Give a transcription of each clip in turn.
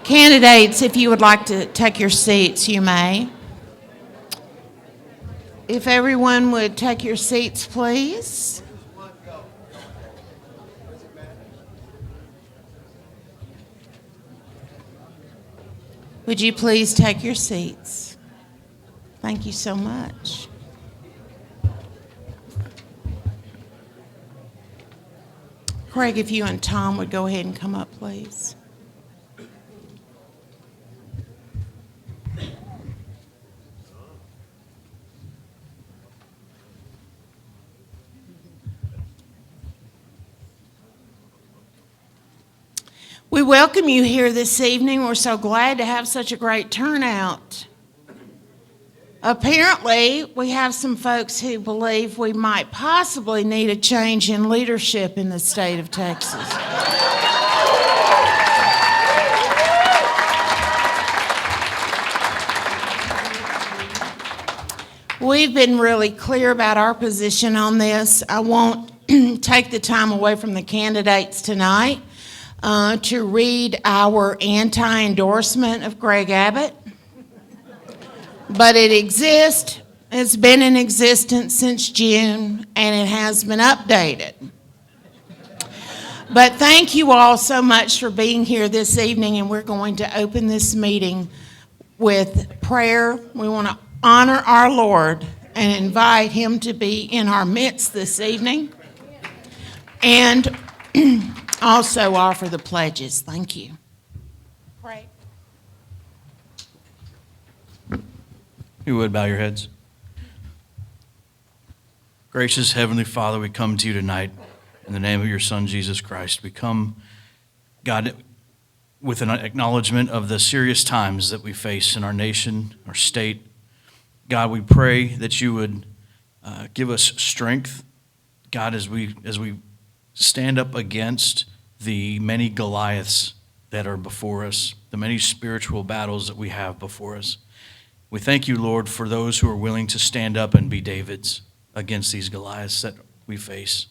Candidates, if you would like to take your seats, you may. If everyone would take your seats, please. Would you please take your seats? Thank you so much. Craig, if you and Tom would go ahead and come up, please. We welcome you here this evening. We're so glad to have such a great turnout. Apparently, we have some folks who believe we might possibly need a change in leadership in the state of Texas. We've been really clear about our position on this. I won't take the time away from the candidates tonight to read our anti-endorsement of Greg Abbott. But it exists, it's been in existence since June, and it has been updated. But thank you all so much for being here this evening, and we're going to open this meeting with prayer. We want to honor our Lord and invite him to be in our midst this evening. And also offer the pledges. Thank you. Pray. You would bow your heads. Gracious Heavenly Father, we come to you tonight in the name of your Son, Jesus Christ. We come, God, with an acknowledgement of the serious times that we face in our nation, our state. God, we pray that you would give us strength, God, as we stand up against the many Goliaths that are before us, the many spiritual battles that we have before us. We thank you, Lord, for those who are willing to stand up and be Davids against these Goliaths that we face.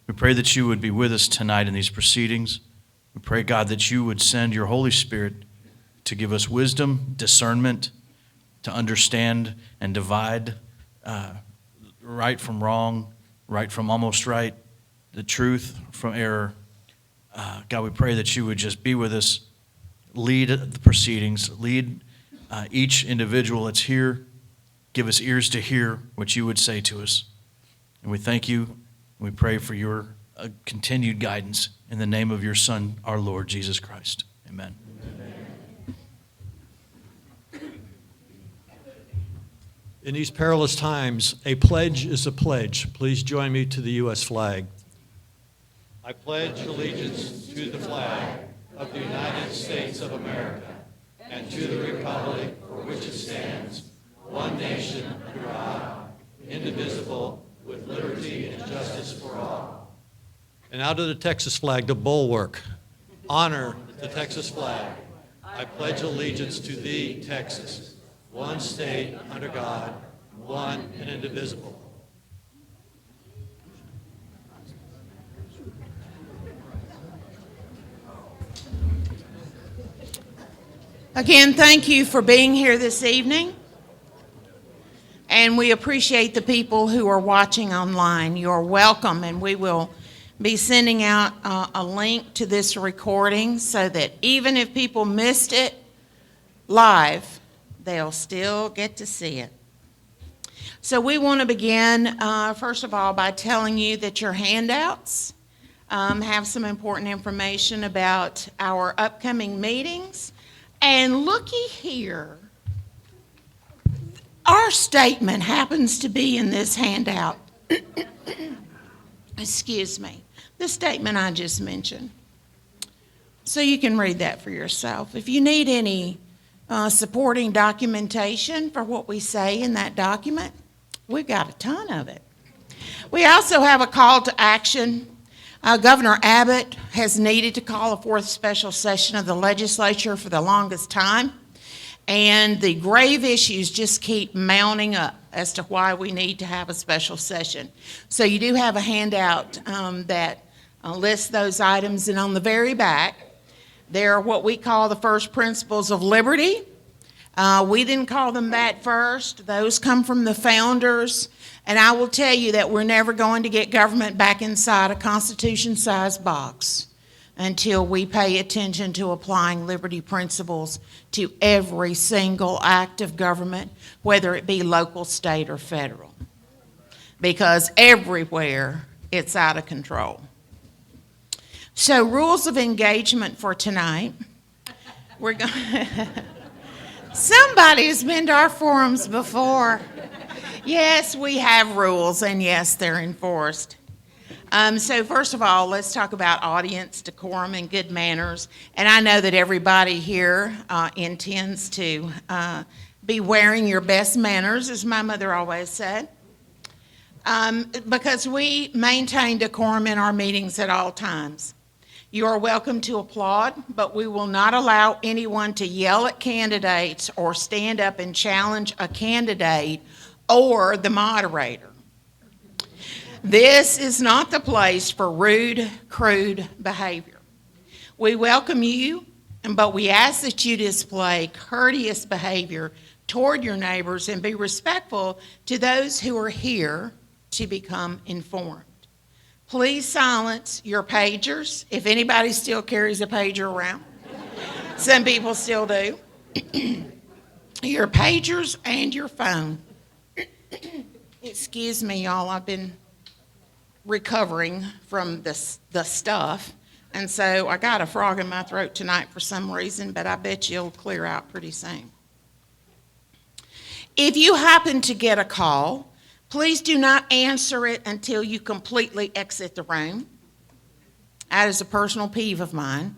We pray that you would be with us tonight in these proceedings. We pray, God, that you would send your Holy Spirit to give us wisdom, discernment, to understand and divide right from wrong, right from almost right, the truth from error. God, we pray that you would just be with us, lead the proceedings, lead each individual that's here, give us ears to hear what you would say to us. And we thank you, and we pray for your continued guidance in the name of your Son, our Lord Jesus Christ. Amen. In these perilous times, a pledge is a pledge. Please join me to the U.S. flag. I pledge allegiance to the flag of the United States of America and to the republic for which it stands, one nation under God, indivisible, with liberty and justice for all. And out of the Texas flag, the bulwark. Honor the Texas flag. I pledge allegiance to thee, Texas, one state under God, one and indivisible. Again, thank you for being here this evening. And we appreciate the people who are watching online. You're welcome, and we will be sending out a link to this recording so that even if people missed it live, they'll still get to see it. So we want to begin, first of all, by telling you that your handouts have some important information about our upcoming meetings. And looky here, our statement happens to be in this handout. Excuse me, the statement I just mentioned. So you can read that for yourself. If you need any supporting documentation for what we say in that document, we've got a ton of it. We also have a call to action. Governor Abbott has needed to call a fourth special session of the legislature for the longest time, and the grave issues just keep mounting up as to why we need to have a special session. So you do have a handout that lists those items, and on the very back, They're what we call the first principles of liberty. We didn't call them that first. Those come from the founders. And I will tell you that we're never going to get government back inside a Constitution-sized box until we pay attention to applying liberty principles to every single act of government, whether it be local, state, or federal. Because everywhere it's out of control. So, rules of engagement for tonight. We're going. Somebody's been to our forums before. Yes, we have rules, and yes, they're enforced. So first of all, let's talk about audience decorum and good manners. And I know that everybody here intends to be wearing your best manners, as my mother always said, because we maintain decorum in our meetings at all times. You are welcome to applaud, but we will not allow anyone to yell at candidates or stand up and challenge a candidate or the moderator. This is not the place for rude, crude behavior. We welcome you, but we ask that you display courteous behavior toward your neighbors and be respectful to those who are here to become informed. Please silence your pagers, if anybody still carries a pager around. Some people still do. Your pagers and your phone. Excuse me, y'all, I've been recovering from the stuff, and so I got a frog in my throat tonight for some reason, but I bet you'll clear out pretty soon. If you happen to get a call, please do not answer it until you completely exit the room. That is a personal peeve of mine.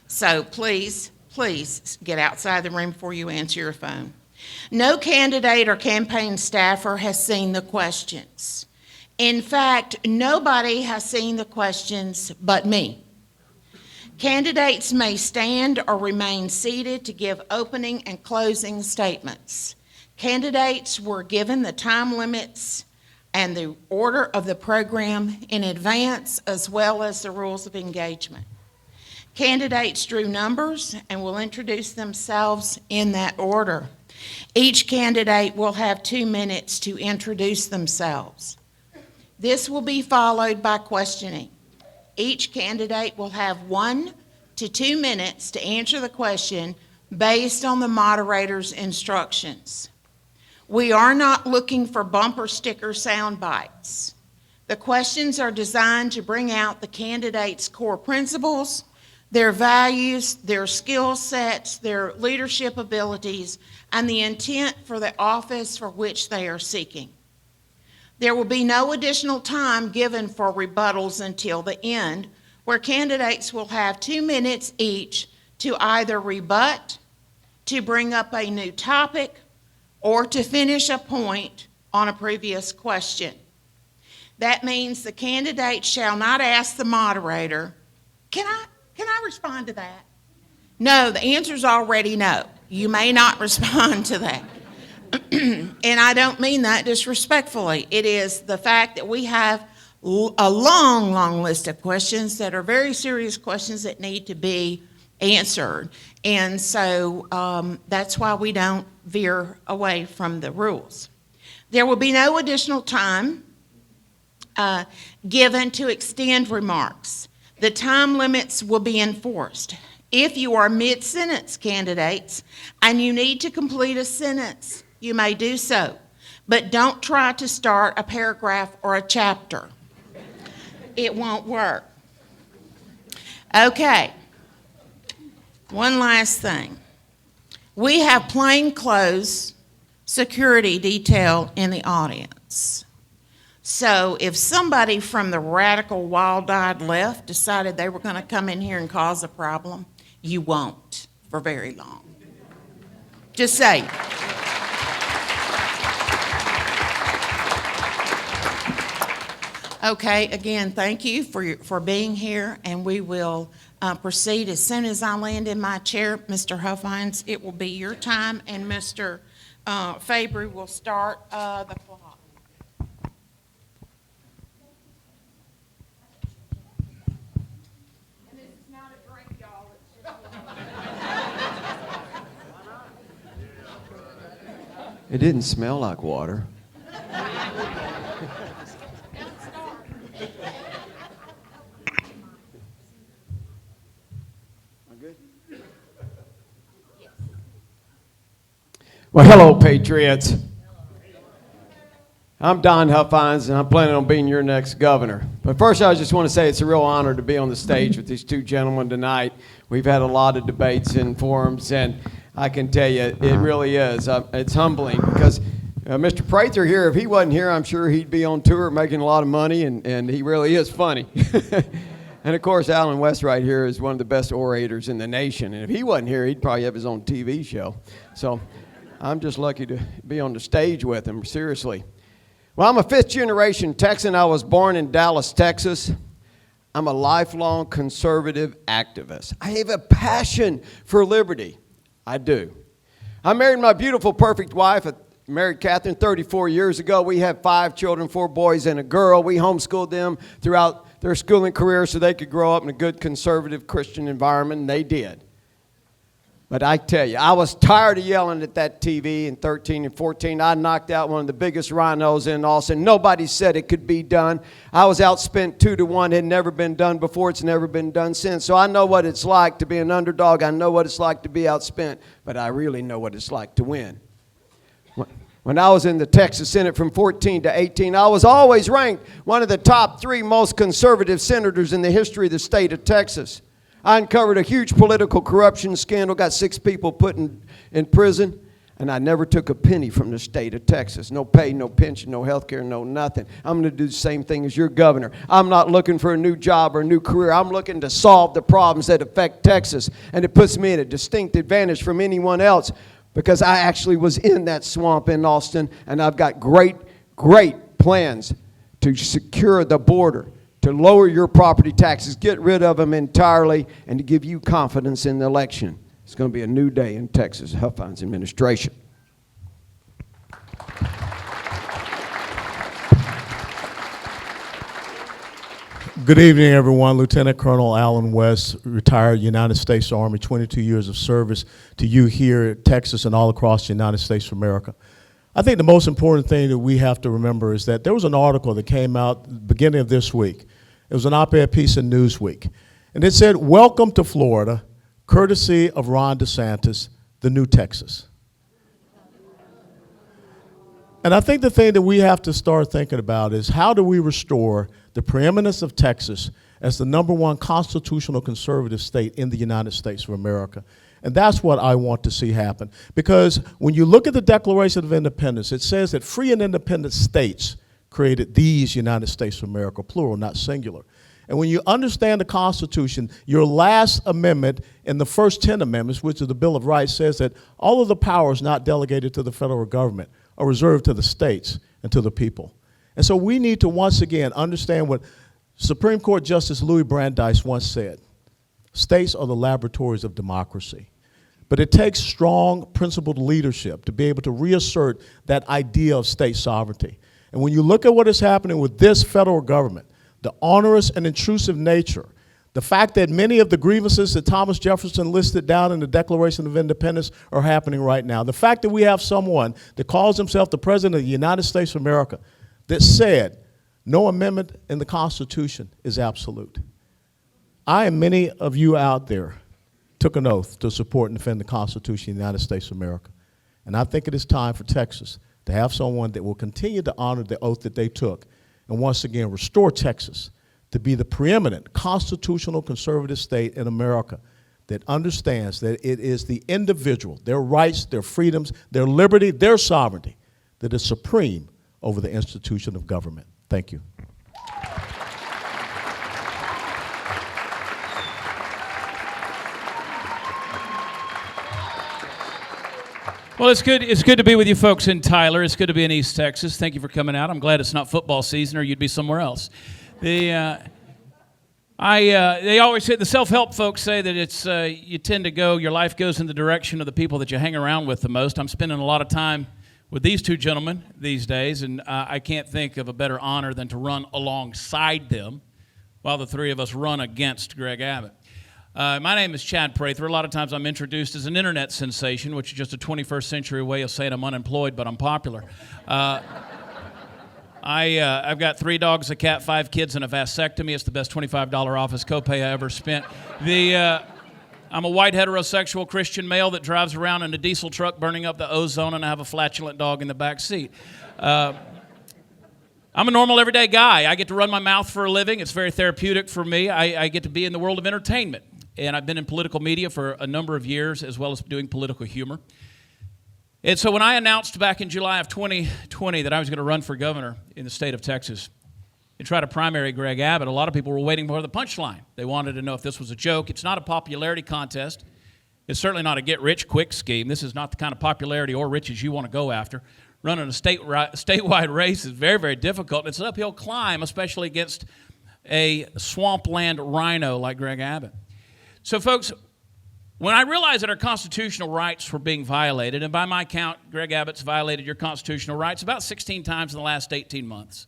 So please get outside the room before you answer your phone. No candidate or campaign staffer has seen the questions. In fact, nobody has seen the questions but me. Candidates may stand or remain seated to give opening and closing statements. Candidates were given the time limits and the order of the program in advance, as well as the rules of engagement. Candidates drew numbers and will introduce themselves in that order. Each candidate will have 2 minutes to introduce themselves. This will be followed by questioning. Each candidate will have 1 to 2 minutes to answer the question based on the moderator's instructions. We are not looking for bumper sticker sound bites. The questions are designed to bring out the candidate's core principles, their values, their skill sets, their leadership abilities, and the intent for the office for which they are seeking. There will be no additional time given for rebuttals until the end, where candidates will have 2 minutes each to either rebut, to bring up a new topic, or to finish a point on a previous question. That means the candidate shall not ask the moderator, can I respond to that? No, the answer's already no. You may not respond to that. And I don't mean that disrespectfully. It is the fact that we have a long, long list of questions that are very serious questions that need to be answered. And so that's why we don't veer away from the rules. There will be no additional time given to extend remarks. The time limits will be enforced. If you are mid-sentence candidates and you need to complete a sentence, you may do so, but don't try to start a paragraph or a chapter. It won't work. Okay. One last thing. We have plainclothes security detail in the audience. So if somebody from the radical wild-eyed left decided they were going to come in here and cause a problem, you won't for very long. Just say. Okay, again, thank you for being here, and we will proceed as soon as I land in my chair. Mr. Huffines, it will be your time, and Mr. Fabry will start the clock. And this is not a drink, y'all. It's just It didn't smell like water. Well, hello, Patriots. I'm Don Huffines, and I'm planning on being your next governor. But first, I just want to say it's a real honor to be on the stage with these two gentlemen tonight. We've had a lot of debates and forums, and I can tell you, it really is. It's humbling because Mr. Prather here, if he wasn't here, I'm sure he'd be on tour making a lot of money, and he really is funny. And, of course, Alan West right here is one of the best orators in the nation. And if he wasn't here, he'd probably have his own TV show. So I'm just lucky to be on the stage with him, seriously. Well, I'm a fifth-generation Texan. I was born in Dallas, Texas. I'm a lifelong conservative activist. I have a passion for liberty. I do. I married my beautiful, perfect wife. I married Catherine 34 years ago. We have 5 children, 4 boys and a girl. We homeschooled them throughout their schooling career so they could grow up in a good conservative Christian environment, and they did. But I tell you, I was tired of yelling at that TV in 13 and 14. I knocked out one of the biggest rhinos in Austin. Nobody said it could be done. I was outspent 2-1. It had never been done before. It's never been done since. So I know what it's like to be an underdog. I know what it's like to be outspent. But I really know what it's like to win. When I was in the Texas Senate from 14 to 18, I was always ranked one of the top 3 most conservative senators in the history of the state of Texas. I uncovered a huge political corruption scandal, got 6 people put in prison, and I never took a penny from the state of Texas. No pay, no pension, no health care, no nothing. I'm going to do the same thing as your governor. I'm not looking for a new job or a new career. I'm looking to solve the problems that affect Texas, and it puts me at a distinct advantage from anyone else because I actually was in that swamp in Austin, and I've got great, great plans to secure the border, to lower your property taxes, get rid of them entirely, and to give you confidence in the election. It's going to be a new day in Texas, Huffines administration. Good evening, everyone. Lieutenant Colonel Alan West, retired United States Army, 22 years of service to you here at Texas and all across the United States of America. I think the most important thing that we have to remember is that there was an article that came out at the beginning of this week. It was an op-ed piece in Newsweek. And it said, "Welcome to Florida, courtesy of Ron DeSantis, the new Texas." And I think the thing that we have to start thinking about is how do we restore the preeminence of Texas as the #1 constitutional conservative state in the United States of America. And that's what I want to see happen. Because when you look at the Declaration of Independence, it says that free and independent states created these United States of America, plural, not singular. And when you understand the Constitution, your last amendment in the first 10 amendments, which is the Bill of Rights, says that all of the powers not delegated to the federal government are reserved to the states and to the people. And so we need to once again understand what Supreme Court Justice Louis Brandeis once said. States are the laboratories of democracy. But it takes strong, principled leadership to be able to reassert that idea of state sovereignty. And when you look at what is happening with this federal government, the onerous and intrusive nature, the fact that many of the grievances that Thomas Jefferson listed down in the Declaration of Independence are happening right now, the fact that we have someone that calls himself the President of the United States of America that said no amendment in the Constitution is absolute. I and many of you out there took an oath to support and defend the Constitution of the United States of America. And I think it is time for Texas to have someone that will continue to honor the oath that they took and once again restore Texas to be the preeminent constitutional conservative state in America that understands that it is the individual, their rights, their freedoms, their liberty, their sovereignty that is supreme over the institution of government. Thank you. Well, it's good to be with you folks in Tyler. It's good to be in East Texas. Thank you for coming out. I'm glad it's not football season or you'd be somewhere else. They always say, the self-help folks say that it's you tend to go, your life goes in the direction of the people that you hang around with the most. I'm spending a lot of time with these two gentlemen these days, and I can't think of a better honor than to run alongside them while the three of us run against Greg Abbott. My name is Chad Prather. A lot of times I'm introduced as an internet sensation, which is just a 21st century way of saying I'm unemployed, but I'm popular. I've got 3 dogs, a cat, 5 kids, and a vasectomy. It's the best $25 office copay I ever spent. I'm a white heterosexual Christian male that drives around in a diesel truck burning up the ozone, and I have a flatulent dog in the back seat. I'm a normal, everyday guy. I get to run my mouth for a living. It's very therapeutic for me. I get to be in the world of entertainment. And I've been in political media for a number of years, as well as doing political humor. And so when I announced back in July of 2020 that I was going to run for governor in the state of Texas and try to primary Greg Abbott, a lot of people were waiting for the punchline. They wanted to know if this was a joke. It's not a popularity contest. It's certainly not a get-rich-quick scheme. This is not the kind of popularity or riches you want to go after. Running a statewide race is very, very difficult. It's an uphill climb, especially against a swampland rhino like Greg Abbott. So, folks, when I realized that our constitutional rights were being violated, and by my count, Greg Abbott's violated your constitutional rights about 16 times in the last 18 months,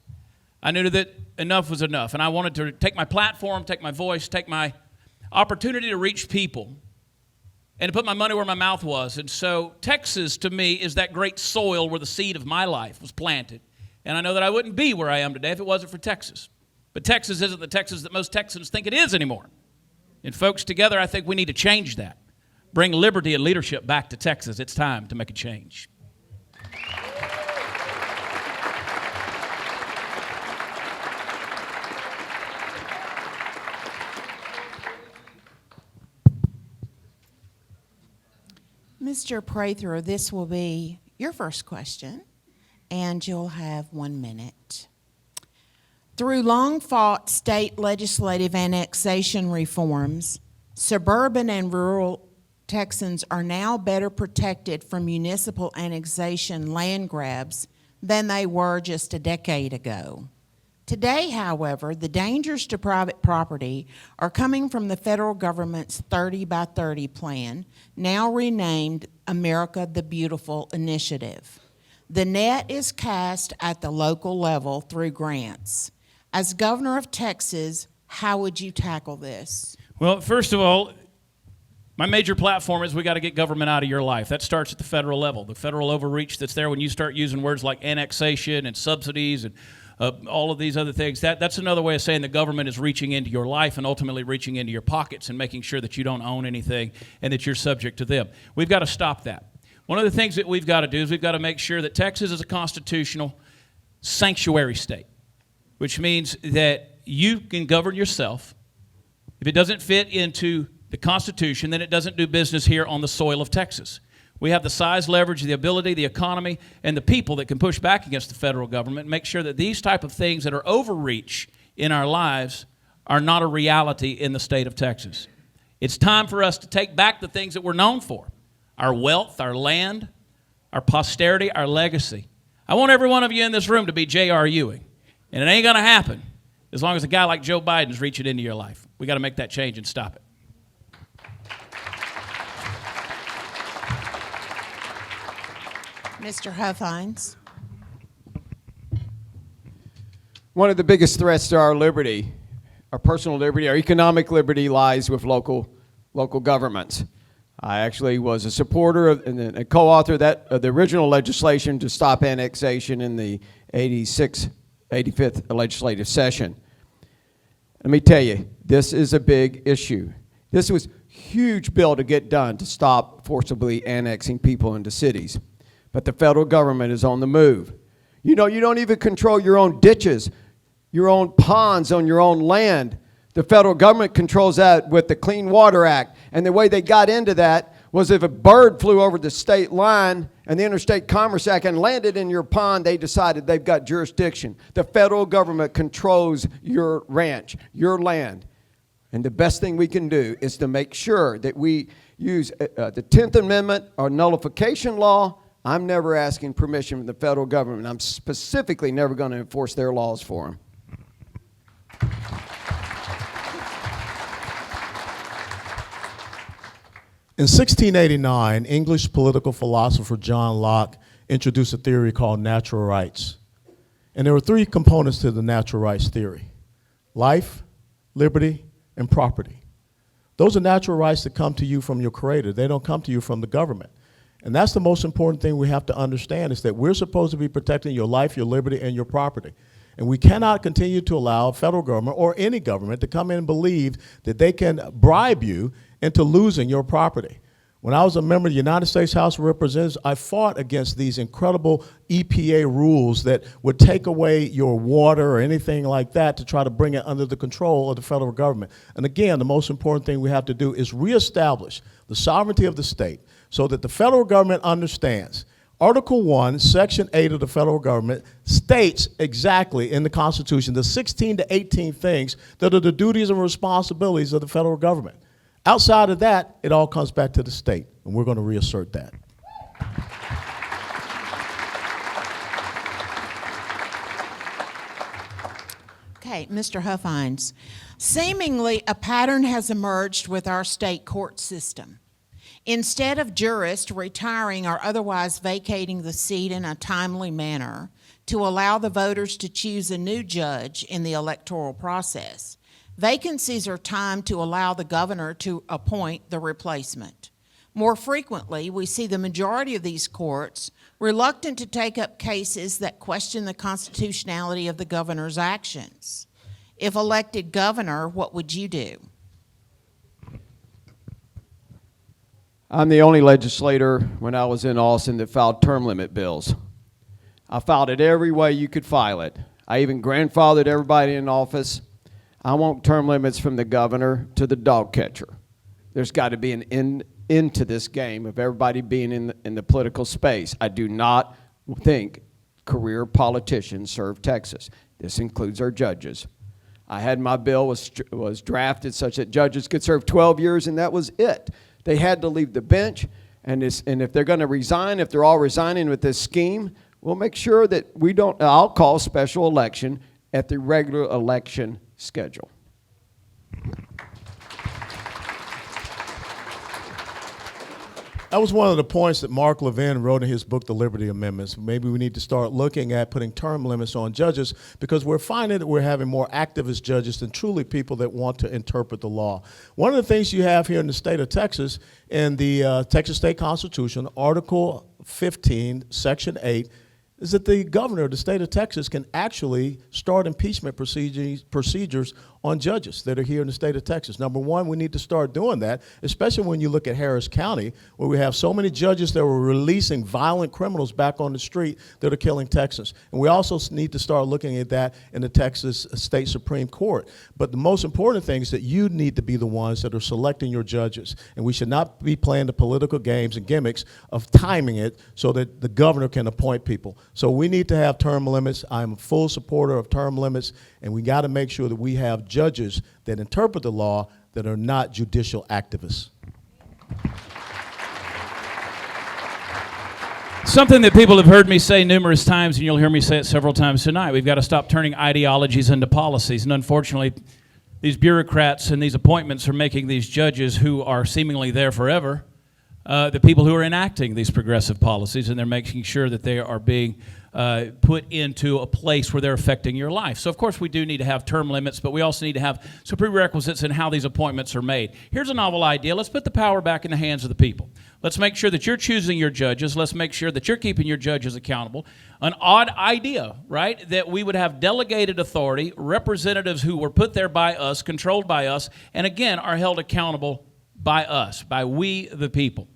I knew that enough was enough, and I wanted to take my platform, take my voice, take my opportunity to reach people, and to put my money where my mouth was. And so Texas, to me, is that great soil where the seed of my life was planted. And I know that I wouldn't be where I am today if it wasn't for Texas. But Texas isn't the Texas that most Texans think it is anymore. And folks, together, I think we need to change that. Bring liberty and leadership back to Texas. It's time to make a change. Mr. Prather, this will be your first question, and you'll have 1 minute. Through long-fought state legislative annexation reforms, suburban and rural Texans are now better protected from municipal annexation land grabs than they were just a decade ago. Today, however, the dangers to private property are coming from the federal government's 30 by 30 plan, now renamed America the Beautiful Initiative. The net is cast at the local level through grants. As governor of Texas, how would you tackle this? Well, first of all, my major platform is we got to get government out of your life. That starts at the federal level. The federal overreach that's there when you start using words like annexation and subsidies and all of these other things, that's another way of saying the government is reaching into your life and ultimately reaching into your pockets and making sure that you don't own anything and that you're subject to them. We've got to stop that. One of the things that we've got to do is we've got to make sure that Texas is a constitutional sanctuary state, which means that you can govern yourself. If it doesn't fit into the Constitution, then it doesn't do business here on the soil of Texas. We have the size, leverage, the ability, the economy, and the people that can push back against the federal government and make sure that these type of things that are overreach in our lives are not a reality in the state of Texas. It's time for us to take back the things that we're known for: our wealth, our land, our posterity, our legacy. I want every one of you in this room to be J.R. Ewing, and it ain't going to happen as long as a guy like Joe Biden's reaching into your life. We got to make that change and stop it. Mr. Huffines. One of the biggest threats to our liberty, our personal liberty, our economic liberty, lies with local governments. I actually was a supporter of and a co-author of the original legislation to stop annexation in the 85th legislative session. Let me tell you, this is a big issue. This was a huge bill to get done to stop forcibly annexing people into cities. But the federal government is on the move. You know, you don't even control your own ditches, your own ponds on your own land. The federal government controls that with the Clean Water Act. And the way they got into that was if a bird flew over the state line and the Interstate Commerce Act and landed in your pond, they decided they've got jurisdiction. The federal government controls your ranch, your land. And the best thing we can do is to make sure that we use the 10th Amendment or nullification law. I'm never asking permission from the federal government. I'm specifically never going to enforce their laws for them. In 1689, English political philosopher John Locke introduced a theory called natural rights. And there were 3 components to the natural rights theory: life, liberty, and property. Those are natural rights that come to you from your Creator. They don't come to you from the government. And that's the most important thing we have to understand, is that we're supposed to be protecting your life, your liberty, and your property. And we cannot continue to allow federal government or any government to come in and believe that they can bribe you into losing your property. When I was a member of the United States House of Representatives, I fought against these incredible EPA rules that would take away your water or anything like that to try to bring it under the control of the federal government. And again, the most important thing we have to do is reestablish the sovereignty of the state so that the federal government understands. Article 1, Section 8 of the federal government states exactly in the Constitution the 16 to 18 things that are the duties and responsibilities of the federal government. Outside of that, it all comes back to the state, and we're going to reassert that. Okay, Mr. Huffines. Seemingly, a pattern has emerged with our state court system. Instead of jurists retiring or otherwise vacating the seat in a timely manner to allow the voters to choose a new judge in the electoral process, vacancies are timed to allow the governor to appoint the replacement. More frequently, we see the majority of these courts reluctant to take up cases that question the constitutionality of the governor's actions. If elected governor, what would you do? I'm the only legislator when I was in Austin that filed term limit bills. I filed it every way you could file it. I even grandfathered everybody in office. I want term limits from the governor to the dog catcher. There's got to be an end to this game of everybody being in the political space. I do not think career politicians serve Texas. This includes our judges. I had my bill was drafted such that judges could serve 12 years, and that was it. They had to leave the bench, and if they're going to resign, if they're all resigning with this scheme, we'll make sure that we don't. I'll call special election at the regular election schedule. That was one of the points that Mark Levin wrote in his book, The Liberty Amendments. Maybe we need to start looking at putting term limits on judges, because we're finding that we're having more activist judges than truly people that want to interpret the law. One of the things you have here in the state of Texas, in the Texas State Constitution, Article 15, Section 8, is that the governor of the state of Texas can actually start impeachment procedures on judges that are here in the state of Texas. Number one, we need to start doing that, especially when you look at Harris County, where we have so many judges that were releasing violent criminals back on the street that are killing Texans. And we also need to start looking at that in the Texas State Supreme Court. But the most important thing is that you need to be the ones that are selecting your judges. And we should not be playing the political games and gimmicks of timing it so that the governor can appoint people. So we need to have term limits. I'm a full supporter of term limits, and we got to make sure that we have judges that interpret the law that are not judicial activists. Something that people have heard me say numerous times, and you'll hear me say it several times tonight: we've got to stop turning ideologies into policies. And unfortunately, these bureaucrats and these appointments are making these judges, who are seemingly there forever, the people who are enacting these progressive policies, and they're making sure that they are being put into a place where they're affecting your life. So, of course, we do need to have term limits, but we also need to have some prerequisites in how these appointments are made. Here's a novel idea. Let's put the power back in the hands of the people. Let's make sure that you're choosing your judges. Let's make sure that you're keeping your judges accountable. An odd idea, right, that we would have delegated authority, representatives who were put there by us, controlled by us, and again are held accountable by us, by we the people.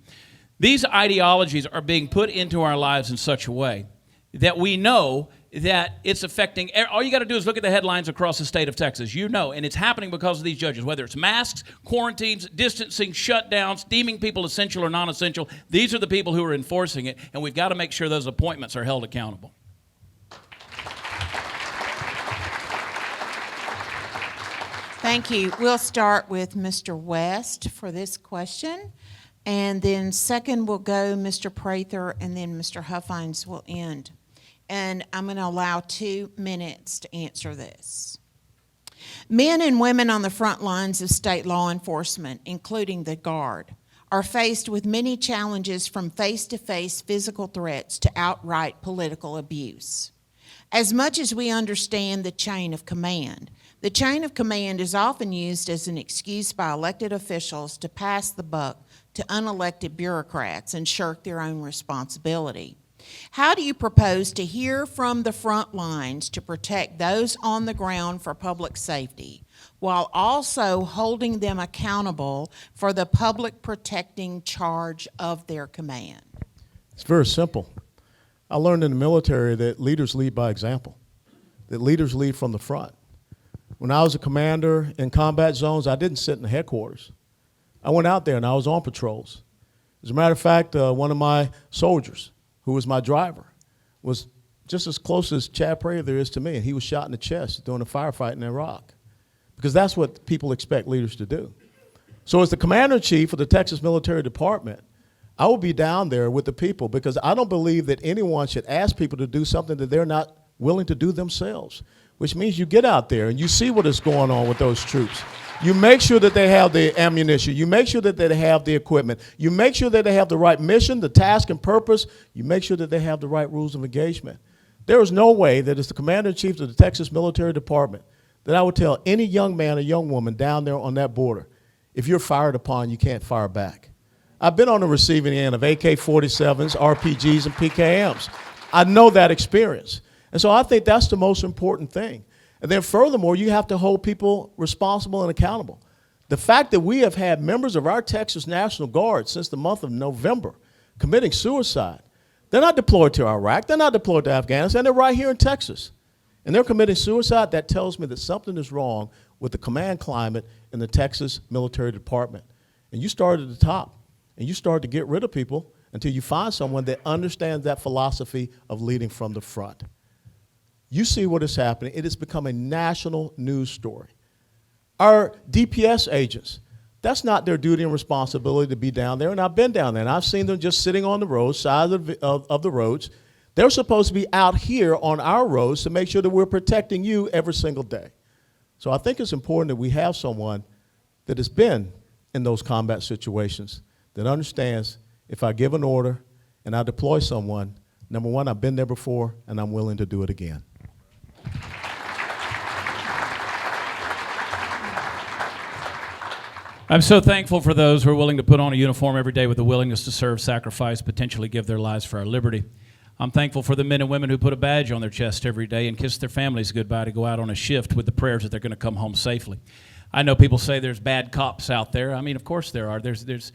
These ideologies are being put into our lives in such a way that we know that it's affecting. All you got to do is look at the headlines across the state of Texas. You know, and it's happening because of these judges, whether it's masks, quarantines, distancing, shutdowns, deeming people essential or non-essential. These are the people who are enforcing it, and we've got to make sure those appointments are held accountable. Thank you. We'll start with Mr. West for this question. And then second will go Mr. Prather, and then Mr. Huffines will end. And I'm going to allow 2 minutes to answer this. Men and women on the front lines of state law enforcement, including the Guard, are faced with many challenges, from face-to-face physical threats to outright political abuse. As much as we understand the chain of command, The chain of command is often used as an excuse by elected officials to pass the buck to unelected bureaucrats and shirk their own responsibility. How do you propose to hear from the front lines to protect those on the ground for public safety, while also holding them accountable for the public protecting charge of their command? It's very simple. I learned in the military that leaders lead by example, that leaders lead from the front. When I was a commander in combat zones, I didn't sit in the headquarters. I went out there and I was on patrols. As a matter of fact, one of my soldiers, who was my driver, was just as close as Chad Prather is to me, and he was shot in the chest during a firefight in Iraq, because that's what people expect leaders to do. So as the commander-in-chief of the Texas Military Department, I will be down there with the people, because I don't believe that anyone should ask people to do something that they're not willing to do themselves, which means you get out there and you see what is going on with those troops. You make sure that they have the ammunition. You make sure that they have the equipment. You make sure that they have the right mission, the task and purpose. You make sure that they have the right rules of engagement. There is no way that as the commander-in-chief of the Texas Military Department that I would tell any young man or young woman down there on that border, if you're fired upon, you can't fire back. I've been on the receiving end of AK-47s, RPGs, and PKMs. I know that experience. And so I think that's the most important thing. And then furthermore, you have to hold people responsible and accountable. The fact that we have had members of our Texas National Guard since the month of November committing suicide, they're not deployed to Iraq, they're not deployed to Afghanistan, they're right here in Texas. And they're committing suicide. That tells me that something is wrong with the command climate in the Texas Military Department. And you start at the top, and you start to get rid of people until you find someone that understands that philosophy of leading from the front. You see what is happening. It has become a national news story. Our DPS agents, that's not their duty and responsibility to be down there, and I've been down there, and I've seen them just sitting on the roads, sides of the roads. They're supposed to be out here on our roads to make sure that we're protecting you every single day. So I think it's important that we have someone that has been in those combat situations, that understands if I give an order and I deploy someone, number one, I've been there before, and I'm willing to do it again. I'm so thankful for those who are willing to put on a uniform every day with a willingness to serve, sacrifice, potentially give their lives for our liberty. I'm thankful for the men and women who put a badge on their chest every day and kiss their families goodbye to go out on a shift with the prayers that they're going to come home safely. I know people say there's bad cops out there. I mean, of course there are. There's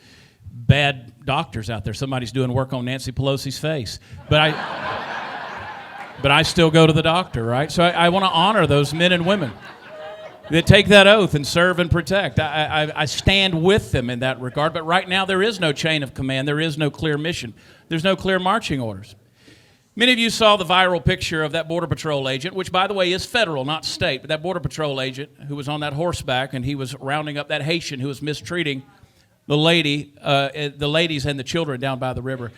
bad doctors out there. Somebody's doing work on Nancy Pelosi's face. But I still go to the doctor, right? So I want to honor those men and women that take that oath and serve and protect. I stand with them in that regard. But right now there is no chain of command. There is no clear mission. There's no clear marching orders. Many of you saw the viral picture of that Border Patrol agent, which, by the way, is federal, not state, but that Border Patrol agent who was on that horseback, and he was rounding up that Haitian who was mistreating the ladies and the children down by the river.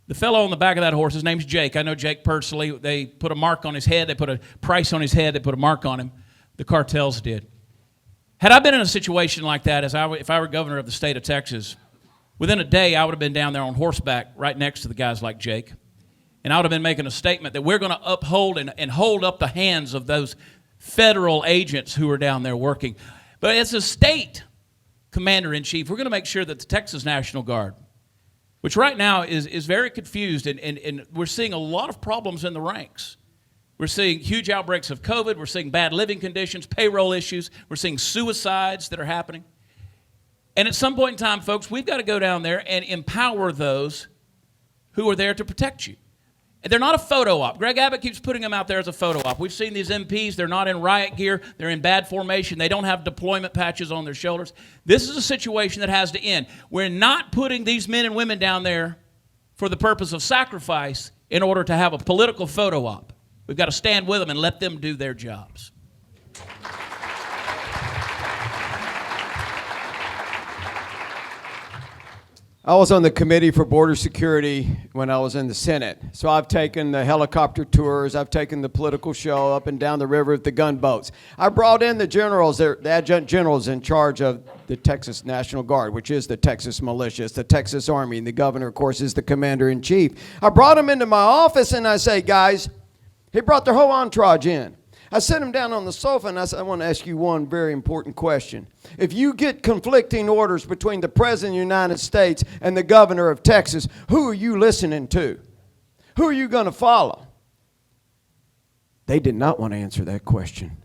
The fellow on the back of that horse, his name's Jake. I know Jake personally. They put a mark on his head. They put a price on his head. They put a mark on him. The cartels did. Had I been in a situation like that, if I were governor of the state of Texas, within a day I would have been down there on horseback right next to the guys like Jake. And I would have been making a statement that we're going to uphold and hold up the hands of those federal agents who are down there working. But as a state commander-in-chief, we're going to make sure that the Texas National Guard, which right now is very confused, and we're seeing a lot of problems in the ranks. We're seeing huge outbreaks of COVID. We're seeing bad living conditions, payroll issues. We're seeing suicides that are happening. And at some point in time, folks, we've got to go down there and empower those who are there to protect you. They're not a photo op. Greg Abbott keeps putting them out there as a photo op. We've seen these MPs. They're not in riot gear. They're in bad formation. They don't have deployment patches on their shoulders. This is a situation that has to end. We're not putting these men and women down there for the purpose of sacrifice in order to have a political photo op. We've got to stand with them and let them do their jobs. I was on the Committee for Border Security when I was in the Senate. So I've taken the helicopter tours, I've taken the political show up and down the river with the gunboats. I brought in the generals, the adjutant generals in charge of the Texas National Guard, which is the Texas Militia, it's the Texas Army, and the governor, of course, is the commander-in-chief. I brought them into my office and I say, guys, he brought their whole entourage in. I sat him down on the sofa and I said, I want to ask you one very important question. If you get conflicting orders between the President of the United States and the Governor of Texas, who are you listening to? Who are you going to follow? They did not want to answer that question.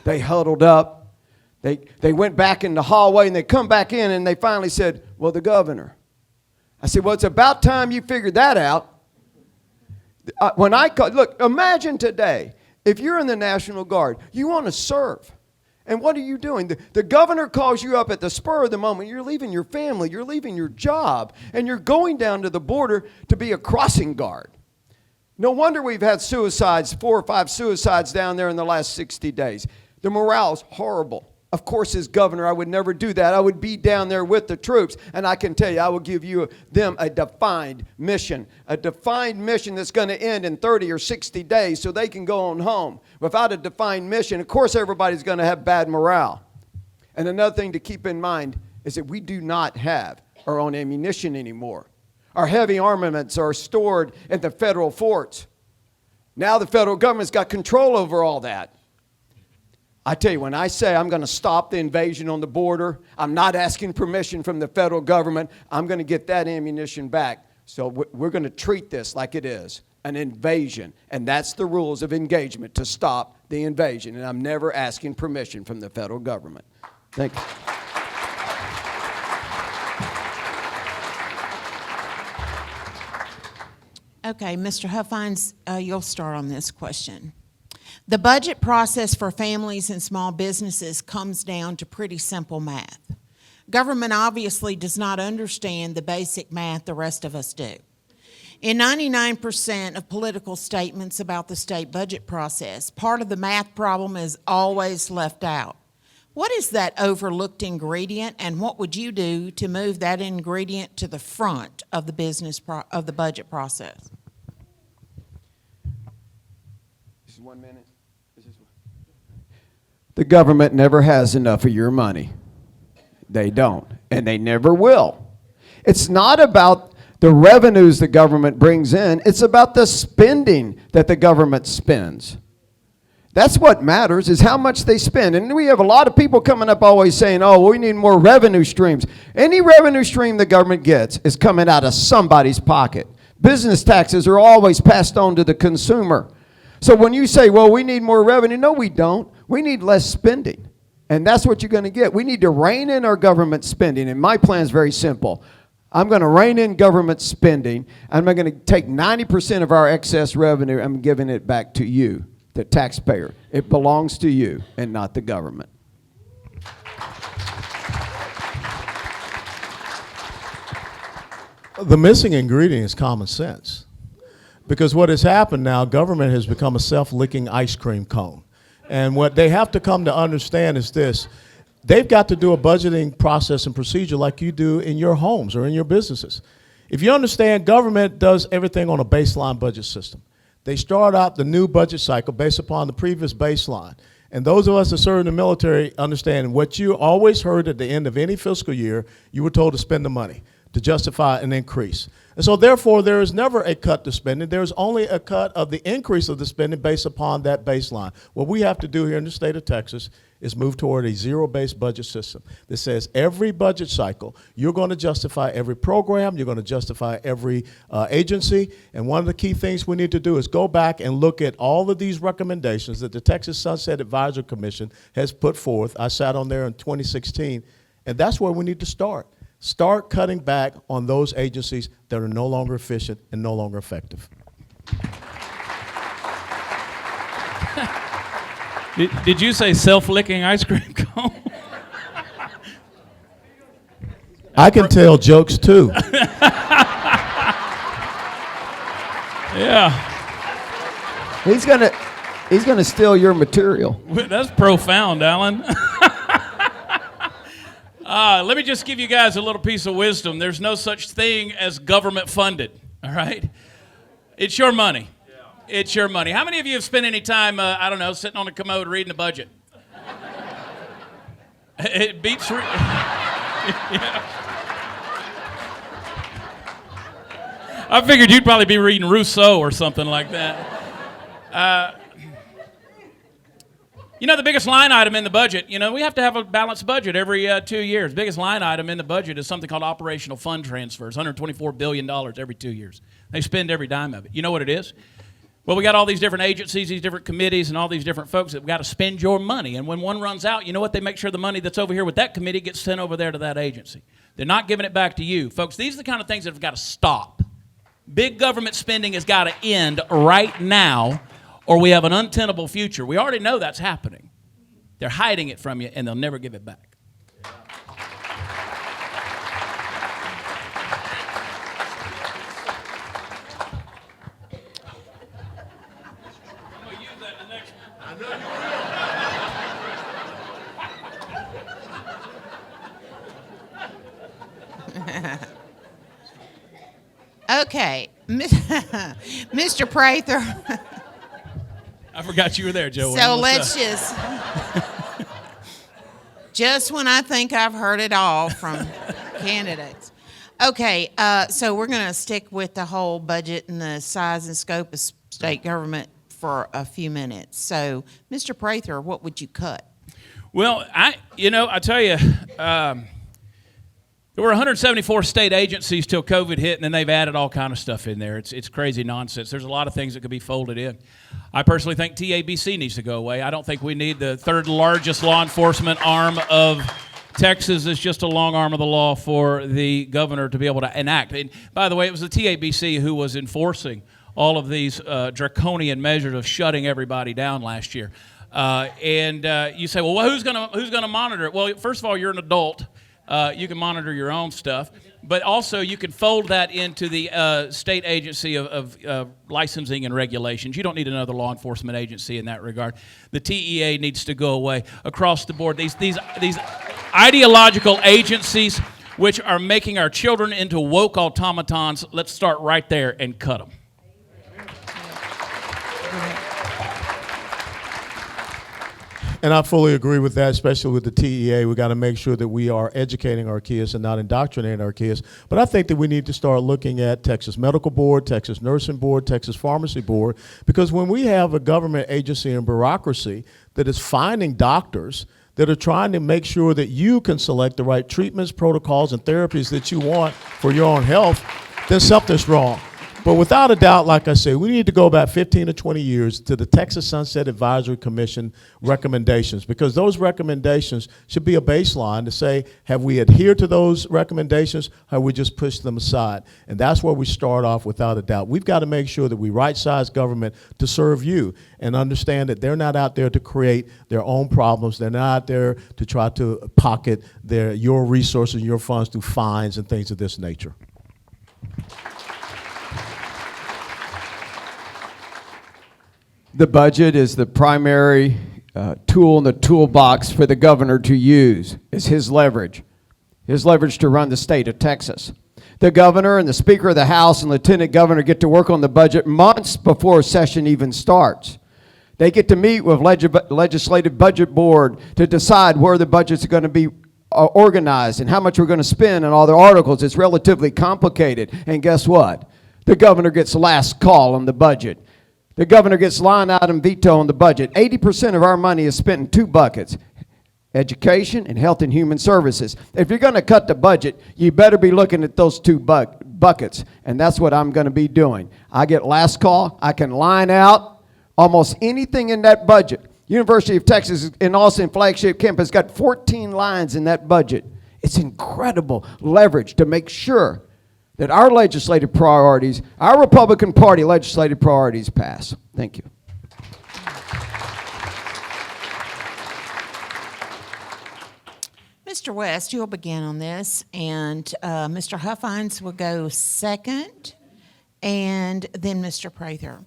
They huddled up. They went back in the hallway and they come back in and they finally said, well, the governor. I said, well, it's about time you figured that out. Look, imagine today, if you're in the National Guard, you want to serve. And what are you doing? The governor calls you up at the spur of the moment. You're leaving your family, you're leaving your job, and you're going down to the border to be a crossing guard. No wonder we've had suicides, 4 or 5 suicides down there in the last 60 days. The morale's horrible. Of course, as governor, I would never do that. I would be down there with the troops, and I can tell you, I will give them a defined mission that's going to end in 30 or 60 days so they can go on home. Without a defined mission, of course, everybody's going to have bad morale. And another thing to keep in mind is that we do not have our own ammunition anymore. Our heavy armaments are stored in the federal forts. Now the federal government's got control over all that. I tell you, when I say I'm going to stop the invasion on the border, I'm not asking permission from the federal government. I'm going to get that ammunition back. So we're going to treat this like it is an invasion. And that's the rules of engagement, to stop the invasion. And I'm never asking permission from the federal government. Thank you. Okay, Mr. Huffines, you'll start on this question. The budget process for families and small businesses comes down to pretty simple math. Government obviously does not understand the basic math the rest of us do. In 99% of political statements about the state budget process, part of the math problem is always left out. What is that overlooked ingredient, and what would you do to move that ingredient to the front of the of the budget process? This is 1 minute. The government never has enough of your money. They don't, and they never will. It's not about the revenues the government brings in. It's about the spending that the government spends. That's what matters, is how much they spend. And we have a lot of people coming up always saying, oh, we need more revenue streams. Any revenue stream the government gets is coming out of somebody's pocket. Business taxes are always passed on to the consumer. So when you say, well, we need more revenue, no, we don't. We need less spending. And that's what you're going to get. We need to rein in our government spending. And my plan is very simple. I'm going to rein in government spending. I'm going to take 90% of our excess revenue. I'm giving it back to you, the taxpayer. It belongs to you and not the government. The missing ingredient is common sense. Because what has happened now, government has become a self-licking ice cream cone. And what they have to come to understand is this. They've got to do a budgeting process and procedure like you do in your homes or in your businesses. If you understand, government does everything on a baseline budget system. They start out the new budget cycle based upon the previous baseline. And those of us that serve in the military understand what you always heard at the end of any fiscal year, you were told to spend the money to justify an increase. And so therefore, there is never a cut to spending. There's only a cut of the increase of the spending based upon that baseline. What we have to do here in the state of Texas is move toward a zero-based budget system that says every budget cycle, you're going to justify every program, you're going to justify every agency. And one of the key things we need to do is go back and look at all of these recommendations that the Texas Sunset Advisory Commission has put forth. I sat on there in 2016, and that's where we need to start. Start cutting back on those agencies that are no longer efficient and no longer effective. Did you say self-licking ice cream cone? I can tell jokes too. Yeah. He's gonna steal your material. That's profound, Alan. Let me just give you guys a little piece of wisdom. There's no such thing as government funded, all right? It's your money. Yeah. It's your money. How many of you have spent any time, I don't know, sitting on a commode reading the budget? It beats... Yeah. I figured you'd probably be reading Rousseau or something like that. You know, the biggest line item in the budget, you know, we have to have a balanced budget every 2 years. Biggest line item in the budget is something called operational fund transfers, $124 billion every 2 years. They spend every dime of it. You know what it is? Well, we got all these different agencies, these different committees, and all these different folks that have got to spend your money. And when one runs out, you know what? They make sure the money that's over here with that committee gets sent over there to that agency. They're not giving it back to you. Folks, these are the kind of things that have got to stop. Big government spending has got to end right now, or we have an untenable future. We already know that's happening. They're hiding it from you, and they'll never give it back. I'm going to use that in the next one. Okay, Mr. Prather. I forgot you were there, Joe. So let's just when I think I've heard it all from candidates. Okay, so we're going to stick with the whole budget and the size and scope of state government for a few minutes. So, Mr. Prather, what would you cut? Well, I tell you, there were 174 state agencies till COVID hit, and then they've added all kind of stuff in there. It's crazy nonsense. There's a lot of things that could be folded in. I personally think TABC needs to go away. I don't think we need the third largest law enforcement arm of Texas. It's just a long arm of the law for the governor to be able to enact. And by the way, it was the TABC who was enforcing all of these draconian measures of shutting everybody down last year. You say, well, who's gonna monitor it? Well, first of all, you're an adult. You can monitor your own stuff, but also you can fold that into the state agency of licensing and regulations. You don't need another law enforcement agency in that regard. The TEA needs to go away across the board. These ideological agencies which are making our children into woke automatons, let's start right there and cut them. And I fully agree with that, especially with the TEA. We got to make sure that we are educating our kids and not indoctrinating our kids. But I think that we need to start looking at Texas Medical Board, Texas Nursing Board, Texas Pharmacy Board, because when we have a government agency and bureaucracy that is finding doctors that are trying to make sure that you can select the right treatments, protocols, and therapies that you want for your own health, then something's wrong. But without a doubt, like I say, we need to go back 15 to 20 years to the Texas Sunset Advisory Commission recommendations, because those recommendations should be a baseline to say, have we adhered to those recommendations, or have we just pushed them aside? And that's where we start off without a doubt. We've got to make sure that we right-size government to serve you and understand that they're not out there to create their own problems. They're not out there to try to pocket your resources and your funds through fines and things of this nature. The budget is the primary tool in the toolbox for the governor to use. It's his leverage to run the state of Texas. The governor and the Speaker of the House and Lieutenant Governor get to work on the budget months before session even starts. They get to meet with Legislative Budget Board to decide where the budgets are going to be organized and how much we're going to spend on all the articles. It's relatively complicated. And guess what? The governor gets last call on the budget. The governor gets line item veto on the budget. 80% of our money is spent in two buckets: education and health and human services. If you're going to cut the budget, you better be looking at those two buckets, and that's what I'm going to be doing. I get last call. I can line out almost anything in that budget. University of Texas in Austin flagship campus got 14 lines in that budget. It's incredible leverage to make sure that our legislative priorities, our Republican Party legislative priorities pass. Thank you. Mr. West, you'll begin on this, and Mr. Huffines will go second, and then Mr. Prather.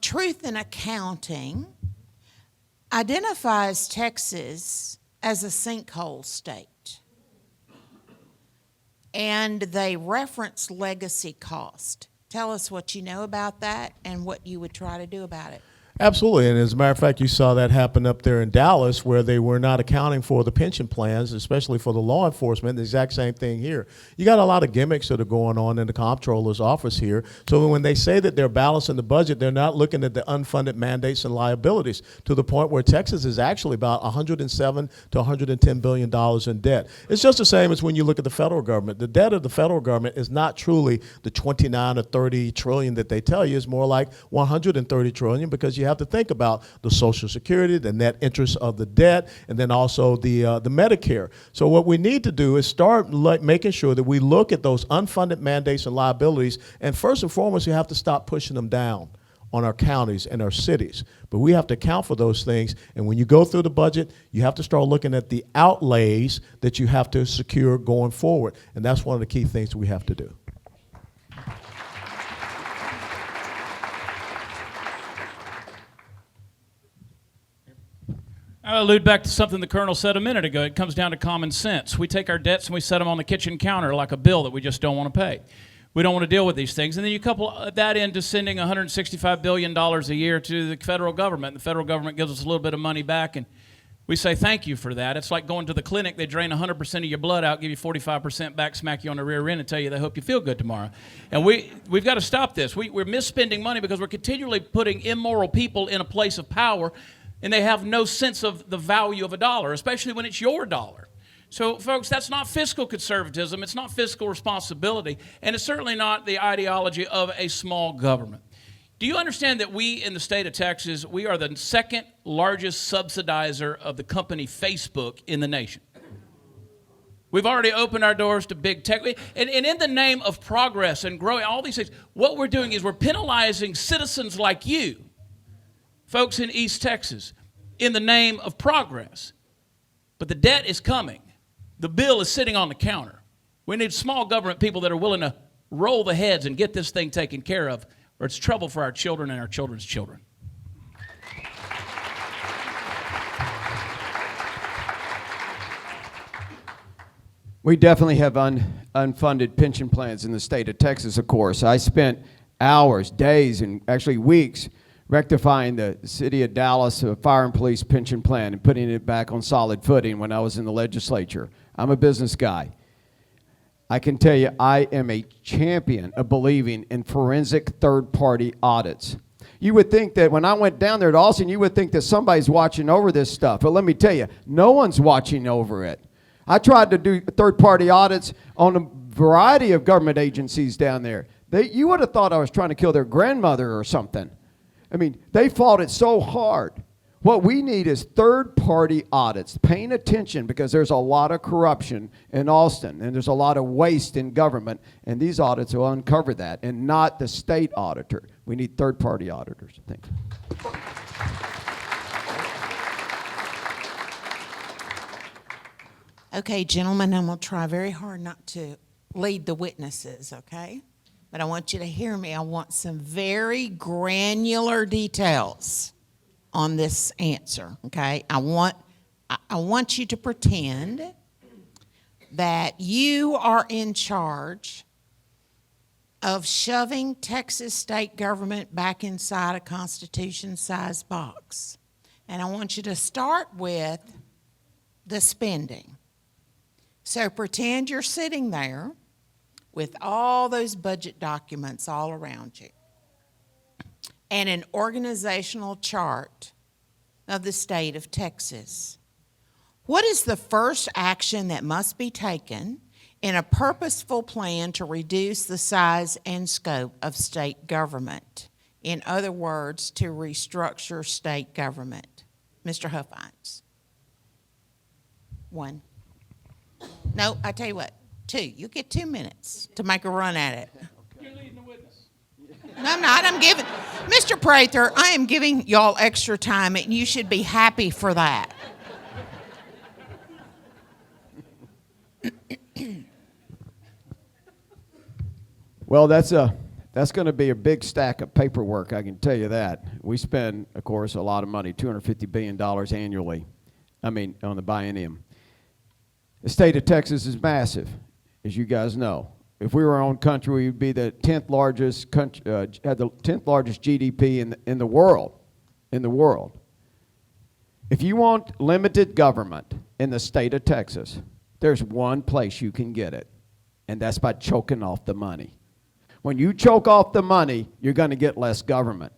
Truth in Accounting identifies Texas as a sinkhole state. And they reference legacy cost. Tell us what you know about that and what you would try to do about it. Absolutely, and as a matter of fact, you saw that happen up there in Dallas where they were not accounting for the pension plans, especially for the law enforcement. The exact same thing here. You got a lot of gimmicks that are going on in the comptroller's office here. So when they say that they're balancing the budget, they're not looking at the unfunded mandates and liabilities to the point where Texas is actually about $107 to $110 billion in debt. It's just the same as when you look at the federal government. The debt of the federal government is not truly the 29 or 30 trillion that they tell you. It's more like 130 trillion because you have to think about the Social Security, the net interest of the debt, and then also the Medicare. So what we need to do is start making sure that we look at those unfunded mandates and liabilities, and first and foremost, we have to stop pushing them down on our counties and our cities. But we have to account for those things, and when you go through the budget, you have to start looking at the outlays that you have to secure going forward, and that's one of the key things we have to do. I'll allude back to something the Colonel said a minute ago. It comes down to common sense. We take our debts and we set them on the kitchen counter like a bill that we just don't want to pay. We don't want to deal with these things. And then you couple that into sending $165 billion a year to the federal government. And the federal government gives us a little bit of money back, and we say thank you for that. It's like going to the clinic. They drain 100% of your blood out, give you 45% back, smack you on the rear end, and tell you they hope you feel good tomorrow. And we've got to stop this. We're misspending money because we're continually putting immoral people in a place of power, and they have no sense of the value of a dollar, especially when it's your dollar. So, folks, that's not fiscal conservatism. It's not fiscal responsibility, and it's certainly not the ideology of a small government. Do you understand that we in the state of Texas, we are the second largest subsidizer of the company Facebook in the nation? We've already opened our doors to big tech. And in the name of progress and growing, all these things, what we're doing is we're penalizing citizens like you, folks in East Texas, in the name of progress. But the debt is coming. The bill is sitting on the counter. We need small government people that are willing to roll the heads and get this thing taken care of, or it's trouble for our children and our children's children. We definitely have unfunded pension plans in the state of Texas, of course. I spent hours, days, and actually weeks rectifying the city of Dallas fire and police pension plan and putting it back on solid footing when I was in the legislature. I'm a business guy. I can tell you I am a champion of believing in forensic third-party audits. You would think that when I went down there to Austin, you would think that somebody's watching over this stuff. But let me tell you, no one's watching over it. I tried to do third-party audits on a variety of government agencies down there. You would have thought I was trying to kill their grandmother or something. I mean, they fought it so hard. What we need is third-party audits, paying attention because there's a lot of corruption in Austin and there's a lot of waste in government, and these audits will uncover that, and not the state auditor. We need third-party auditors. Thank you. Okay, gentlemen, I'm going to try very hard not to lead the witnesses, okay? But I want you to hear me. I want some very granular details on this answer, okay? I want you to pretend that you are in charge of shoving Texas state government back inside a Constitution-sized box. And I want you to start with the spending. So pretend you're sitting there with all those budget documents all around you and an organizational chart of the state of Texas. What is the first action that must be taken in a purposeful plan to reduce the size and scope of state government? In other words, to restructure state government. Mr. Huffines. 1. No, I tell you what, 2. You get 2 minutes to make a run at it. You're leading the witness. No, I'm not. I'm giving, Mr. Prather, I am giving y'all extra time, and you should be happy for that. Well, that's going to be a big stack of paperwork, I can tell you that. We spend, of course, a lot of money, $250 billion annually, on the biennium. The state of Texas is massive, as you guys know. If we were our own country, we'd be the 10th largest country, had the 10th largest GDP in the world. in the world. If you want limited government in the state of Texas, there's one place you can get it, and that's by choking off the money. When you choke off the money, you're going to get less government.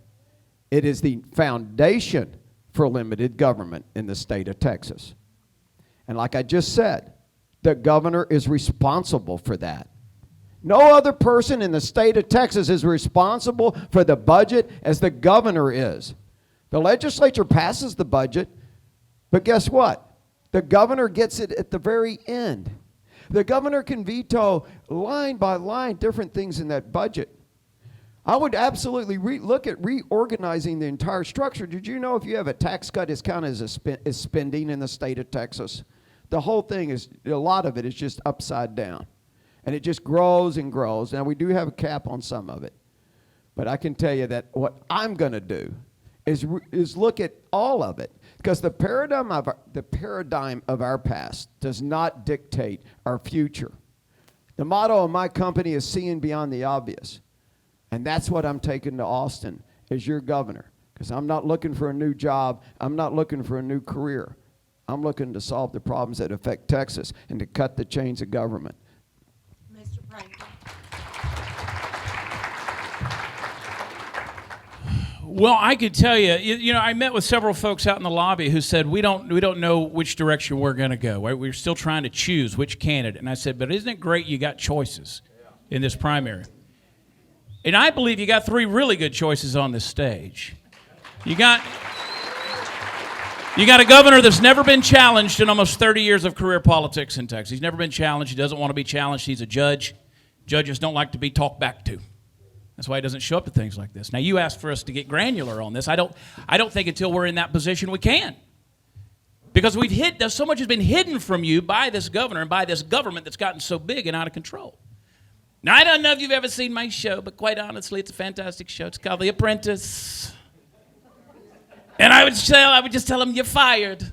It is the foundation for limited government in the state of Texas. And like I just said, the governor is responsible for that. No other person in the state of Texas is responsible for the budget as the governor is. The legislature passes the budget, but guess what? The governor gets it at the very end. The governor can veto line by line different things in that budget. I would absolutely look at reorganizing the entire structure. Did you know if you have a tax cut, it's counted as spending in the state of Texas? The whole thing is, a lot of it is just upside down. And it just grows and grows. Now, we do have a cap on some of it. But I can tell you that what I'm going to do is look at all of it. Because the paradigm of our past does not dictate our future. The motto of my company is seeing beyond the obvious. And that's what I'm taking to Austin as your governor. Because I'm not looking for a new job. I'm not looking for a new career. I'm looking to solve the problems that affect Texas and to cut the chains of government. Mr. President. Well, I could tell you, you know, I met with several folks out in the lobby who said, we don't know which direction we're going to go. Right? We're still trying to choose which candidate. And I said, but isn't it great you got choices in this primary? And I believe you got three really good choices on this stage. You got a governor that's never been challenged in almost 30 years of career politics in Texas. He's never been challenged. He doesn't want to be challenged. He's a judge. Judges don't like to be talked back to. That's why he doesn't show up to things like this. Now, you asked for us to get granular on this. I don't think until we're in that position we can. Because so much has been hidden from you by this governor and by this government that's gotten so big and out of control. Now, I don't know if you've ever seen my show, but quite honestly, it's a fantastic show. It's called The Apprentice. And I would just tell them, you're fired.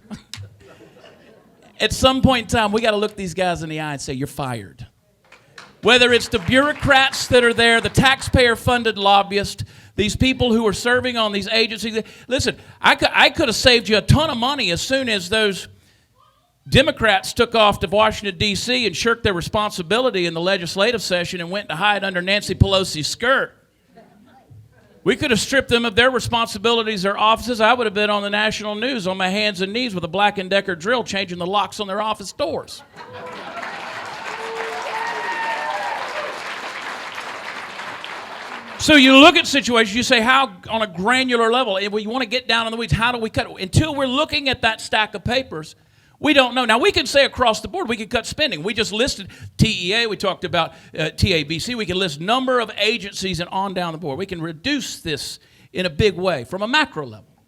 At some point in time, we got to look these guys in the eye and say, you're fired. Whether it's the bureaucrats that are there, the taxpayer-funded lobbyists, these people who are serving on these agencies. Listen, I could have saved you a ton of money as soon as those Democrats took off to Washington, D.C. and shirked their responsibility in the legislative session and went to hide under Nancy Pelosi's skirt. We could have stripped them of their responsibilities, their offices. I would have been on the national news on my hands and knees with a Black & Decker drill changing the locks on their office doors. So you look at situations, you say, how, on a granular level, if we want to get down in the weeds, how do we cut it? Until we're looking at that stack of papers, we don't know. Now, we can say across the board, we can cut spending. We just listed TEA, we talked about TABC. We can list number of agencies and on down the board. We can reduce this in a big way from a macro level.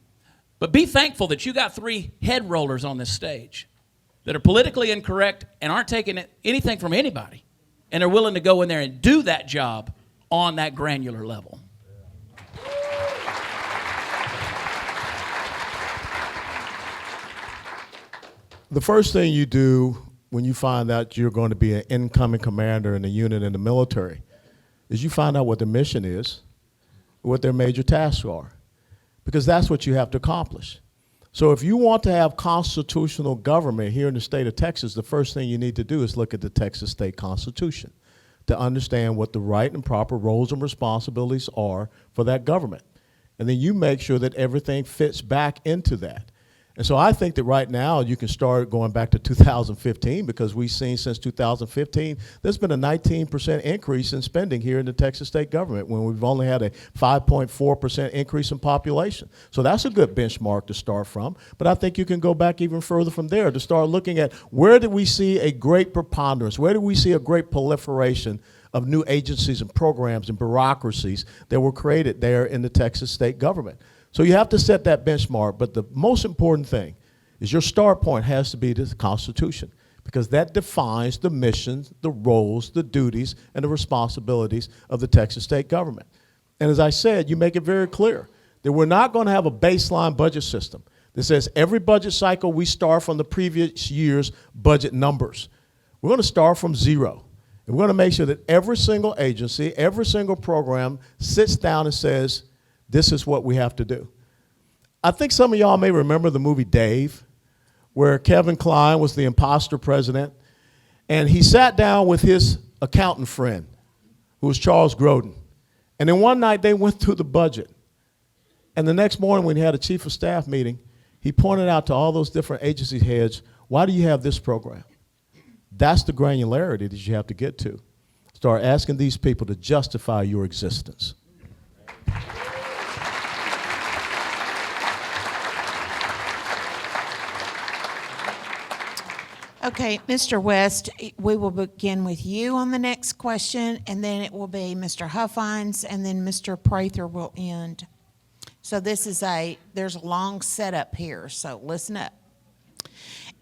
But be thankful that you got three head rollers on this stage that are politically incorrect and aren't taking anything from anybody and are willing to go in there and do that job on that granular level. The first thing you do when you find out you're going to be an incoming commander in a unit in the military is you find out what the mission is, what their major tasks are, because that's what you have to accomplish. So if you want to have constitutional government here in the state of Texas, the first thing you need to do is look at the Texas State Constitution to understand what the right and proper roles and responsibilities are for that government. And then you make sure that everything fits back into that. And so I think that right now you can start going back to 2015 because we've seen since 2015 there's been a 19% increase in spending here in the Texas state government when we've only had a 5.4% increase in population. So that's a good benchmark to start from. But I think you can go back even further from there to start looking at where did we see a great preponderance, where did we see a great proliferation of new agencies and programs and bureaucracies that were created there in the Texas state government. So you have to set that benchmark, but the most important thing is your start point has to be the Constitution because that defines the missions, the roles, the duties, and the responsibilities of the Texas state government. And as I said, you make it very clear that we're not going to have a baseline budget system that says every budget cycle we start from the previous year's budget numbers. We're going to start from zero. And we're going to make sure that every single agency, every single program sits down and says, this is what we have to do. I think some of y'all may remember the movie Dave, where Kevin Kline was the imposter president, and he sat down with his accountant friend, who was Charles Grodin. And then one night they went through the budget. And the next morning when he had a chief of staff meeting, he pointed out to all those different agency heads, why do you have this program? That's the granularity that you have to get to. Start asking these people to justify your existence. Okay, Mr. West, we will begin with you on the next question, and then it will be Mr. Huffines, and then Mr. Prather will end. So there's a long setup here, so listen up.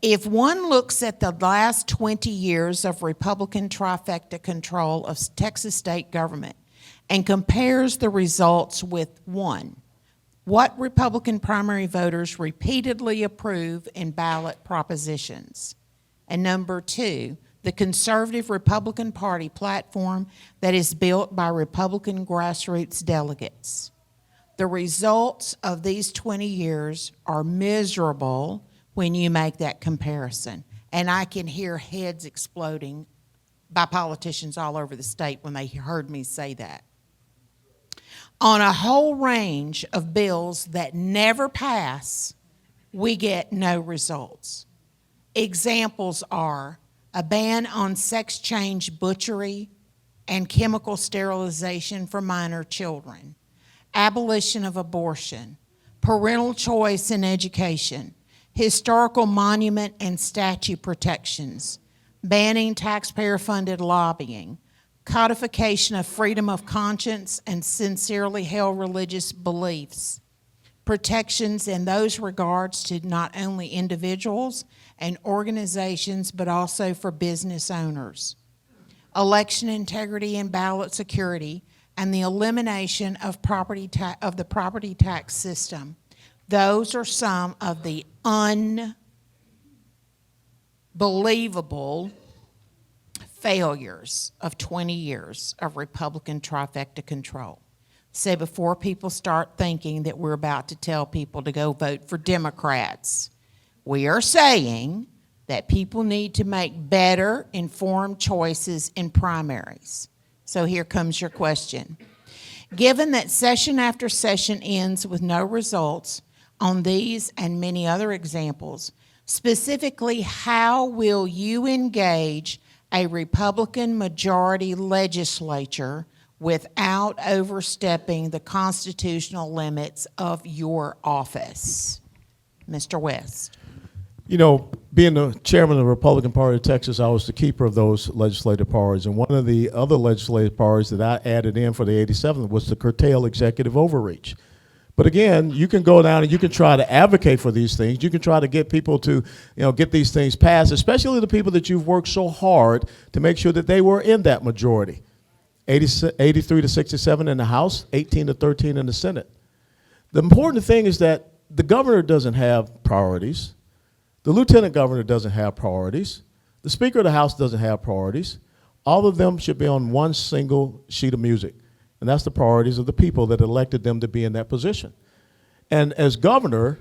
If one looks at the last 20 years of Republican trifecta control of Texas state government and compares the results with one, what Republican primary voters repeatedly approve in ballot propositions? And number two, the conservative Republican Party platform that is built by Republican grassroots delegates. The results of these 20 years are miserable when you make that comparison. And I can hear heads exploding by politicians all over the state when they heard me say that. On a whole range of bills that never pass, we get no results. Examples are a ban on sex change butchery and chemical sterilization for minor children, abolition of abortion, parental choice in education, historical monument and statue protections, banning taxpayer-funded lobbying, codification of freedom of conscience and sincerely held religious beliefs, protections in those regards to not only individuals and organizations, but also for business owners, election integrity and ballot security, and the elimination of the property tax system. Those are some of the unbelievable failures of 20 years of Republican trifecta control. So before people start thinking that we're about to tell people to go vote for Democrats, we are saying that people need to make better informed choices in primaries. So here comes your question. Given that session after session ends with no results on these and many other examples, specifically, how will you engage a Republican majority legislature without overstepping the constitutional limits of your office? Mr. West. You know, being the chairman of the Republican Party of Texas, I was the keeper of those legislative powers. And one of the other legislative powers that I added in for the 87th was to curtail executive overreach. But again, you can go down and you can try to advocate for these things. You can try to get people to, get these things passed, especially the people that you've worked so hard to make sure that they were in that majority. 83 to 67 in the House, 18 to 13 in the Senate. The important thing is that the governor doesn't have priorities. The lieutenant governor doesn't have priorities. The Speaker of the House doesn't have priorities. All of them should be on one single sheet of music. And that's the priorities of the people that elected them to be in that position. And as governor,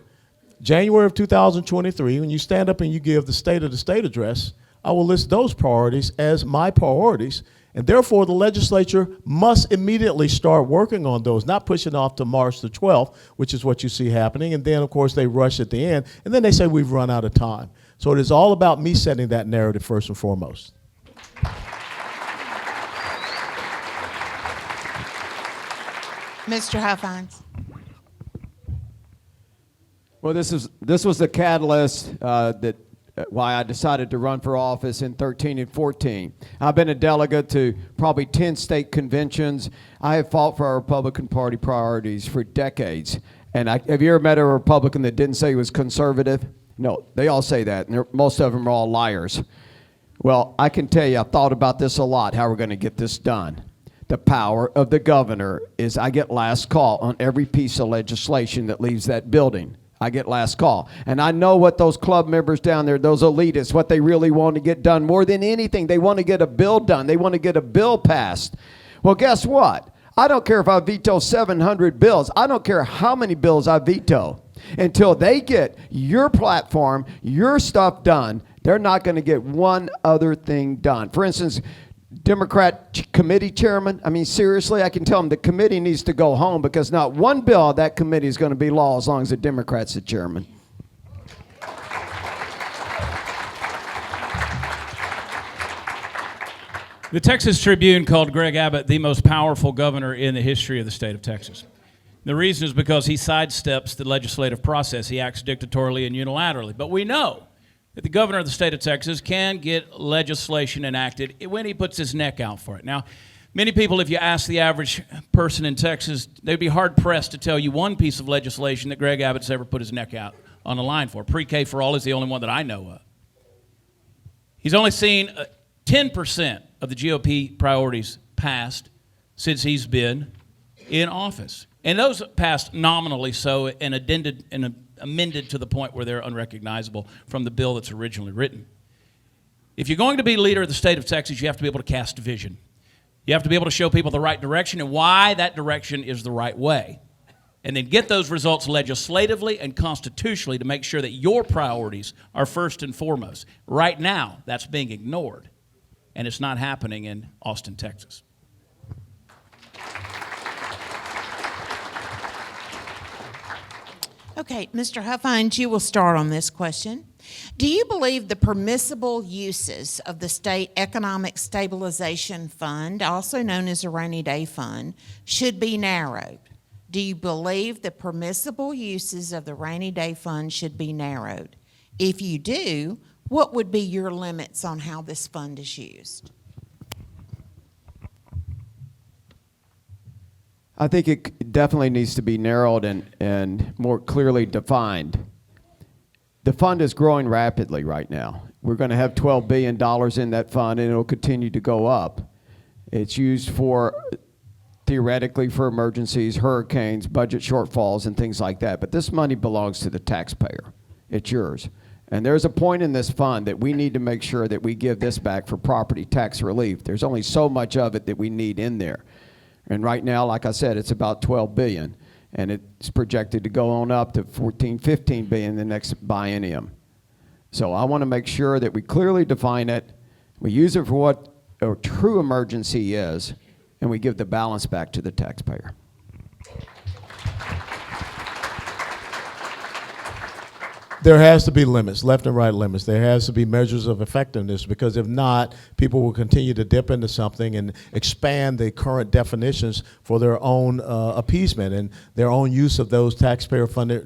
January of 2023, when you stand up and you give the State of the State address, I will list those priorities as my priorities. And therefore, the legislature must immediately start working on those, not pushing off to March the 12th, which is what you see happening. And then, of course, they rush at the end. And then they say, we've run out of time. So it is all about me setting that narrative first and foremost. Mr. Huffines. Well, this was the catalyst that why I decided to run for office in 13 and 14. I've been a delegate to probably 10 state conventions. I have fought for our Republican Party priorities for decades. And have you ever met a Republican that didn't say he was conservative? No, they all say that, and most of them are all liars. Well, I can tell you, I've thought about this a lot, how we're going to get this done. The power of the governor is I get last call on every piece of legislation that leaves that building. I get last call. And I know what those club members down there, those elitists, what they really want to get done more than anything. They want to get a bill done. They want to get a bill passed. Well, guess what? I don't care if I veto 700 bills. I don't care how many bills I veto. Until they get your platform, your stuff done, they're not going to get one other thing done. For instance, Democrat committee chairman, I mean, seriously, I can tell them the committee needs to go home because not one bill of that committee is going to be law as long as the Democrat's the chairman. The Texas Tribune called Greg Abbott the most powerful governor in the history of the state of Texas. The reason is because he sidesteps the legislative process. He acts dictatorially and unilaterally. But we know that the governor of the state of Texas can get legislation enacted when he puts his neck out for it. Now, many people, if you ask the average person in Texas, they'd be hard-pressed to tell you one piece of legislation that Greg Abbott's ever put his neck out on the line for. Pre-K for all is the only one that I know of. He's only seen 10% of the GOP priorities passed since he's been in office. And those passed nominally so and amended to the point where they're unrecognizable from the bill that's originally written. If you're going to be leader of the state of Texas, you have to be able to cast vision. You have to be able to show people the right direction and why that direction is the right way. And then get those results legislatively and constitutionally to make sure that your priorities are first and foremost. Right now, that's being ignored. And it's not happening in Austin, Texas. Okay, Mr. Huffines, you will start on this question. Do you believe the permissible uses of the State Economic Stabilization Fund, also known as a rainy day fund, should be narrowed? Do you believe the permissible uses of the rainy day fund should be narrowed? If you do, what would be your limits on how this fund is used? I think it definitely needs to be narrowed and more clearly defined. The fund is growing rapidly right now. We're going to have $12 billion in that fund, and it'll continue to go up. It's used for, theoretically, for emergencies, hurricanes, budget shortfalls, and things like that. But this money belongs to the taxpayer. It's yours. And there's a point in this fund that we need to make sure that we give this back for property tax relief. There's only so much of it that we need in there. And right now, like I said, it's about $12 billion, and it's projected to go on up to $14, $15 billion in the next biennium. So I want to make sure that we clearly define it, we use it for what a true emergency is, and we give the balance back to the taxpayer. There has to be limits, left and right limits. There has to be measures of effectiveness, because if not, people will continue to dip into something and expand the current definitions for their own appeasement and their own use of those taxpayer-funded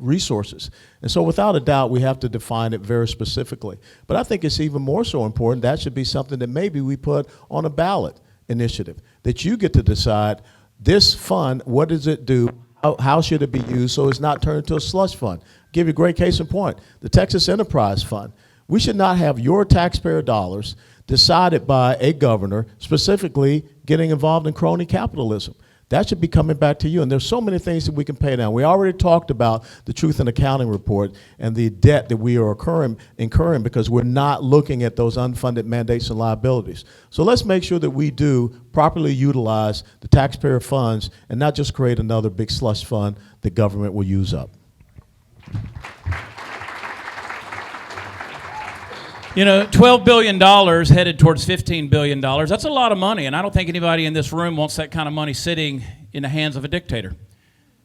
resources. And so without a doubt, we have to define it very specifically. But I think it's even more so important, that should be something that maybe we put on a ballot initiative, that you get to decide, this fund, what does it do? How should it be used so it's not turned into a slush fund? Give you a great case in point, the Texas Enterprise Fund. We should not have your taxpayer dollars decided by a governor specifically getting involved in crony capitalism. That should be coming back to you, and there's so many things that we can pay down. We already talked about the Truth in Accounting report and the debt that we are incurring because we're not looking at those unfunded mandates and liabilities. So let's make sure that we do properly utilize the taxpayer funds and not just create another big slush fund the government will use up. You know, $12 billion headed towards $15 billion, that's a lot of money, and I don't think anybody in this room wants that kind of money sitting in the hands of a dictator,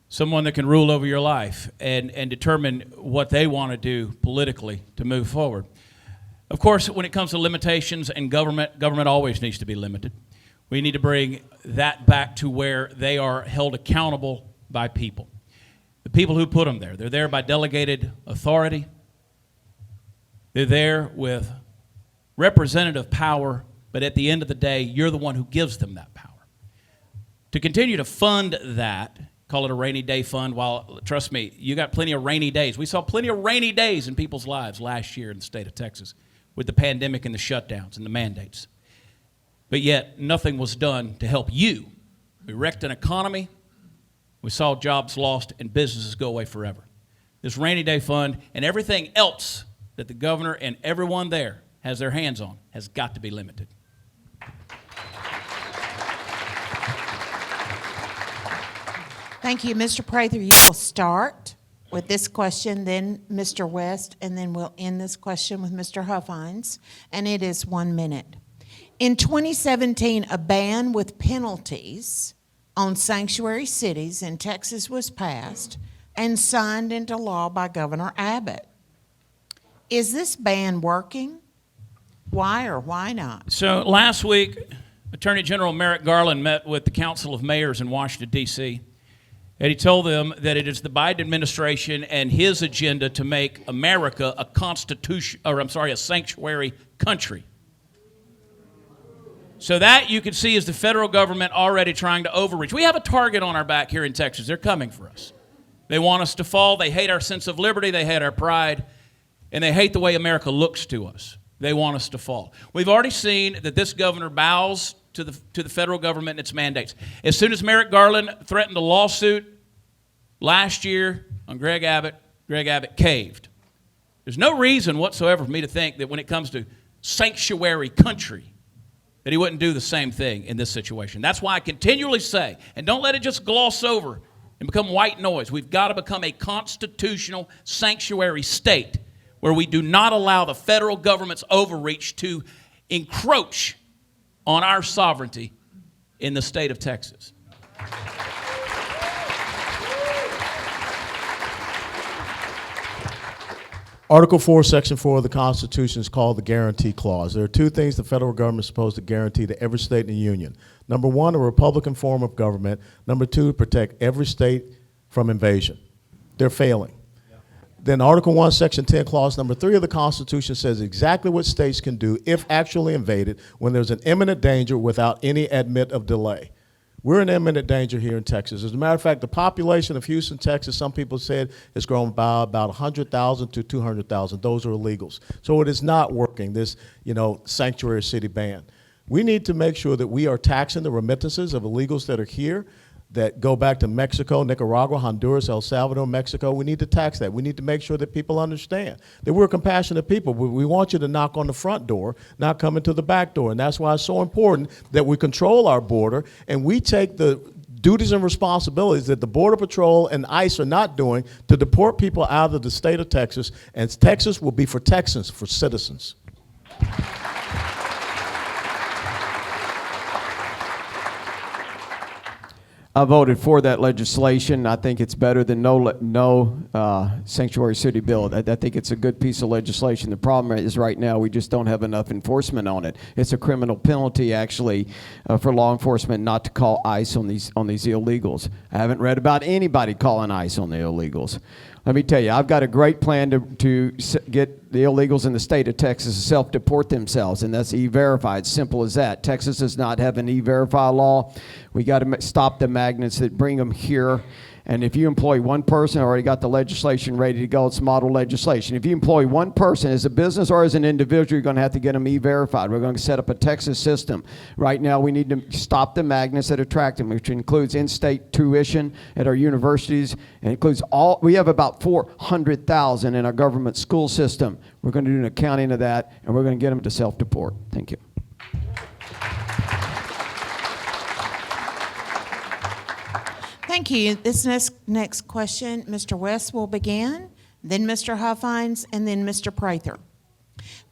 someone that can rule over your life and determine what they want to do politically to move forward. Of course, when it comes to limitations and government always needs to be limited. We need to bring that back to where they are held accountable by people. The people who put them there. They're there by delegated authority. They're there with representative power, but at the end of the day, you're the one who gives them that power. To continue to fund that, call it a rainy day fund, while, trust me, you got plenty of rainy days. We saw plenty of rainy days in people's lives last year in the state of Texas with the pandemic and the shutdowns and the mandates. But yet, nothing was done to help you. We wrecked an economy. We saw jobs lost and businesses go away forever. This rainy day fund and everything else that the governor and everyone there has their hands on has got to be limited. Thank you. Mr. Prather, you will start. with this question, then Mr. West, and then we'll end this question with Mr. Huffines, and it is 1 minute. In 2017, a ban with penalties on sanctuary cities in Texas was passed and signed into law by Governor Abbott. Is this ban working? Why or why not? So last week, Attorney General Merrick Garland met with the Council of Mayors in Washington, D.C., and he told them that it is the Biden administration and his agenda to make America a sanctuary country. So that you can see is the federal government already trying to overreach. We have a target on our back here in Texas. They're coming for us. They want us to fall. They hate our sense of liberty. They hate our pride. And they hate the way America looks to us. They want us to fall. We've already seen that this governor bows to the federal government and its mandates. As soon as Merrick Garland threatened a lawsuit last year on Greg Abbott caved. There's no reason whatsoever for me to think that when it comes to sanctuary country, that he wouldn't do the same thing in this situation. That's why I continually say, and don't let it just gloss over and become white noise, we've got to become a constitutional sanctuary state where we do not allow the federal government's overreach to encroach on our sovereignty in the state of Texas. Article 4, Section 4 of the Constitution is called the Guarantee Clause. There are two things the federal government is supposed to guarantee to every state in the Union. Number one, a Republican form of government. Number two, protect every state from invasion. They're failing. Then Article 1, Section 10, Clause number 3 of the Constitution says exactly what states can do if actually invaded when there's an imminent danger without any admit of delay. We're in imminent danger here in Texas. As a matter of fact, the population of Houston, Texas, some people said has grown by about 100,000 to 200,000. Those are illegals. So it is not working, this, sanctuary city ban. We need to make sure that we are taxing the remittances of illegals that are here, that go back to Mexico, Nicaragua, Honduras, El Salvador, Mexico. We need to tax that. We need to make sure that people understand that we're compassionate people. We want you to knock on the front door, not come into the back door. And that's why it's so important that we control our border and we take the duties and responsibilities that the Border Patrol and ICE are not doing to deport people out of the state of Texas. And Texas will be for Texans, for citizens. I voted for that legislation. I think it's better than no sanctuary city bill. I think it's a good piece of legislation. The problem is right now we just don't have enough enforcement on it. It's a criminal penalty actually for law enforcement not to call ICE on these illegals. I haven't read about anybody calling ICE on the illegals. Let me tell you, I've got a great plan to get the illegals in the state of Texas to self-deport themselves, and that's E-Verify. It's simple as that. Texas does not have an E-Verify law. We got to stop the magnets that bring them here. And if you employ one person, I already got the legislation ready to go. It's model legislation. If you employ one person as a business or as an individual, you're going to have to get them E-Verified. We're going to set up a Texas system. Right now, we need to stop the magnets that attract them, which includes in-state tuition at our universities. It includes we have about 400,000 in our government school system. We're going to do an accounting of that, and we're going to get them to self-deport. Thank you. Thank you. This next question, Mr. West will begin, then Mr. Huffines, and then Mr. Prather.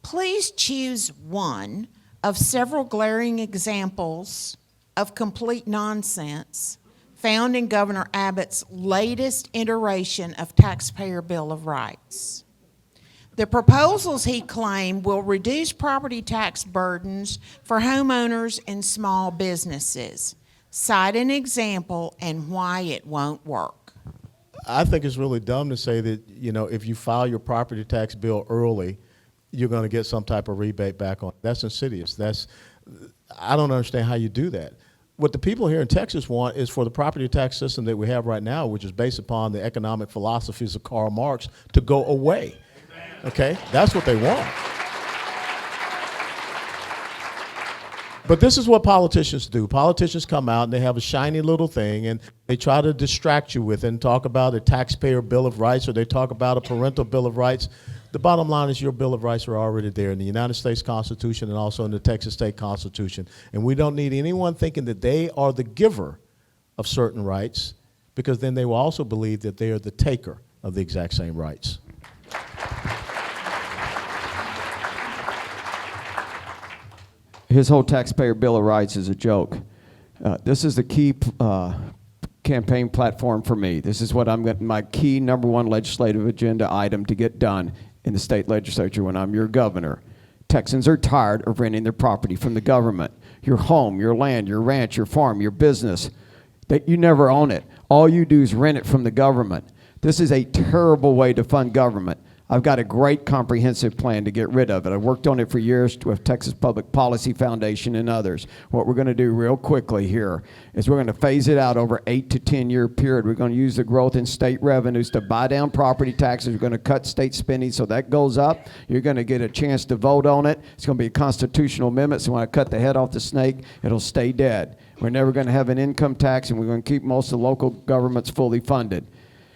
Please choose one of several glaring examples of complete nonsense found in Governor Abbott's latest iteration of Taxpayer Bill of Rights. The proposals, he claimed, will reduce property tax burdens for homeowners and small businesses. Cite an example and why it won't work. I think it's really dumb to say that, if you file your property tax bill early, you're going to get some type of rebate back on it. That's insidious. I don't understand how you do that. What the people here in Texas want is for the property tax system that we have right now, which is based upon the economic philosophies of Karl Marx, to go away. Okay? That's what they want. But this is what politicians do. Politicians come out and they have a shiny little thing and they try to distract you with it and talk about a taxpayer bill of rights or they talk about a parental bill of rights. The bottom line is your bill of rights are already there in the United States Constitution and also in the Texas State Constitution. And we don't need anyone thinking that they are the giver of certain rights because then they will also believe that they are the taker of the exact same rights. His whole taxpayer bill of rights is a joke. This is the key campaign platform for me. This is what I'm getting, my key #1 legislative agenda item to get done in the state legislature when I'm your governor. Texans are tired of renting their property from the government. Your home, your land, your ranch, your farm, your business, that you never own it. All you do is rent it from the government. This is a terrible way to fund government. I've got a great comprehensive plan to get rid of it. I've worked on it for years with Texas Public Policy Foundation and others. What we're going to do real quickly here is we're going to phase it out over 8 to 10 year period. We're going to use the growth in state revenues to buy down property taxes. We're going to cut state spending so that goes up. You're going to get a chance to vote on it. It's going to be a constitutional amendment, so when I cut the head off the snake, it'll stay dead. We're never going to have an income tax, and we're going to keep most of the local governments fully funded.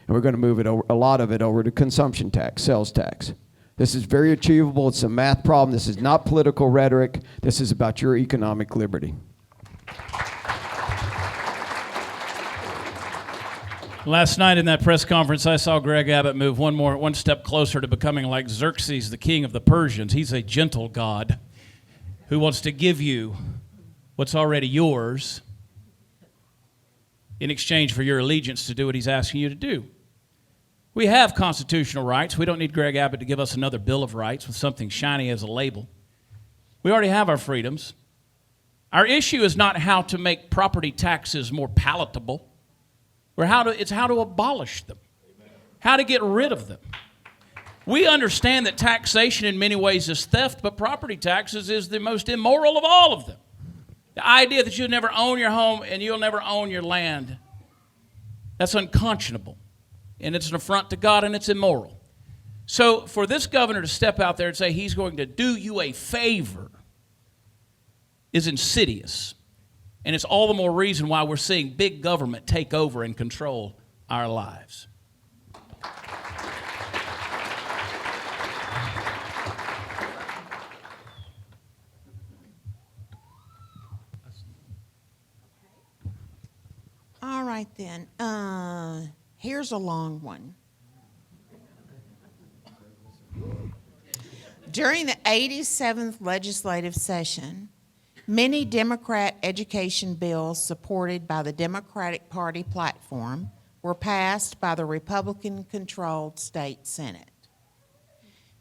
And we're going to move it over, a lot of it over to consumption tax, sales tax. This is very achievable. It's a math problem. This is not political rhetoric. This is about your economic liberty. Last night in that press conference, I saw Greg Abbott move one step closer to becoming like Xerxes, the king of the Persians. He's a gentle God who wants to give you what's already yours in exchange for your allegiance to do what he's asking you to do. We have constitutional rights. We don't need Greg Abbott to give us another Bill of Rights with something shiny as a label. We already have our freedoms. Our issue is not how to make property taxes more palatable, or it's how to abolish them, how to get rid of them. We understand that taxation in many ways is theft, but property taxes is the most immoral of all of them. The idea that you'll never own your home and you'll never own your land, that's unconscionable. And it's an affront to God, and it's immoral. So for this governor to step out there and say he's going to do you a favor is insidious. And it's all the more reason why we're seeing big government take over and control our lives. All right, then. Here's a long one. During the 87th legislative session, many Democrat education bills supported by the Democratic Party platform were passed by the Republican-controlled state Senate.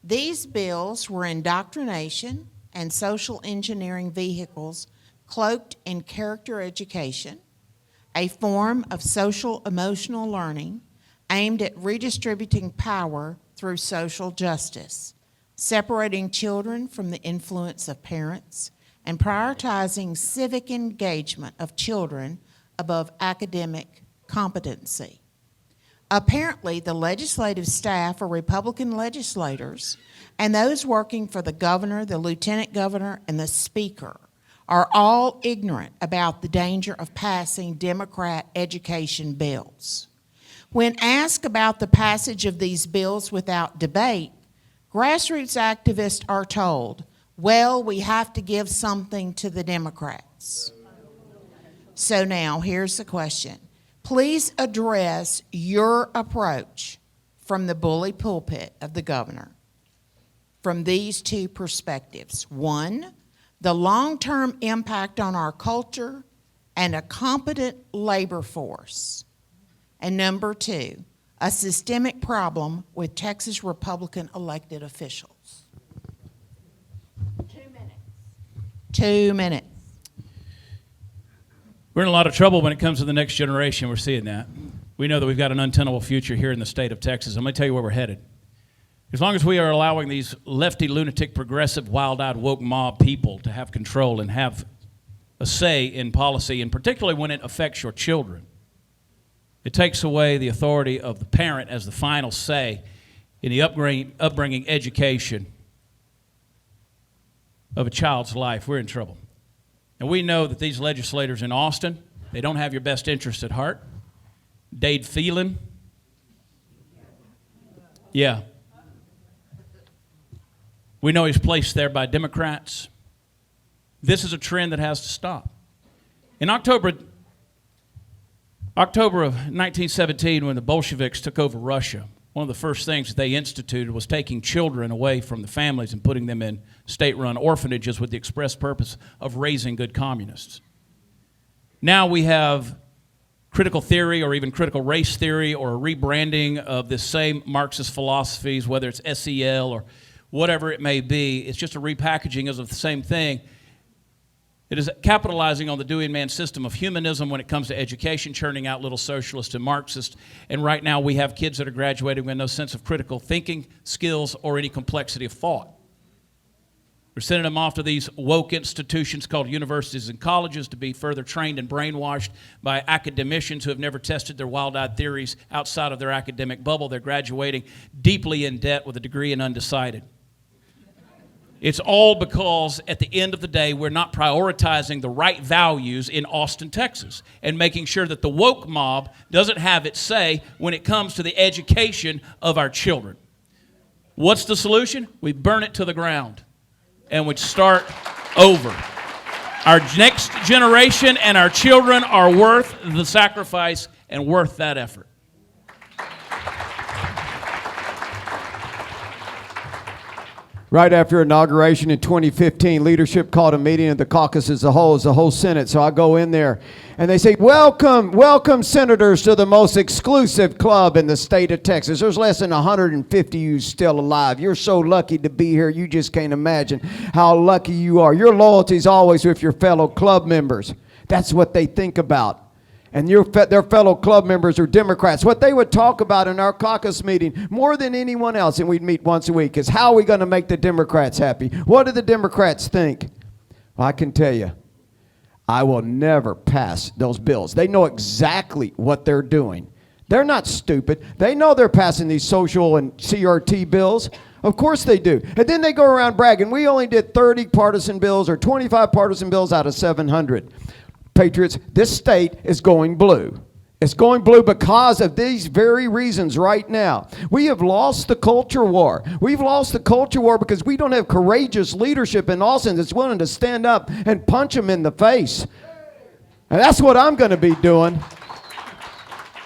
These bills were indoctrination and social engineering vehicles cloaked in character education, a form of social emotional learning aimed at redistributing power through social justice, separating children from the influence of parents, and prioritizing civic engagement of children above academic competency. Apparently, the legislative staff are Republican legislators, and those working for the governor, the lieutenant governor, and the speaker are all ignorant about the danger of passing Democrat education bills. When asked about the passage of these bills without debate, grassroots activists are told, well, we have to give something to the Democrats. So now, here's the question. Please address your approach from the bully pulpit of the governor from these two perspectives. One, the long-term impact on our culture and a competent labor force. And number two, a systemic problem with Texas Republican elected officials. 2 minutes. 2 minutes. We're in a lot of trouble when it comes to the next generation. We're seeing that. We know that we've got an untenable future here in the state of Texas. I'm going to tell you where we're headed. As long as we are allowing these lefty, lunatic, progressive, wild-eyed, woke mob people to have control and have a say in policy, and particularly when it affects your children, it takes away the authority of the parent as the final say in the upbringing education of a child's life. We're in trouble. And we know that these legislators in Austin, they don't have your best interest at heart. Dade Phelan. Yeah. We know he's placed there by Democrats. This is a trend that has to stop. In October of 1917, when the Bolsheviks took over Russia, one of the first things that they instituted was taking children away from the families and putting them in state-run orphanages with the express purpose of raising good communists. Now we have critical theory or even critical race theory or a rebranding of this same Marxist philosophies, whether it's SEL or whatever it may be. It's just a repackaging of the same thing. It is capitalizing on the Dewey and Man system of humanism when it comes to education, churning out little socialists and Marxists. And right now we have kids that are graduating with no sense of critical thinking skills or any complexity of thought. We're sending them off to these woke institutions called universities and colleges to be further trained and brainwashed by academicians who have never tested their wild-eyed theories outside of their academic bubble. They're graduating deeply in debt with a degree in undecided. It's all because at the end of the day, we're not prioritizing the right values in Austin, Texas, and making sure that the woke mob doesn't have its say when it comes to the education of our children. What's the solution? We burn it to the ground and we start over. Our next generation and our children are worth the sacrifice and worth that effort. Right after inauguration in 2015, leadership called a meeting of the caucus as a whole Senate. So I go in there and they say, welcome, welcome senators to the most exclusive club in the state of Texas. There's less than 150 of you still alive. You're so lucky to be here. You just can't imagine how lucky you are. Your loyalty is always with your fellow club members. That's what they think about. And their fellow club members are Democrats. What they would talk about in our caucus meeting more than anyone else, and we'd meet once a week, is how are we going to make the Democrats happy? What do the Democrats think? Well, I can tell you, I will never pass those bills. They know exactly what they're doing. They're not stupid. They know they're passing these social and CRT bills. Of course they do. And then they go around bragging, we only did 30 partisan bills or 25 partisan bills out of 700. Patriots, this state is going blue. It's going blue because of these very reasons right now. We have lost the culture war. We've lost the culture war because we don't have courageous leadership in Austin that's willing to stand up and punch them in the face. And that's what I'm going to be doing.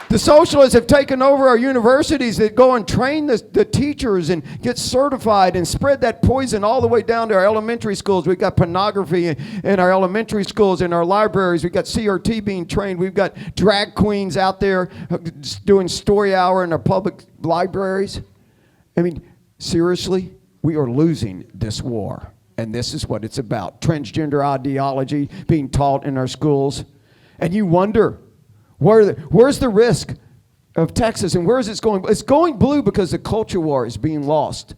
The socialists have taken over our universities that go and train the teachers and get certified and spread that poison all the way down to our elementary schools. We've got pornography in our elementary schools, in our libraries. We've got CRT being trained. We've got drag queens out there doing story hour in our public libraries. I mean, seriously, we are losing this war. And this is what it's about. Transgender ideology being taught in our schools. And you wonder, where's the risk of Texas and where is it going? It's going blue because the culture war is being lost.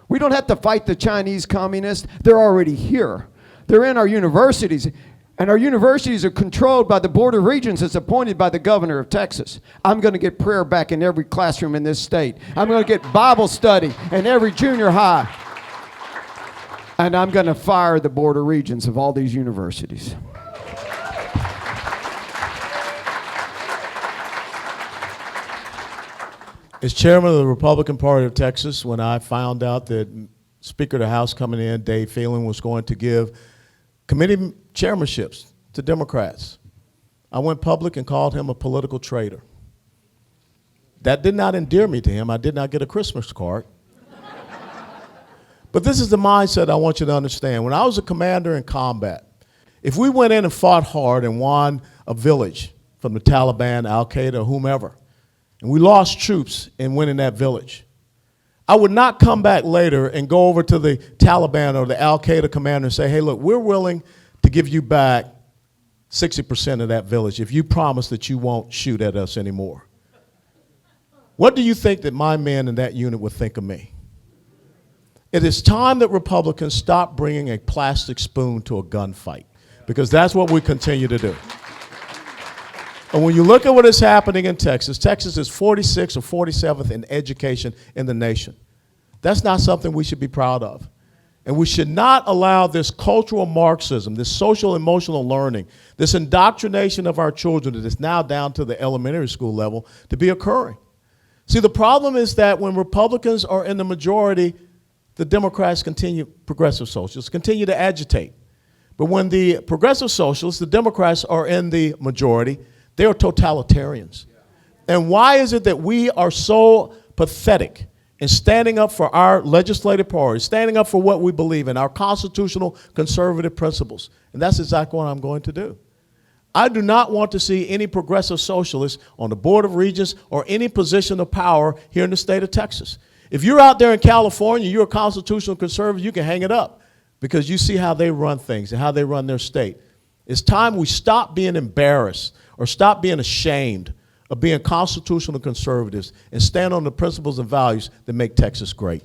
We don't have to fight the Chinese communists. They're already here. They're in our universities. And our universities are controlled by the Board of Regents that's appointed by the governor of Texas. I'm going to get prayer back in every classroom in this state. I'm going to get Bible study in every junior high. And I'm going to fire the Board of Regents of all these universities. As chairman of the Republican Party of Texas, when I found out that Speaker of the House coming in, Dave Phelan, was going to give committee chairmanships to Democrats, I went public and called him a political traitor. That did not endear me to him. I did not get a Christmas card. But this is the mindset I want you to understand. When I was a commander in combat, if we went in and fought hard and won a village from the Taliban, Al-Qaeda, whomever, and we lost troops in winning that village, I would not come back later and go over to the Taliban or the Al-Qaeda commander and say, hey, look, we're willing to give you back 60% of that village if you promise that you won't shoot at us anymore. What do you think that my men in that unit would think of me? It is time that Republicans stop bringing a plastic spoon to a gunfight, because that's what we continue to do. And when you look at what is happening in Texas, Texas is 46th or 47th in education in the nation. That's not something we should be proud of. And we should not allow this cultural Marxism, this social emotional learning, this indoctrination of our children that is now down to the elementary school level to be occurring. See, the problem is that when Republicans are in the majority, the Democrats progressive socialists continue to agitate. But when the progressive socialists, the Democrats, are in the majority, they are totalitarians. And why is it that we are so pathetic in standing up for our legislative priorities, standing up for what we believe in, our constitutional conservative principles. And that's exactly what I'm going to do. I do not want to see any progressive socialists on the Board of Regents or any position of power here in the state of Texas. If you're out there in California, you're a constitutional conservative, you can hang it up because you see how they run things and how they run their state. It's time we stop being embarrassed or stop being ashamed of being constitutional conservatives and stand on the principles and values that make Texas great.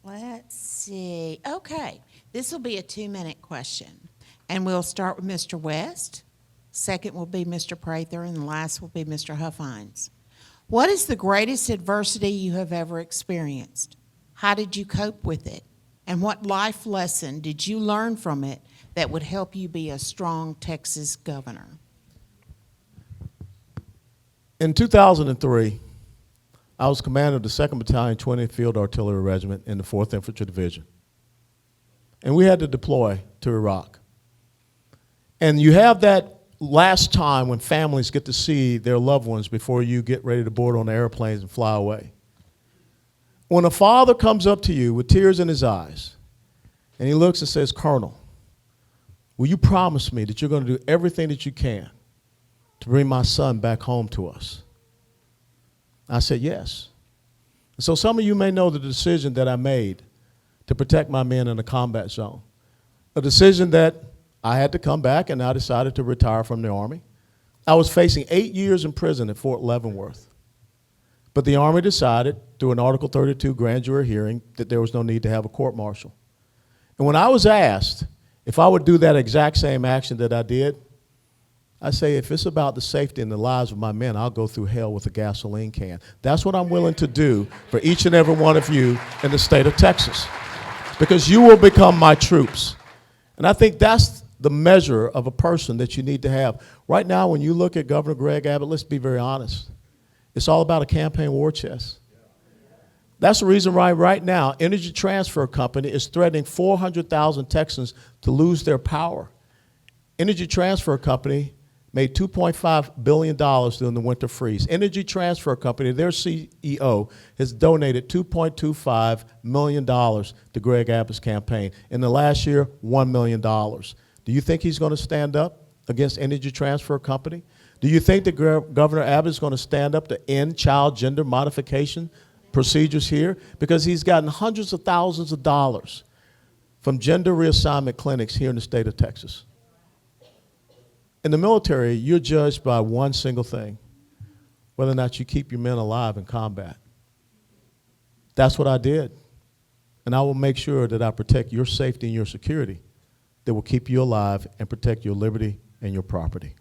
Let's see. Okay, this will be a 2-minute question. And we'll start with Mr. West. Second will be Mr. Prather, and the last will be Mr. Huffines. What is the greatest adversity you have ever experienced? How did you cope with it? And what life lesson did you learn from it that would help you be a strong Texas governor? In 2003, I was commander of the 2nd Battalion, 20th Field Artillery Regiment in the 4th Infantry Division. And we had to deploy to Iraq. And you have that last time when families get to see their loved ones before you get ready to board on the airplanes and fly away. When a father comes up to you with tears in his eyes, and he looks and says, "Colonel, will you promise me that you're going to do everything that you can to bring my son back home to us?" I said, "Yes." And so some of you may know the decision that I made to protect my men in the combat zone, a decision that I had to come back, and I decided to retire from the Army. I was facing 8 years in prison at Fort Leavenworth. But the Army decided, through an Article 32 grand jury hearing, that there was no need to have a court-martial. And when I was asked if I would do that exact same action that I did, I say, if it's about the safety and the lives of my men, I'll go through hell with a gasoline can. That's what I'm willing to do for each and every one of you in the state of Texas, because you will become my troops. And I think that's the measure of a person that you need to have. Right now, when you look at Governor Greg Abbott, let's be very honest. It's all about a campaign war chest. That's the reason why right now, Energy Transfer Company is threatening 400,000 Texans to lose their power. Energy Transfer Company made $2.5 billion during the winter freeze. Energy Transfer Company, their CEO, has donated $2.25 million to Greg Abbott's campaign. In the last year, $1 million. Do you think he's going to stand up against Energy Transfer Company? Do you think that Governor Abbott is going to stand up to end child gender modification procedures here? Because he's gotten hundreds of thousands of dollars from gender reassignment clinics here in the state of Texas. In the military, you're judged by one single thing, whether or not you keep your men alive in combat. That's what I did. And I will make sure that I protect your safety and your security that will keep you alive and protect your liberty and your property.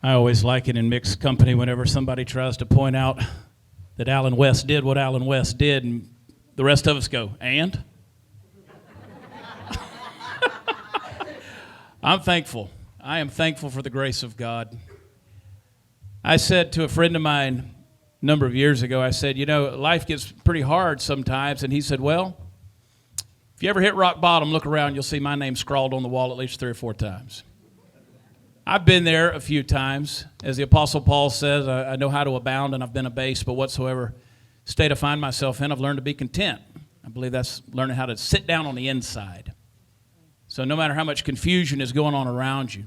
I always like it in mixed company whenever somebody tries to point out that Alan West did what Alan West did, and the rest of us go, "And?" I'm thankful. I am thankful for the grace of God. I said to a friend of mine a number of years ago, I said, "You know, life gets pretty hard sometimes." And he said, "Well, if you ever hit rock bottom, look around, you'll see my name scrawled on the wall at least 3 or 4 times." I've been there a few times. As the Apostle Paul says, I know how to abound and I've been abased, but whatsoever state I find myself in, I've learned to be content. I believe that's learning how to sit down on the inside. So no matter how much confusion is going on around you,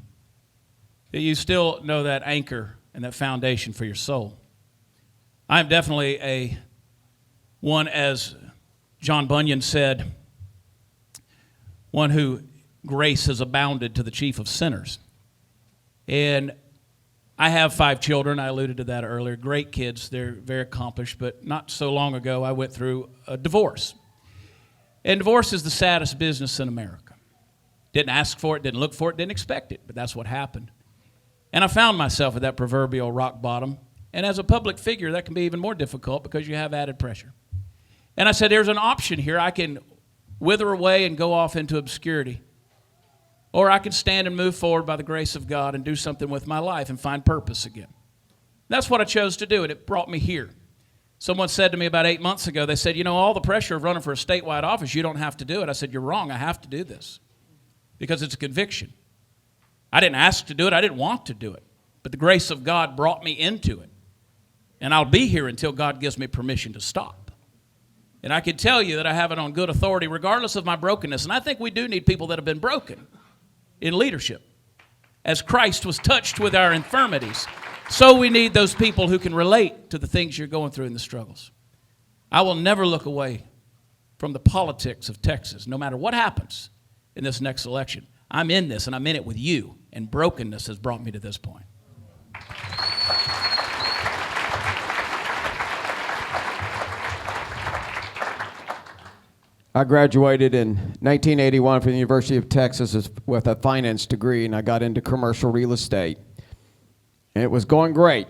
that you still know that anchor and that foundation for your soul. I'm definitely one, as John Bunyan said, one who grace has abounded to the chief of sinners. And I have 5 children. I alluded to that earlier. Great kids. They're very accomplished. But not so long ago, I went through a divorce. And divorce is the saddest business in America. Didn't ask for it, didn't look for it, didn't expect it, but that's what happened. And I found myself at that proverbial rock bottom. And as a public figure, that can be even more difficult because you have added pressure. And I said, there's an option here. I can wither away and go off into obscurity. Or I can stand and move forward by the grace of God and do something with my life and find purpose again. That's what I chose to do, and it brought me here. Someone said to me about 8 months ago, they said, you know, all the pressure of running for a statewide office, you don't have to do it. I said, you're wrong. I have to do this because it's a conviction. I didn't ask to do it. I didn't want to do it. But the grace of God brought me into it. And I'll be here until God gives me permission to stop. And I can tell you that I have it on good authority regardless of my brokenness. And I think we do need people that have been broken in leadership. As Christ was touched with our infirmities, so we need those people who can relate to the things you're going through in the struggles. I will never look away from the politics of Texas, no matter what happens in this next election. I'm in this, and I'm in it with you, and brokenness has brought me to this point. I graduated in 1981 from the University of Texas with a finance degree, and I got into commercial real estate. And it was going great.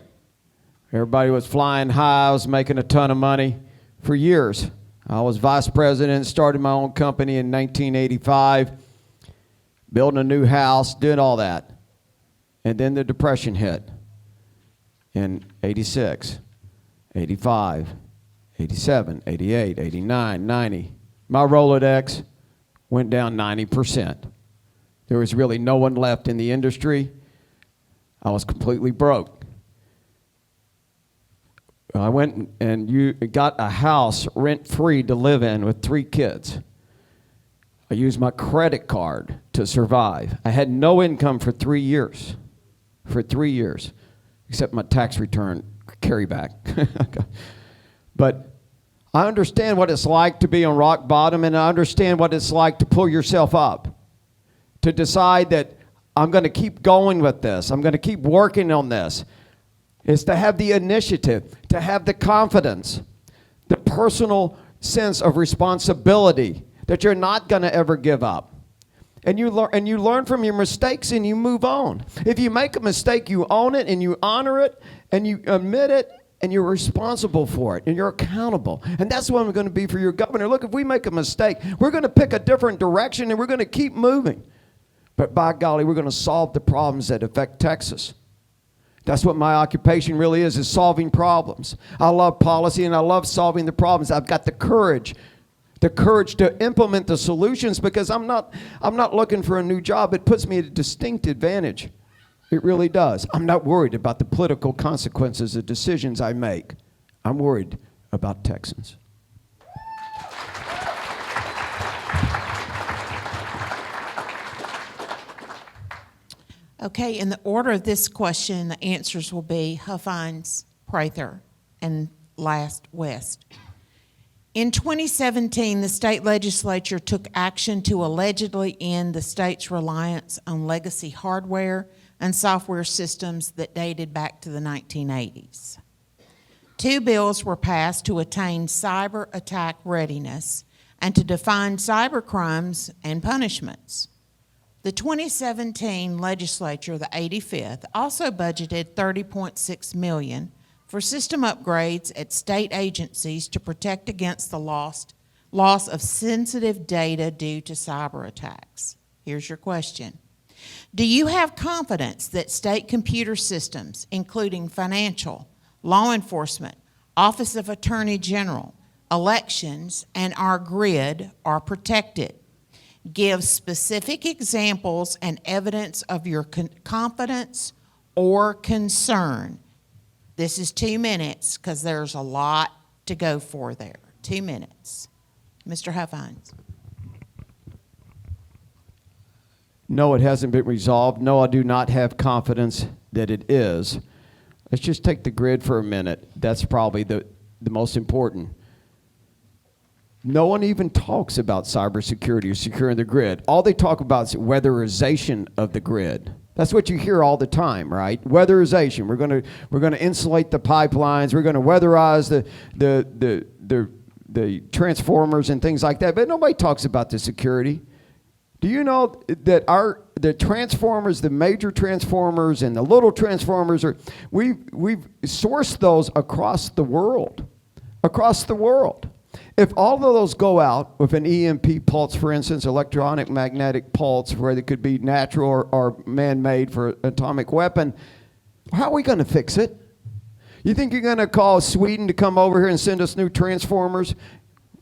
Everybody was flying high. I was making a ton of money for years. I was vice president, started my own company in 1985, building a new house, did all that. And then the Depression hit in 86, 85, 87, 88, 89, 90. My Rolodex went down 90%. There was really no one left in the industry. I was completely broke. I went and got a house rent-free to live in with 3 kids. I used my credit card to survive. I had no income for 3 years. For 3 years, except my tax return carryback. But I understand what it's like to be on rock bottom, and I understand what it's like to pull yourself up, to decide that I'm going to keep going with this. I'm going to keep working on this. It's to have the initiative, to have the confidence, the personal sense of responsibility that you're not going to ever give up. And you learn from your mistakes and you move on. If you make a mistake, you own it and you honor it and you admit it and you're responsible for it and you're accountable. And that's what I'm going to be for your governor. Look, if we make a mistake, we're going to pick a different direction and we're going to keep moving. But by golly, we're going to solve the problems that affect Texas. That's what my occupation really is solving problems. I love policy and I love solving the problems. I've got the courage to implement the solutions because I'm not looking for a new job. It puts me at a distinct advantage. It really does. I'm not worried about the political consequences of decisions I make. I'm worried about Texans. Okay, in the order of this question, the answers will be Huffines, Prather, and last West. In 2017, the state legislature took action to allegedly end the state's reliance on legacy hardware and software systems that dated back to the 1980s. 2 bills were passed to attain cyber attack readiness and to define cyber crimes and punishments. The 2017 legislature, the 85th, also budgeted $30.6 million for system upgrades at state agencies to protect against the loss of sensitive data due to cyber attacks. Here's your question. Do you have confidence that state computer systems, including financial, law enforcement, Office of Attorney General, elections, and our grid are protected? Give specific examples and evidence of your confidence or concern. This is 2 minutes because there's a lot to go for there. 2 minutes. Mr. Huffines. No, it hasn't been resolved. No, I do not have confidence that it is. Let's just take the grid for a minute. That's probably the most important. No one even talks about cybersecurity or securing the grid. All they talk about is weatherization of the grid. That's what you hear all the time, right? Weatherization. We're going to insulate the pipelines. We're going to weatherize the transformers and things like that. But nobody talks about the security. Do you know that the transformers, the major transformers and the little transformers we've sourced those across the world. Across the world. If all of those go out with an EMP pulse, for instance, electronic magnetic pulse, where they could be natural or man-made for an atomic weapon, how are we going to fix it? You think you're going to call Sweden to come over here and send us new transformers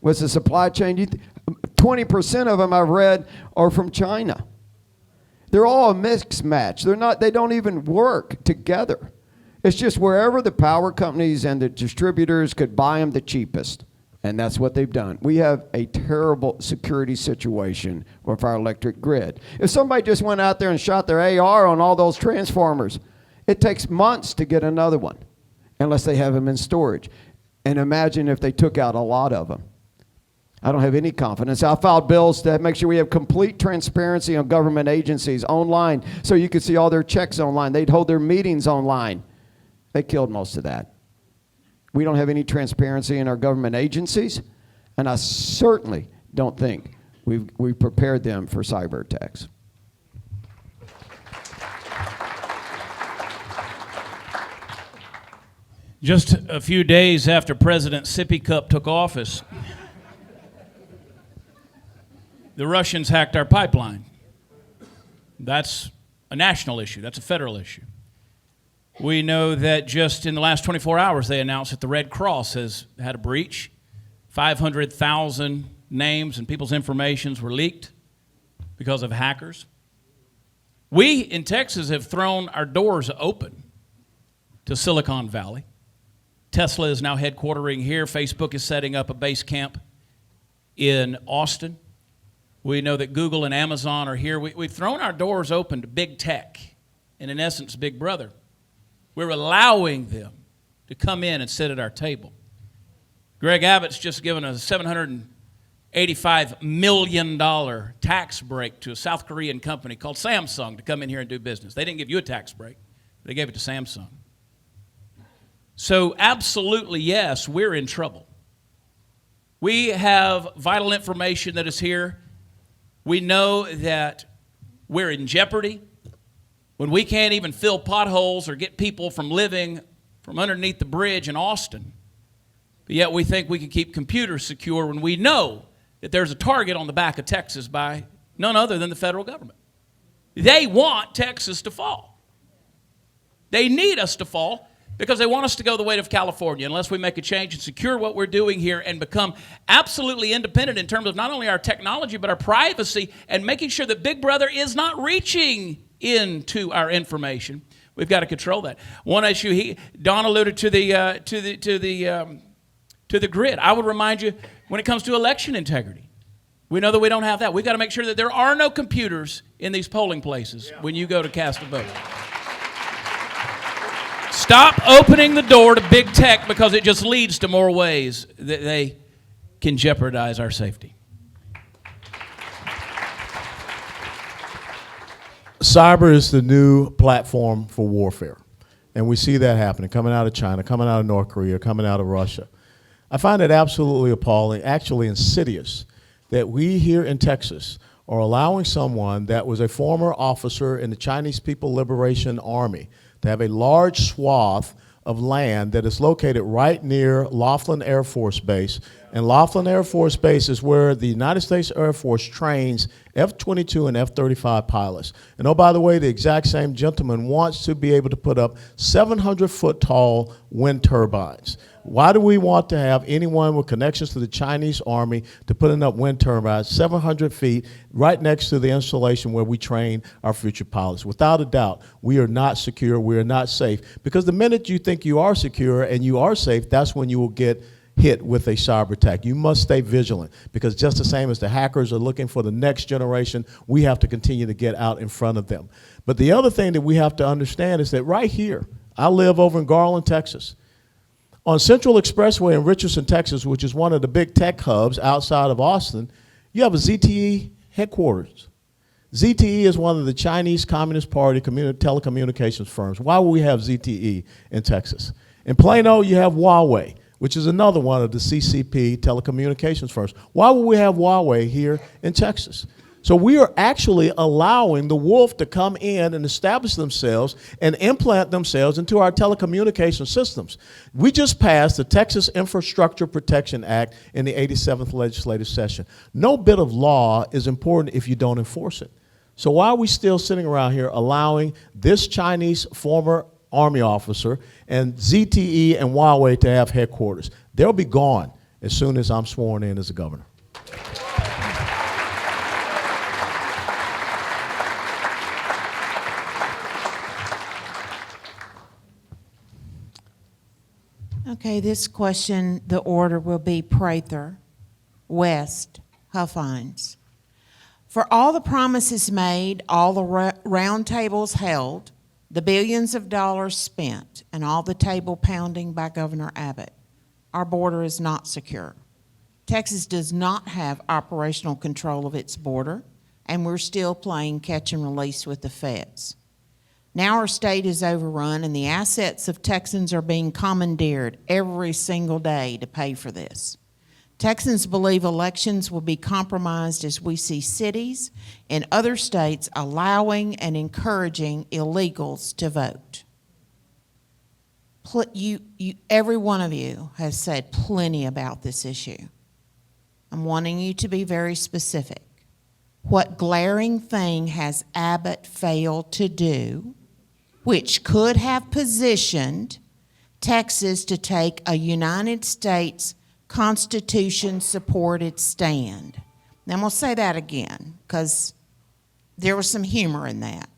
with the supply chain? 20% of them I've read are from China. They're all a mixed match. They don't even work together. It's just wherever the power companies and the distributors could buy them the cheapest. And that's what they've done. We have a terrible security situation with our electric grid. If somebody just went out there and shot their AR on all those transformers, it takes months to get another one, unless they have them in storage. And imagine if they took out a lot of them. I don't have any confidence. I filed bills to make sure we have complete transparency on government agencies online, so you could see all their checks online. They'd hold their meetings online. They killed most of that. We don't have any transparency in our government agencies, and I certainly don't think we've prepared them for cyber attacks. Just a few days after President Sippy Cup took office, the Russians hacked our pipeline. That's a national issue. That's a federal issue. We know that just in the last 24 hours, they announced that the Red Cross has had a breach. 500,000 names and people's informations were leaked because of hackers. We in Texas have thrown our doors open to Silicon Valley. Tesla is now headquartering here. Facebook is setting up a base camp in Austin. We know that Google and Amazon are here. We've thrown our doors open to big tech, and in essence, Big Brother. We're allowing them to come in and sit at our table. Greg Abbott's just given a $785 million tax break to a South Korean company called Samsung to come in here and do business. They didn't give you a tax break. They gave it to Samsung. So absolutely, yes, we're in trouble. We have vital information that is here. We know that we're in jeopardy when we can't even fill potholes or get people from living from underneath the bridge in Austin. But yet we think we can keep computers secure when we know that there's a target on the back of Texas by none other than the federal government. They want Texas to fall. They need us to fall because they want us to go the way of California unless we make a change and secure what we're doing here and become absolutely independent in terms of not only our technology but our privacy and making sure that Big Brother is not reaching into our information. We've got to control that. One issue, Don alluded to the grid. I would remind you, when it comes to election integrity, we know that we don't have that. We've got to make sure that there are no computers in these polling places when you go to cast a vote. Stop opening the door to big tech because it just leads to more ways that they can jeopardize our safety. Cyber is the new platform for warfare. And we see that happening, coming out of China, coming out of North Korea, coming out of Russia. I find it absolutely appalling, actually insidious, that we here in Texas are allowing someone that was a former officer in the Chinese People Liberation Army to have a large swath of land that is located right near Laughlin Air Force Base. And Laughlin Air Force Base is where the United States Air Force trains F-22 and F-35 pilots. And oh, by the way, the exact same gentleman wants to be able to put up 700-foot tall wind turbines. Why do we want to have anyone with connections to the Chinese Army to put up wind turbines 700 feet right next to the installation where we train our future pilots? Without a doubt, we are not secure, we are not safe. Because the minute you think you are secure and you are safe, that's when you will get hit with a cyber attack. You must stay vigilant because just the same as the hackers are looking for the next generation, we have to continue to get out in front of them. But the other thing that we have to understand is that right here, I live over in Garland, Texas. On Central Expressway in Richardson, Texas, which is one of the big tech hubs outside of Austin, you have a ZTE headquarters. ZTE is one of the Chinese Communist Party telecommunications firms. Why would we have ZTE in Texas? In Plano, you have Huawei, which is another one of the CCP telecommunications firms. Why would we have Huawei here in Texas? So we are actually allowing the wolf to come in and establish themselves and implant themselves into our telecommunication systems. We just passed the Texas Infrastructure Protection Act in the 87th legislative session. No bit of law is important if you don't enforce it. So why are we still sitting around here allowing this Chinese former Army officer, and ZTE and Huawei to have headquarters. They'll be gone as soon as I'm sworn in as a governor. Okay, this question, the order will be Prather, West, Huffines. For all the promises made, all the round tables held, the billions of dollars spent, and all the table pounding by Governor Abbott, our border is not secure. Texas does not have operational control of its border, and we're still playing catch and release with the feds. Now our state is overrun, and the assets of Texans are being commandeered every single day to pay for this. Texans believe elections will be compromised as we see cities in other states allowing and encouraging illegals to vote. Every one of you has said plenty about this issue. I'm wanting you to be very specific. What glaring thing has Abbott failed to do which could have positioned Texas to take a United States Constitution-supported stand? Now, I'm going to say that again because there was some humor in that.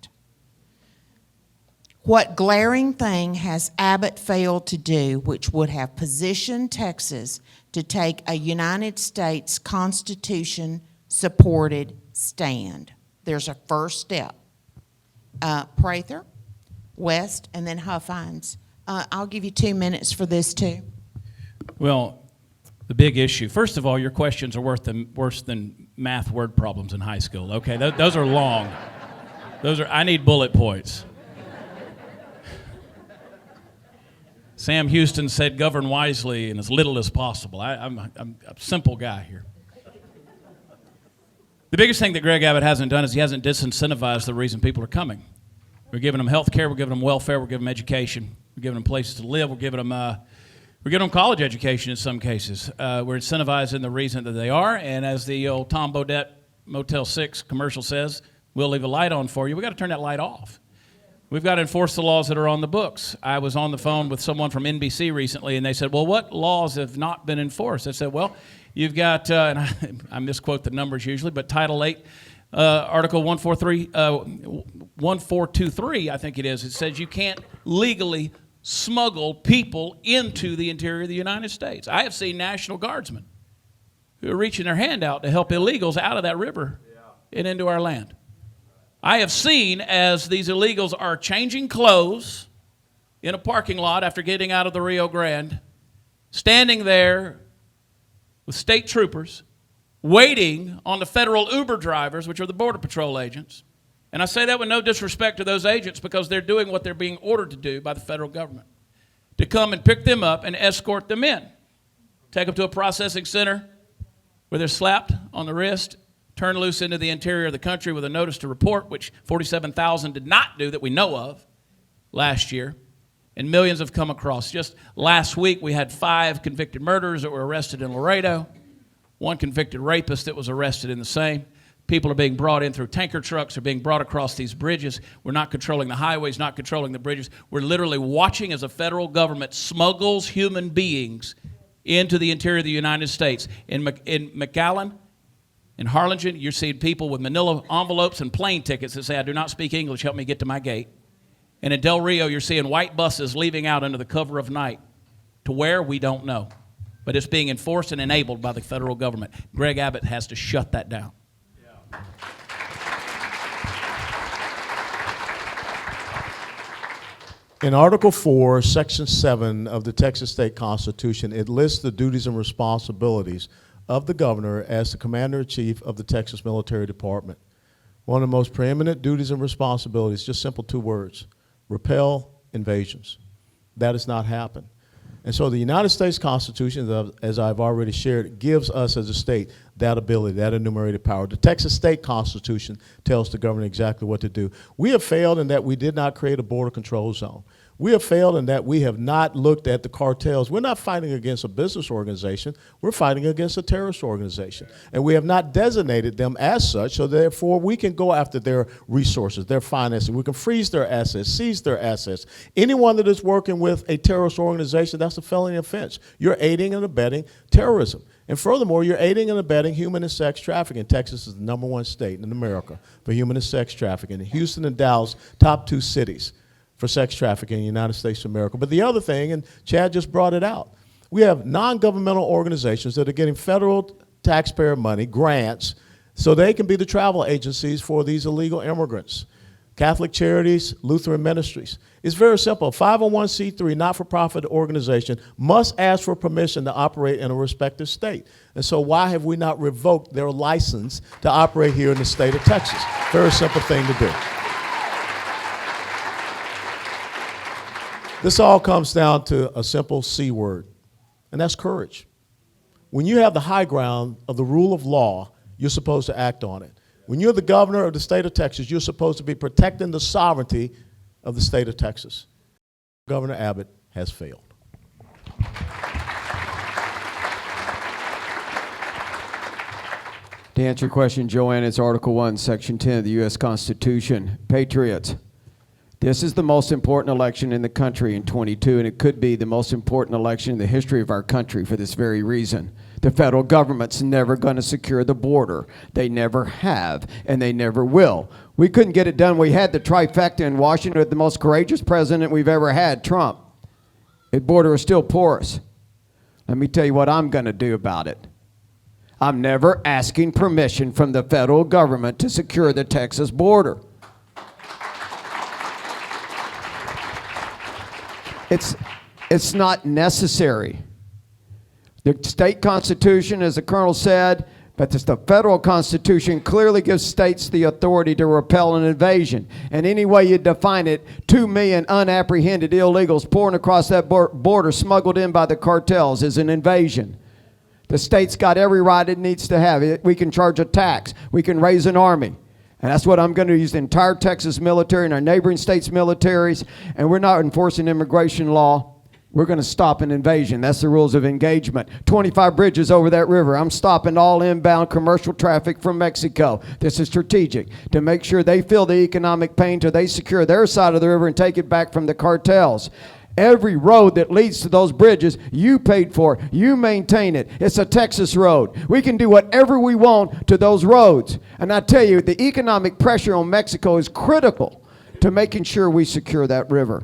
What glaring thing has Abbott failed to do which would have positioned Texas to take a United States Constitution-supported stand? There's a first step. Prather, West, and then Huffines. I'll give you 2 minutes for this too. Well, the big issue. First of all, your questions are worse than math word problems in high school. Okay, those are long. I need bullet points. Sam Houston said, "Govern wisely and as little as possible." I'm a simple guy here. The biggest thing that Greg Abbott hasn't done is he hasn't disincentivized the reason people are coming. We're giving them health care, we're giving them welfare, we're giving them education, we're giving them places to live, we're giving them college education in some cases. We're incentivizing the reason that they are, and as the old Tom Bodett Motel 6 commercial says, we'll leave a light on for you. We've got to turn that light off. We've got to enforce the laws that are on the books. I was on the phone with someone from NBC recently, and they said, well, what laws have not been enforced? I said, well, you've got, and I misquote the numbers usually, but Title 8, Article 1423, I think it is. It says you can't legally smuggle people into the interior of the United States. I have seen National Guardsmen who are reaching their hand out to help illegals out of that river and into our land. I have seen as these illegals are changing clothes in a parking lot after getting out of the Rio Grande, standing there with state troopers, waiting on the federal Uber drivers, which are the Border Patrol agents. And I say that with no disrespect to those agents because they're doing what they're being ordered to do by the federal government, to come and pick them up and escort them in. Take them to a processing center where they're slapped on the wrist, turned loose into the interior of the country with a notice to report, which 47,000 did not do that we know of last year. And millions have come across. Just last week, we had 5 convicted murderers that were arrested in Laredo, 1 convicted rapist that was arrested in the same. People are being brought in through tanker trucks, are being brought across these bridges. We're not controlling the highways, not controlling the bridges. We're literally watching as the federal government smuggles human beings into the interior of the United States. In McAllen, in Harlingen, you're seeing people with manila envelopes and plane tickets that say, I do not speak English, help me get to my gate. And in Del Rio, you're seeing white buses leaving out under the cover of night. To where, we don't know. But it's being enforced and enabled by the federal government. Greg Abbott has to shut that down. In Article 4, Section 7 of the Texas State Constitution, it lists the duties and responsibilities of the governor as the commander-in-chief of the Texas Military Department. One of the most preeminent duties and responsibilities, just simple 2 words, repel invasions. That has not happened. And so the United States Constitution, as I've already shared, gives us as a state that ability, that enumerated power. The Texas State Constitution tells the governor exactly what to do. We have failed in that we did not create a border control zone. We have failed in that we have not looked at the cartels. We're not fighting against a business organization. We're fighting against a terrorist organization. And we have not designated them as such, so therefore we can go after their resources, their finances. We can freeze their assets, seize their assets. Anyone that is working with a terrorist organization, that's a felony offense. You're aiding and abetting terrorism. And furthermore, you're aiding and abetting human and sex trafficking. Texas is the #1 state in America for human and sex trafficking. Houston and Dallas, top 2 cities for sex trafficking in the United States of America. But the other thing, and Chad just brought it out, we have non-governmental organizations that are getting federal taxpayer money, grants, so they can be the travel agencies for these illegal immigrants. Catholic Charities, Lutheran Ministries. It's very simple. 501c3 not-for-profit organization must ask for permission to operate in a respective state. And so why have we not revoked their license to operate here in the state of Texas? Very simple thing to do. This all comes down to a simple C word, and that's courage. When you have the high ground of the rule of law, you're supposed to act on it. When you're the governor of the state of Texas, you're supposed to be protecting the sovereignty of the state of Texas. Governor Abbott has failed. To answer your question, Joanne, it's Article 1, Section 10 of the U.S. Constitution. Patriots, this is the most important election in the country in 22, and it could be the most important election in the history of our country for this very reason. The federal government's never going to secure the border. They never have, and they never will. We couldn't get it done. We had the trifecta in Washington with the most courageous president we've ever had, Trump. The border is still porous. Let me tell you what I'm going to do about it. I'm never asking permission from the federal government to secure the Texas border. It's not necessary. The state constitution, as the colonel said, but the federal constitution clearly gives states the authority to repel an invasion. And any way you define it, 2 million unapprehended illegals pouring across that border smuggled in by the cartels is an invasion. The state's got every right it needs to have. We can charge a tax. We can raise an army. And that's what I'm going to use the entire Texas military and our neighboring states' militaries. And we're not enforcing immigration law. We're going to stop an invasion. That's the rules of engagement. 25 bridges over that river. I'm stopping all inbound commercial traffic from Mexico. This is strategic to make sure they feel the economic pain till they secure their side of the river and take it back from the cartels. Every road that leads to those bridges, you paid for. You maintain it. It's a Texas road. We can do whatever we want to those roads. And I tell you, the economic pressure on Mexico is critical to making sure we secure that river.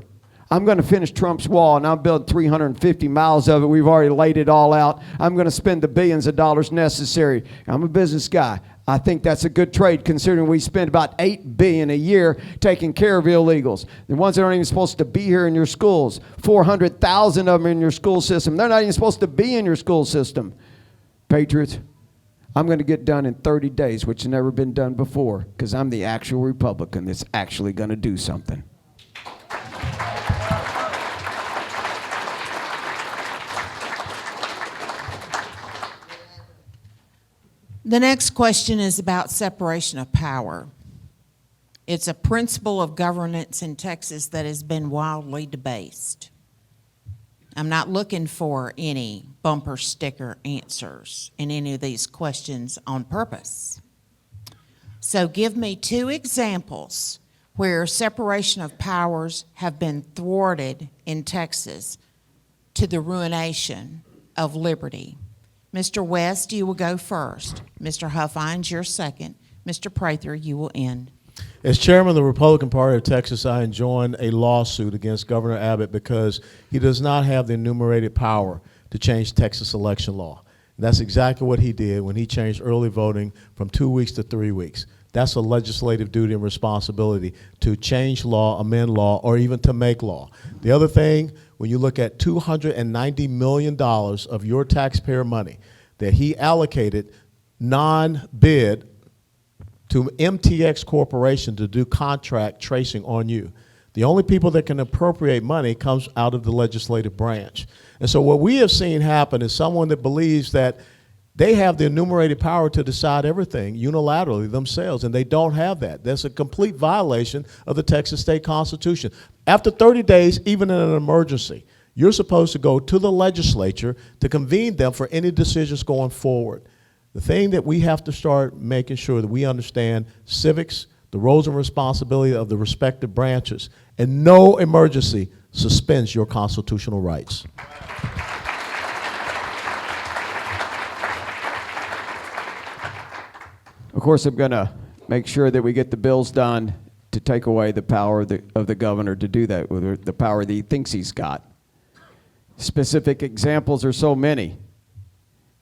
I'm going to finish Trump's wall, and I'll build 350 miles of it. We've already laid it all out. I'm going to spend the billions of dollars necessary. I'm a business guy. I think that's a good trade considering we spend about $8 billion a year taking care of illegals. The ones that aren't even supposed to be here in your schools. 400,000 of them in your school system. They're not even supposed to be in your school system. Patriots, I'm going to get done in 30 days, which has never been done before, because I'm the actual Republican that's actually going to do something. The next question is about separation of power. It's a principle of governance in Texas that has been wildly debased. I'm not looking for any bumper sticker answers in any of these questions on purpose. So give me 2 examples where separation of powers have been thwarted in Texas to the ruination of liberty. Mr. West, you will go first. Mr. Huffines, you're second. Mr. Prather, you will end. As chairman of the Republican Party of Texas, I enjoined a lawsuit against Governor Abbott because he does not have the enumerated power to change Texas election law. And that's exactly what he did when he changed early voting from 2 weeks to 3 weeks. That's a legislative duty and responsibility to change law, amend law, or even to make law. The other thing, when you look at $290 million of your taxpayer money that he allocated non-bid to MTX Corporation to do contract tracing on you. The only people that can appropriate money comes out of the legislative branch. And so what we have seen happen is someone that believes that They have the enumerated power to decide everything unilaterally themselves, and they don't have that. That's a complete violation of the Texas state constitution. After 30 days, even in an emergency, you're supposed to go to the legislature to convene them for any decisions going forward. The thing that we have to start making sure that we understand civics, the roles and responsibility of the respective branches, and no emergency suspends your constitutional rights. Of course, I'm going to make sure that we get the bills done to take away the power of the governor to do that, with the power that he thinks he's got. Specific examples are so many.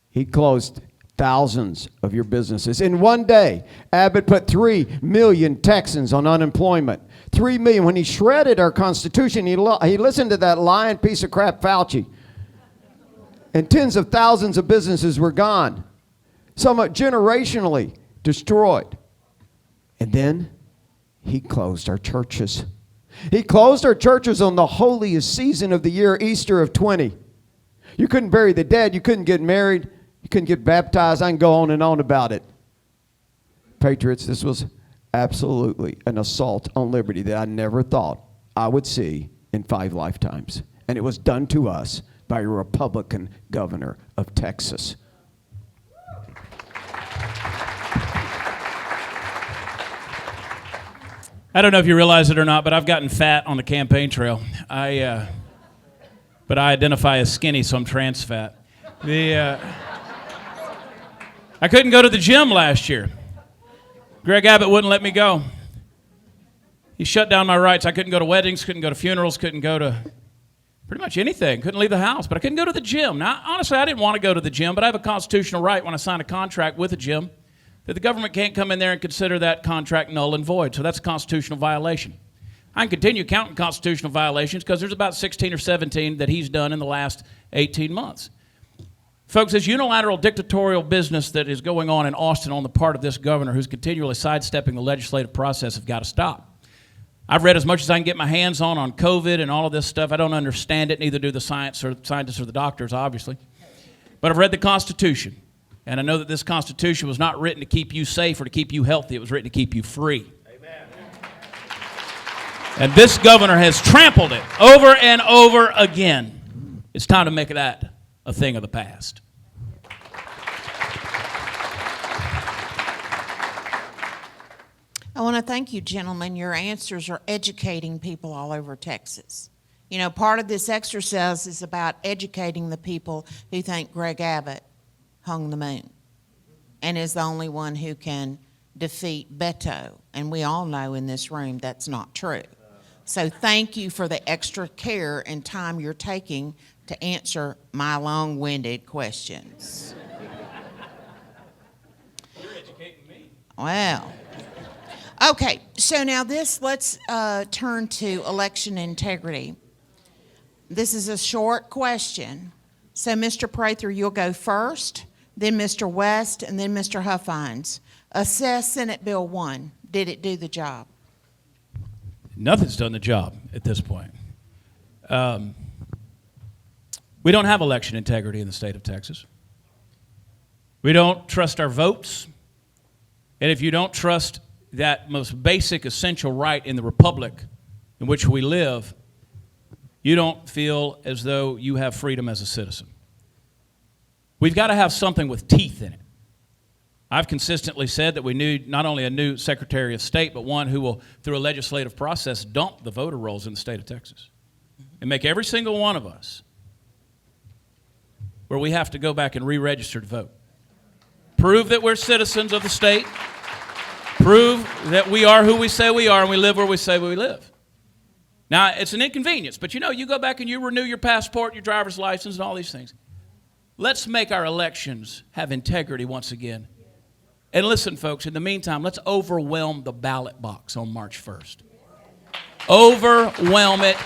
He closed thousands of your businesses. In one day, Abbott put 3 million Texans on unemployment. 3 million. When he shredded our Constitution, he listened to that lying piece of crap Fauci. And tens of thousands of businesses were gone. Some generationally destroyed. And then he closed our churches. He closed our churches on the holiest season of the year, Easter of 20. You couldn't bury the dead. You couldn't get married. You couldn't get baptized. I can go on and on about it. Patriots, this was absolutely an assault on liberty that I never thought I would see in 5 lifetimes. And it was done to us by a Republican governor of Texas. I don't know if you realize it or not, but I've gotten fat on the campaign trail. But I identify as skinny, so I'm trans fat. I couldn't go to the gym last year. Greg Abbott wouldn't let me go. He shut down my rights. I couldn't go to weddings, couldn't go to funerals, couldn't go to pretty much anything. Couldn't leave the house, but I couldn't go to the gym. Now, honestly, I didn't want to go to the gym, but I have a constitutional right when I sign a contract with a gym that the government can't come in there and consider that contract null and void. So that's a constitutional violation. I can continue counting constitutional violations because there's about 16 or 17 that he's done in the last 18 months. Folks, this unilateral dictatorial business that is going on in Austin on the part of this governor who's continually sidestepping the legislative process have got to stop. I've read as much as I can get my hands on COVID and all of this stuff. I don't understand it, neither do the scientists or the doctors, obviously. But I've read the Constitution. And I know that this Constitution was not written to keep you safe or to keep you healthy. It was written to keep you free. Amen. And this governor has trampled it over and over again. It's time to make that a thing of the past. I want to thank you, gentlemen. Your answers are educating people all over Texas. You know, part of this exercise is about educating the people who think Greg Abbott hung the moon and is the only one who can defeat Beto. And we all know in this room that's not true. So thank you for the extra care and time you're taking to answer my long-winded questions. You're educating me. Well, okay, so now let's turn to election integrity. This is a short question. So Mr. Prather, you'll go first, then Mr. West, and then Mr. Huffines. Assess Senate Bill 1. Did it do the job? Nothing's done the job at this point. We don't have election integrity in the state of Texas. We don't trust our votes. And if you don't trust that most basic, essential right in the republic in which we live, you don't feel as though you have freedom as a citizen. We've got to have something with teeth in it. I've consistently said that we need not only a new Secretary of State, but one who will, through a legislative process, dump the voter rolls in the state of Texas and make every single one of us where we have to go back and re-register to vote. Prove that we're citizens of the state. Prove that we are who we say we are and we live where we say we live. Now, it's an inconvenience, but you know, you go back and you renew your passport, your driver's license, and all these things. Let's make our elections have integrity once again. And listen, folks, in the meantime, let's overwhelm the ballot box on March 1st. Overwhelm it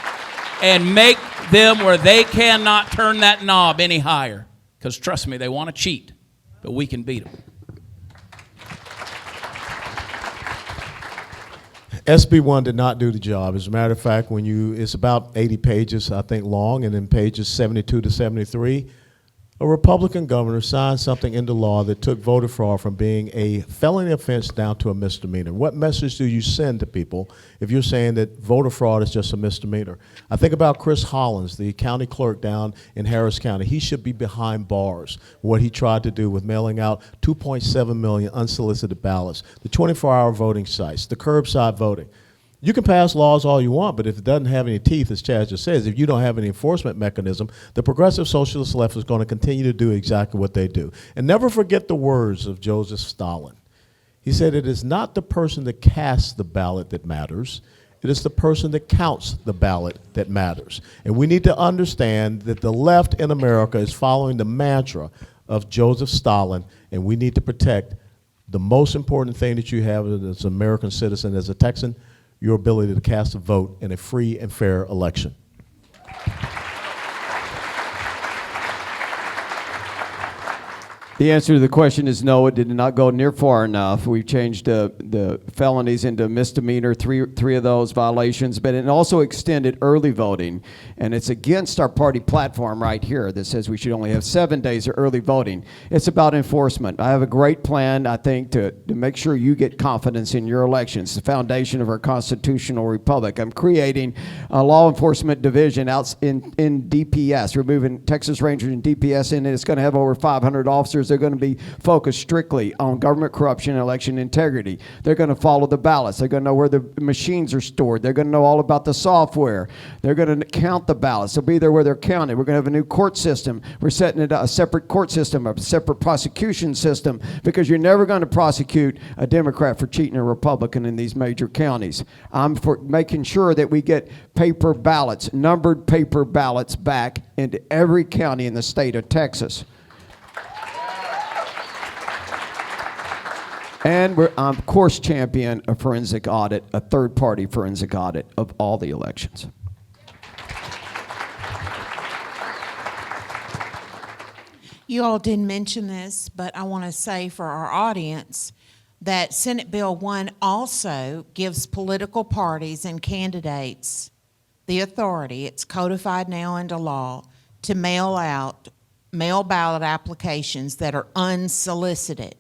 and make them where they cannot turn that knob any higher. Because trust me, they want to cheat, but we can beat them. SB 1 did not do the job. As a matter of fact, it's about 80 pages, I think, long, and then pages 72 to 73 A Republican governor signed something into law that took voter fraud from being a felony offense down to a misdemeanor. What message do you send to people if you're saying that voter fraud is just a misdemeanor? I think about Chris Hollins, the county clerk down in Harris County. He should be behind bars, what he tried to do with mailing out 2.7 million unsolicited ballots, the 24-hour voting sites, the curbside voting. You can pass laws all you want, but if it doesn't have any teeth, as Chad just says, if you don't have any enforcement mechanism, the progressive socialist left is going to continue to do exactly what they do. And never forget the words of Joseph Stalin. He said, "It is not the person that casts the ballot that matters. It is the person that counts the ballot that matters." And we need to understand that the left in America is following the mantra of Joseph Stalin, and we need to protect the most important thing that you have as an American citizen, as a Texan, your ability to cast a vote in a free and fair election. The answer to the question is no, it did not go near far enough. We've changed the felonies into misdemeanor, three of those violations, but it also extended early voting, and it's against our party platform right here that says we should only have 7 days of early voting. It's about enforcement. I have a great plan, I think, to make sure you get confidence in your elections, the foundation of our constitutional republic. I'm creating a law enforcement division out in DPS. We're moving Texas Rangers and DPS in, and it's going to have over 500 officers. They're going to be focused strictly on government corruption and election integrity. They're going to follow the ballots. They're going to know where the machines are stored. They're going to know all about the software. They're going to count the ballots. They'll be there where they're counted. We're going to have a new court system. We're setting it up, a separate court system, a separate prosecution system, because you're never going to prosecute a Democrat for cheating a Republican in these major counties. I'm for making sure that we get paper ballots, numbered paper ballots back into every county in the state of Texas. And I'm, of course, champion a forensic audit, a third-party forensic audit of all the elections. You all didn't mention this, but I want to say for our audience that Senate Bill 1 also gives political parties and candidates the authority, it's codified now into law, to mail ballot applications that are unsolicited.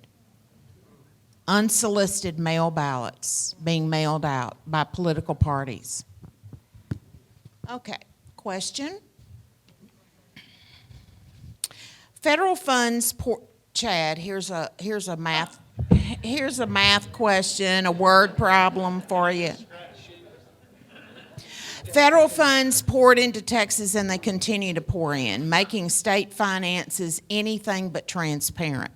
Unsolicited mail ballots being mailed out by political parties. Okay, question. Federal funds, Chad, here's a math question, a word problem for you. Federal funds poured into Texas and they continue to pour in, making state finances anything but transparent.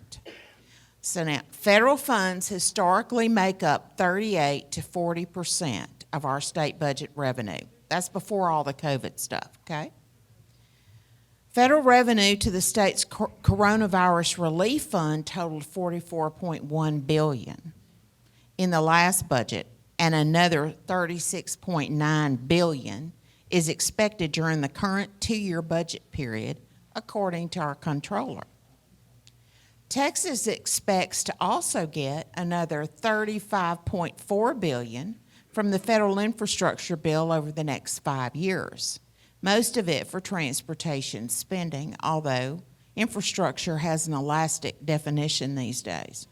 So now, federal funds historically make up 38 to 40% of our state budget revenue. That's before all the COVID stuff, okay? Federal revenue to the state's coronavirus relief fund totaled $44.1 billion in the last budget, and another $36.9 billion is expected during the current 2-year budget period, according to our controller. Texas expects to also get another $35.4 billion from the federal infrastructure bill over the next 5 years, most of it for transportation spending, although infrastructure has an elastic definition these days.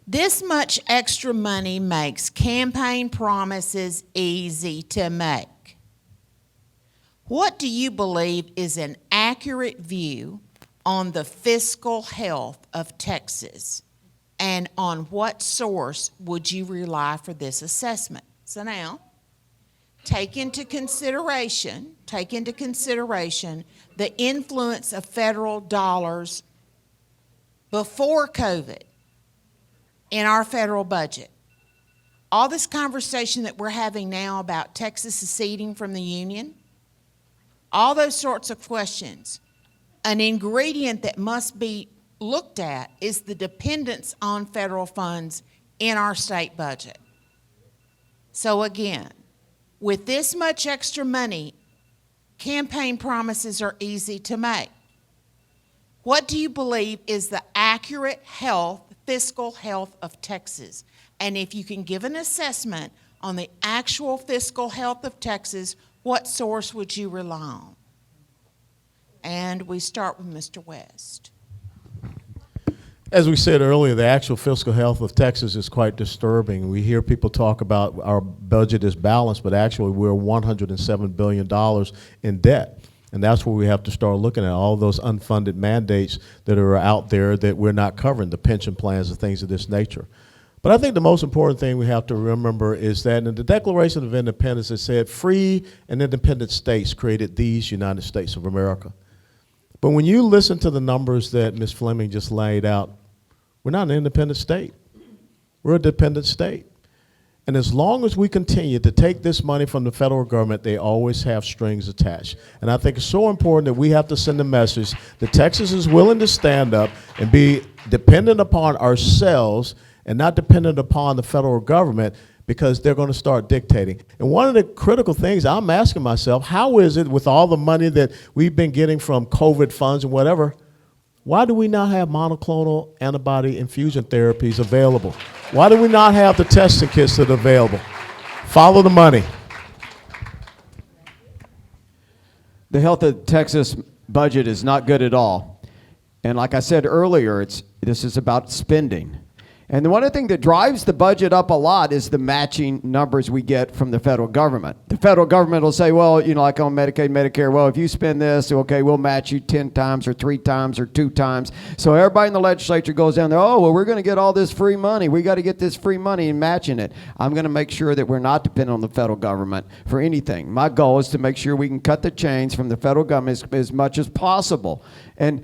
This much extra money makes campaign promises easy to make. What do you believe is an accurate view on the fiscal health of Texas, and on what source would you rely for this assessment? So now, take into consideration the influence of federal dollars before COVID in our federal budget. All this conversation that we're having now about Texas seceding from the Union, all those sorts of questions. An ingredient that must be looked at is the dependence on federal funds in our state budget. So again, with this much extra money, campaign promises are easy to make. What do you believe is the accurate fiscal health of Texas? And if you can give an assessment on the actual fiscal health of Texas, what source would you rely on? And we start with Mr. West. As we said earlier, the actual fiscal health of Texas is quite disturbing. We hear people talk about our budget is balanced, but actually we're $107 billion in debt. And that's where we have to start looking at all those unfunded mandates that are out there that we're not covering, the pension plans and things of this nature. But I think the most important thing we have to remember is that in the Declaration of Independence, it said free and independent states created these United States of America. But when you listen to the numbers that Ms. Fleming just laid out, we're not an independent state. We're a dependent state. And as long as we continue to take this money from the federal government, they always have strings attached. And I think it's so important that we have to send a message that Texas is willing to stand up and be dependent upon ourselves and not dependent upon the federal government, because they're going to start dictating. And one of the critical things I'm asking myself, how is it with all the money that we've been getting from COVID funds and whatever, why do we not have monoclonal antibody infusion therapies available? Why do we not have the testing kits that are available? Follow the money. The health of Texas budget is not good at all. And like I said earlier, this is about spending. And the one thing that drives the budget up a lot is the matching numbers we get from the federal government. The federal government will say, well, you know, like on Medicaid, Medicare, well, if you spend this, okay, we'll match you 10 times or 3 times or 2 times. So everybody in the legislature goes down there, oh, well, we're going to get all this free money. We got to get this free money and matching it. I'm going to make sure that we're not dependent on the federal government for anything. My goal is to make sure we can cut the chains from the federal government as much as possible. And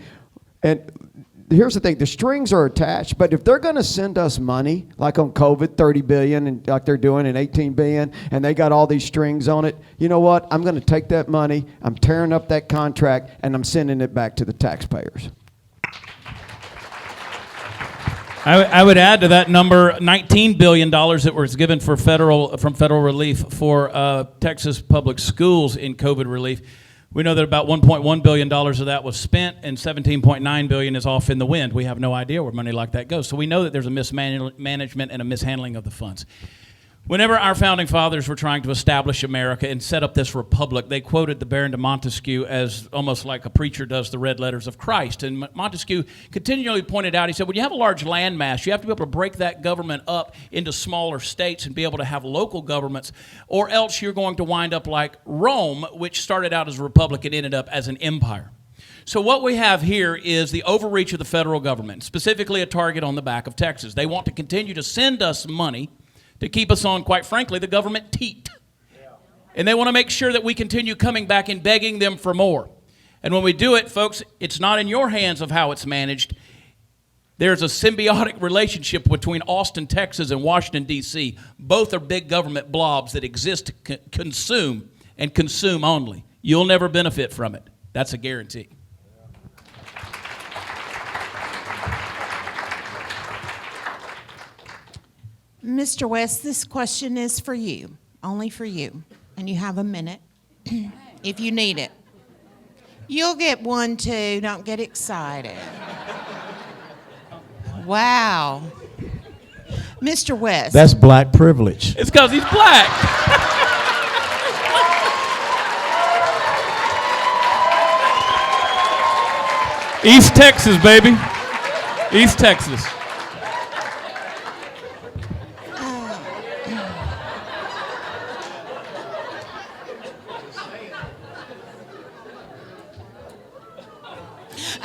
here's the thing, the strings are attached, but if they're going to send us money, like on COVID, 30 billion, and like they're doing in 18 billion, and they got all these strings on it, you know what? I'm going to take that money, I'm tearing up that contract, and I'm sending it back to the taxpayers. I would add to that number $19 billion that was given from federal relief for Texas public schools in COVID relief. We know that about $1.1 billion of that was spent, and $17.9 billion is off in the wind. We have no idea where money like that goes. So we know that there's a mismanagement and a mishandling of the funds. Whenever our founding fathers were trying to establish America and set up this republic, they quoted the Baron de Montesquieu as almost like a preacher does the red letters of Christ. And Montesquieu continually pointed out, he said, when you have a large landmass, you have to be able to break that government up into smaller states and be able to have local governments, or else you're going to wind up like Rome, which started out as a republic and ended up as an empire. So what we have here is the overreach of the federal government, specifically a target on the back of Texas. They want to continue to send us money to keep us on, quite frankly, the government teat. And they want to make sure that we continue coming back and begging them for more. And when we do it, folks, it's not in your hands of how it's managed. There's a symbiotic relationship between Austin, Texas, and Washington, D.C. Both are big government blobs that exist to consume and consume only. You'll never benefit from it. That's a guarantee. Mr. West, this question is for you, only for you, and you have a minute if you need it. You'll get one too, don't get excited. Wow. Mr. West. That's black privilege. It's because he's black. East Texas, baby. East Texas.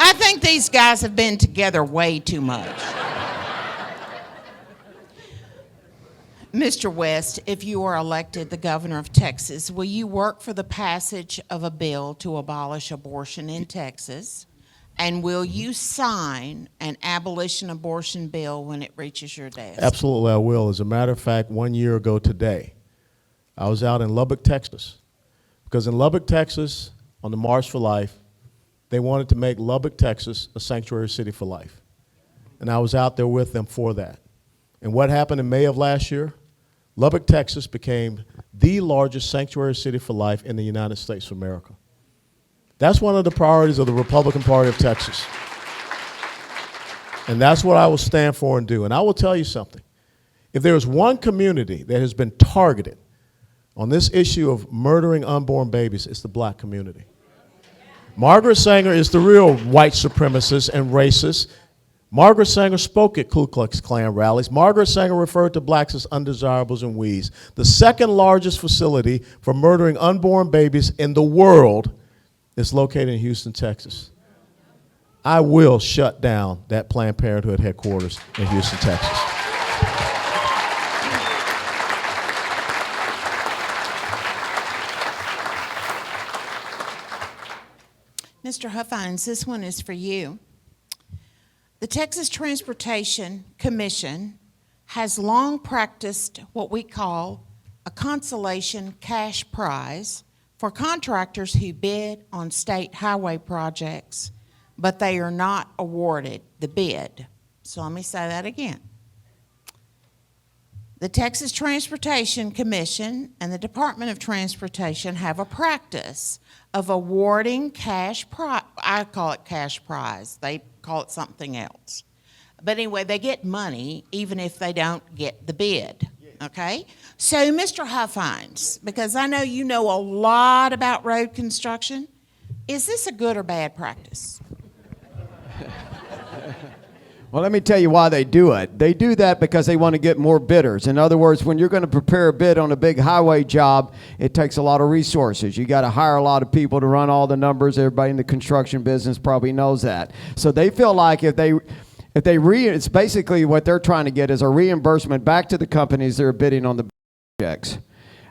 I think these guys have been together way too much. Mr. West, if you are elected the governor of Texas, will you work for the passage of a bill to abolish abortion in Texas? And will you sign an abolition abortion bill when it reaches your desk? Absolutely, I will. As a matter of fact, 1 year ago today, I was out in Lubbock, Texas. Because in Lubbock, Texas, on the March for Life, they wanted to make Lubbock, Texas, a sanctuary city for life. And I was out there with them for that. And what happened in May of last year? Lubbock, Texas became the largest sanctuary city for life in the United States of America. That's one of the priorities of the Republican Party of Texas. And that's what I will stand for and do. And I will tell you something. If there is one community that has been targeted on this issue of murdering unborn babies, it's the black community. Margaret Sanger is the real white supremacist and racist. Margaret Sanger spoke at Ku Klux Klan rallies. Margaret Sanger referred to blacks as undesirables and weeds. The second largest facility for murdering unborn babies in the world is located in Houston, Texas. I will shut down that Planned Parenthood headquarters in Houston, Texas. Mr. Huffines, this one is for you. The Texas Transportation Commission has long practiced what we call a consolation cash prize for contractors who bid on state highway projects, but they are not awarded the bid. So let me say that again. The Texas Transportation Commission and the Department of Transportation have a practice of awarding cash prize. I call it cash prize. They call it something else. But anyway, they get money even if they don't get the bid. Okay? So, Mr. Huffines, because I know you know a lot about road construction, is this a good or bad practice? Well, let me tell you why they do it. They do that because they want to get more bidders. In other words, when you're going to prepare a bid on a big highway job, it takes a lot of resources. You got to hire a lot of people to run all the numbers. Everybody in the construction business probably knows that. So they feel like it's basically what they're trying to get is a reimbursement back to the companies that are bidding on the projects.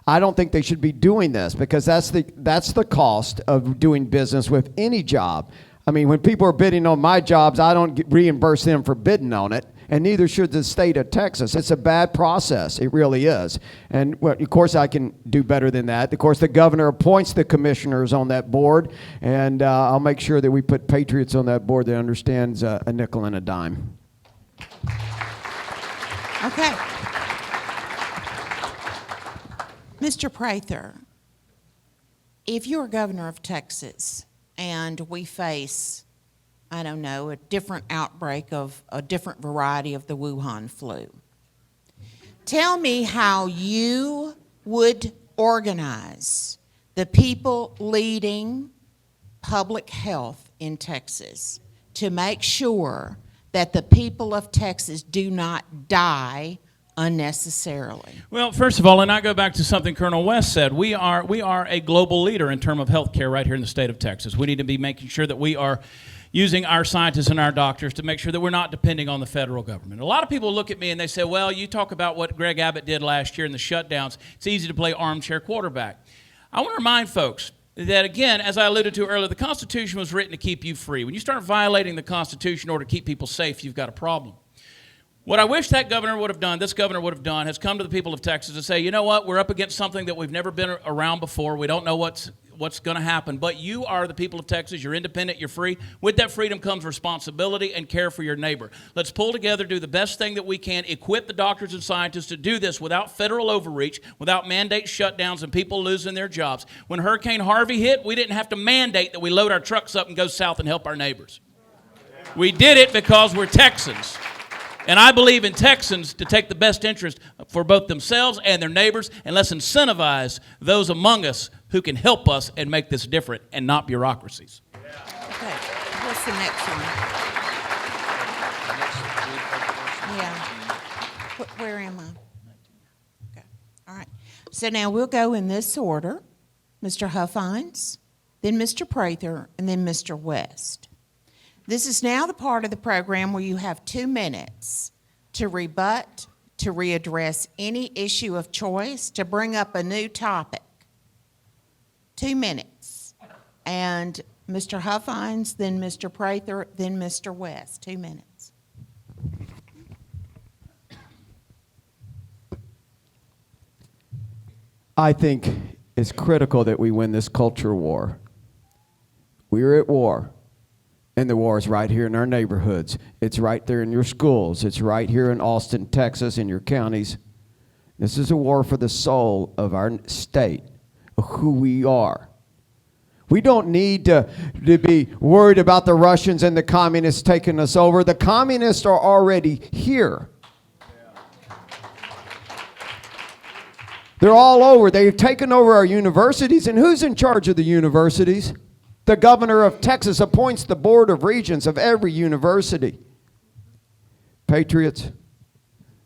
I don't think they should be doing this because that's the cost of doing business with any job. I mean, when people are bidding on my jobs, I don't reimburse them for bidding on it, and neither should the state of Texas. It's a bad process. It really is. And, well, of course, I can do better than that. Of course, the governor appoints the commissioners on that board, and I'll make sure that we put patriots on that board that understands a nickel and a dime. Okay. Mr. Prather, if you're governor of Texas and we face, I don't know, a different outbreak of a different variety of the Wuhan flu, tell me how you would organize the people leading public health in Texas to make sure that the people of Texas do not die unnecessarily. Well, first of all, and I go back to something Colonel West said, we are a global leader in terms of health care right here in the state of Texas. We need to be making sure that we are using our scientists and our doctors to make sure that we're not depending on the federal government. A lot of people look at me and they say, well, you talk about what Greg Abbott did last year in the shutdowns. It's easy to play armchair quarterback. I want to remind folks that, again, as I alluded to earlier, the Constitution was written to keep you free. When you start violating the Constitution in order to keep people safe, you've got a problem. What I wish that governor would have done, this governor would have done, has come to the people of Texas and say, you know what, we're up against something that we've never been around before. We don't know what's going to happen, but you are the people of Texas. You're independent, you're free. With that freedom comes responsibility and care for your neighbor. Let's pull together, do the best thing that we can, equip the doctors and scientists to do this without federal overreach, without mandate shutdowns and people losing their jobs. When Hurricane Harvey hit, we didn't have to mandate that we load our trucks up and go south and help our neighbors. We did it because we're Texans. And I believe in Texans to take the best interest for both themselves and their neighbors, and let's incentivize those among us who can help us and make this different and not bureaucracies. Okay, what's the next one? Yeah. Where am I? Okay, all right. So now we'll go in this order. Mr. Huffines, then Mr. Prather, and then Mr. West. This is now the part of the program where you have 2 minutes to rebut, to readdress any issue of choice, to bring up a new topic. 2 minutes. And Mr. Huffines, then Mr. Prather, then Mr. West. 2 minutes. I think it's critical that we win this culture war. We're at war. And the war is right here in our neighborhoods. It's right there in your schools. It's right here in Austin, Texas, in your counties. This is a war for the soul of our state, of who we are. We don't need to be worried about the Russians and the communists taking us over. The communists are already here. They're all over. They've taken over our universities. And who's in charge of the universities? The governor of Texas appoints the board of regents of every university. Patriots,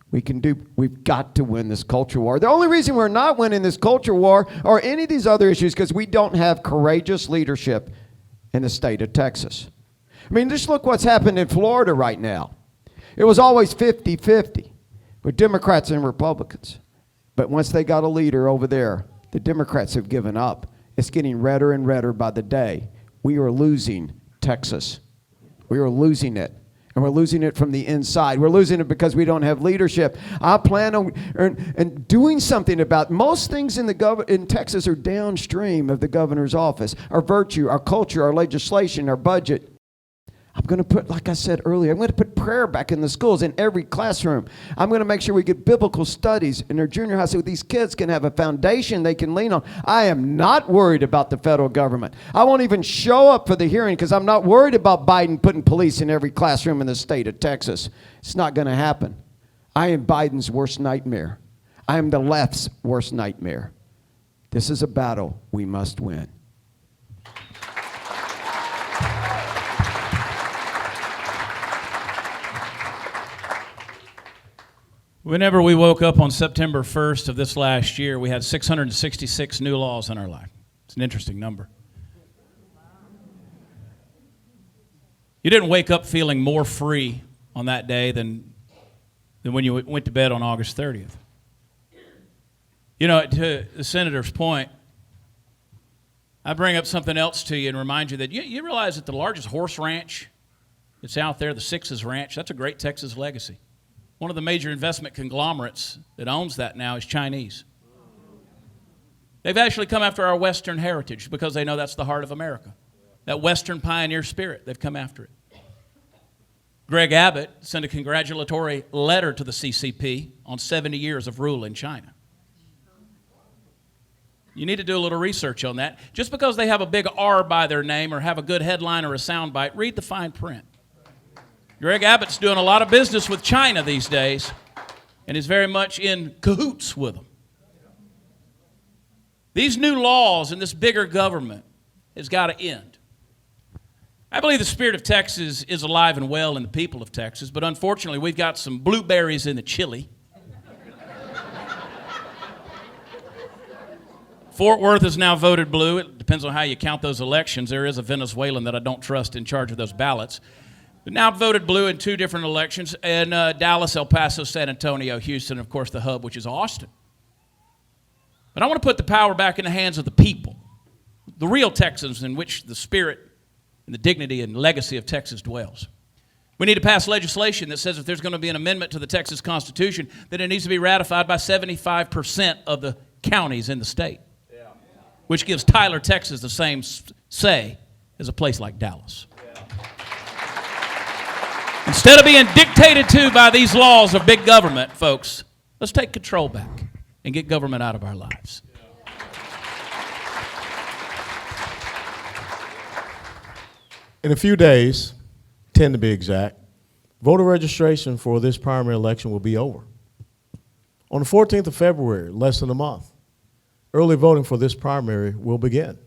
we've got to win this culture war. The only reason we're not winning this culture war or any of these other issues because we don't have courageous leadership in the state of Texas. I mean, just look what's happened in Florida right now. It was always 50-50 with Democrats and Republicans. But once they got a leader over there, the Democrats have given up. It's getting redder and redder by the day. We are losing Texas. We are losing it. And we're losing it from the inside. We're losing it because we don't have leadership. I plan on and doing something about most things in Texas are downstream of the governor's office. Our virtue, our culture, our legislation, our budget. I'm going to put, like I said earlier, I'm going to put prayer back in the schools, in every classroom. I'm going to make sure we get biblical studies in their junior high so these kids can have a foundation they can lean on. I am not worried about the federal government. I won't even show up for the hearing because I'm not worried about Biden putting police in every classroom in the state of Texas. It's not going to happen. I am Biden's worst nightmare. I am the left's worst nightmare. This is a battle we must win. Whenever we woke up on September 1st of this last year, we had 666 new laws in our life. It's an interesting number. You didn't wake up feeling more free on that day than when you went to bed on August 30th. You know, to the senator's point, I bring up something else to you and remind you that you realize that the largest horse ranch that's out there, the Sixes Ranch, that's a great Texas legacy. One of the major investment conglomerates that owns that now is Chinese. They've actually come after our Western heritage because they know that's the heart of America. That Western pioneer spirit, they've come after it. Greg Abbott sent a congratulatory letter to the CCP on 70 years of rule in China. You need to do a little research on that. Just because they have a big R by their name or have a good headline or a soundbite, read the fine print. Greg Abbott's doing a lot of business with China these days and is very much in cahoots with them. These new laws and this bigger government has got to end. I believe the spirit of Texas is alive and well in the people of Texas, but unfortunately we've got some blueberries in the chili. Fort Worth has now voted blue. It depends on how you count those elections. There is a Venezuelan that I don't trust in charge of those ballots. But now voted blue in 2 different elections, in Dallas, El Paso, San Antonio, Houston, and of course the hub, which is Austin. But I want to put the power back in the hands of the people, the real Texans in which the spirit and the dignity and legacy of Texas dwells. We need to pass legislation that says if there's going to be an amendment to the Texas Constitution, that it needs to be ratified by 75% of the counties in the state, which gives Tyler, Texas the same say as a place like Dallas. Instead of being dictated to by these laws of big government, folks, let's take control back and get government out of our lives. In a few days, 10 to be exact, voter registration for this primary election will be over. On the 14th of February, less than a month, early voting for this primary will begin.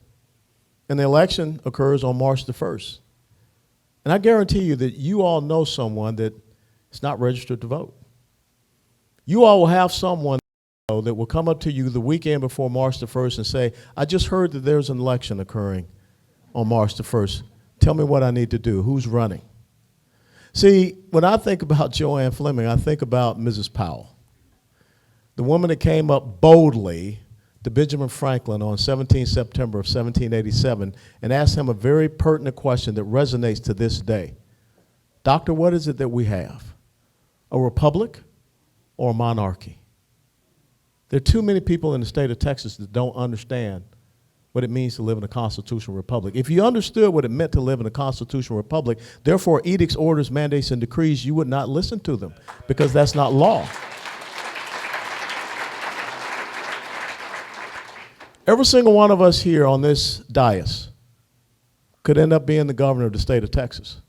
And the election occurs on March the 1st. And I guarantee you that you all know someone that is not registered to vote. You all will have someone that will come up to you the weekend before March the 1st and say, I just heard that there's an election occurring on March the 1st. Tell me what I need to do. Who's running? See, when I think about Joanne Fleming, I think about Mrs. Powell, the woman that came up boldly to Benjamin Franklin on 17 September of 1787 and asked him a very pertinent question that resonates to this day. Doctor, what is it that we have? A republic or a monarchy? There are too many people in the state of Texas that don't understand what it means to live in a constitutional republic. If you understood what it meant to live in a constitutional republic, therefore edicts, orders, mandates, and decrees, you would not listen to them because that's not law. Every single one of us here on this dais could end up being the governor of the state of Texas.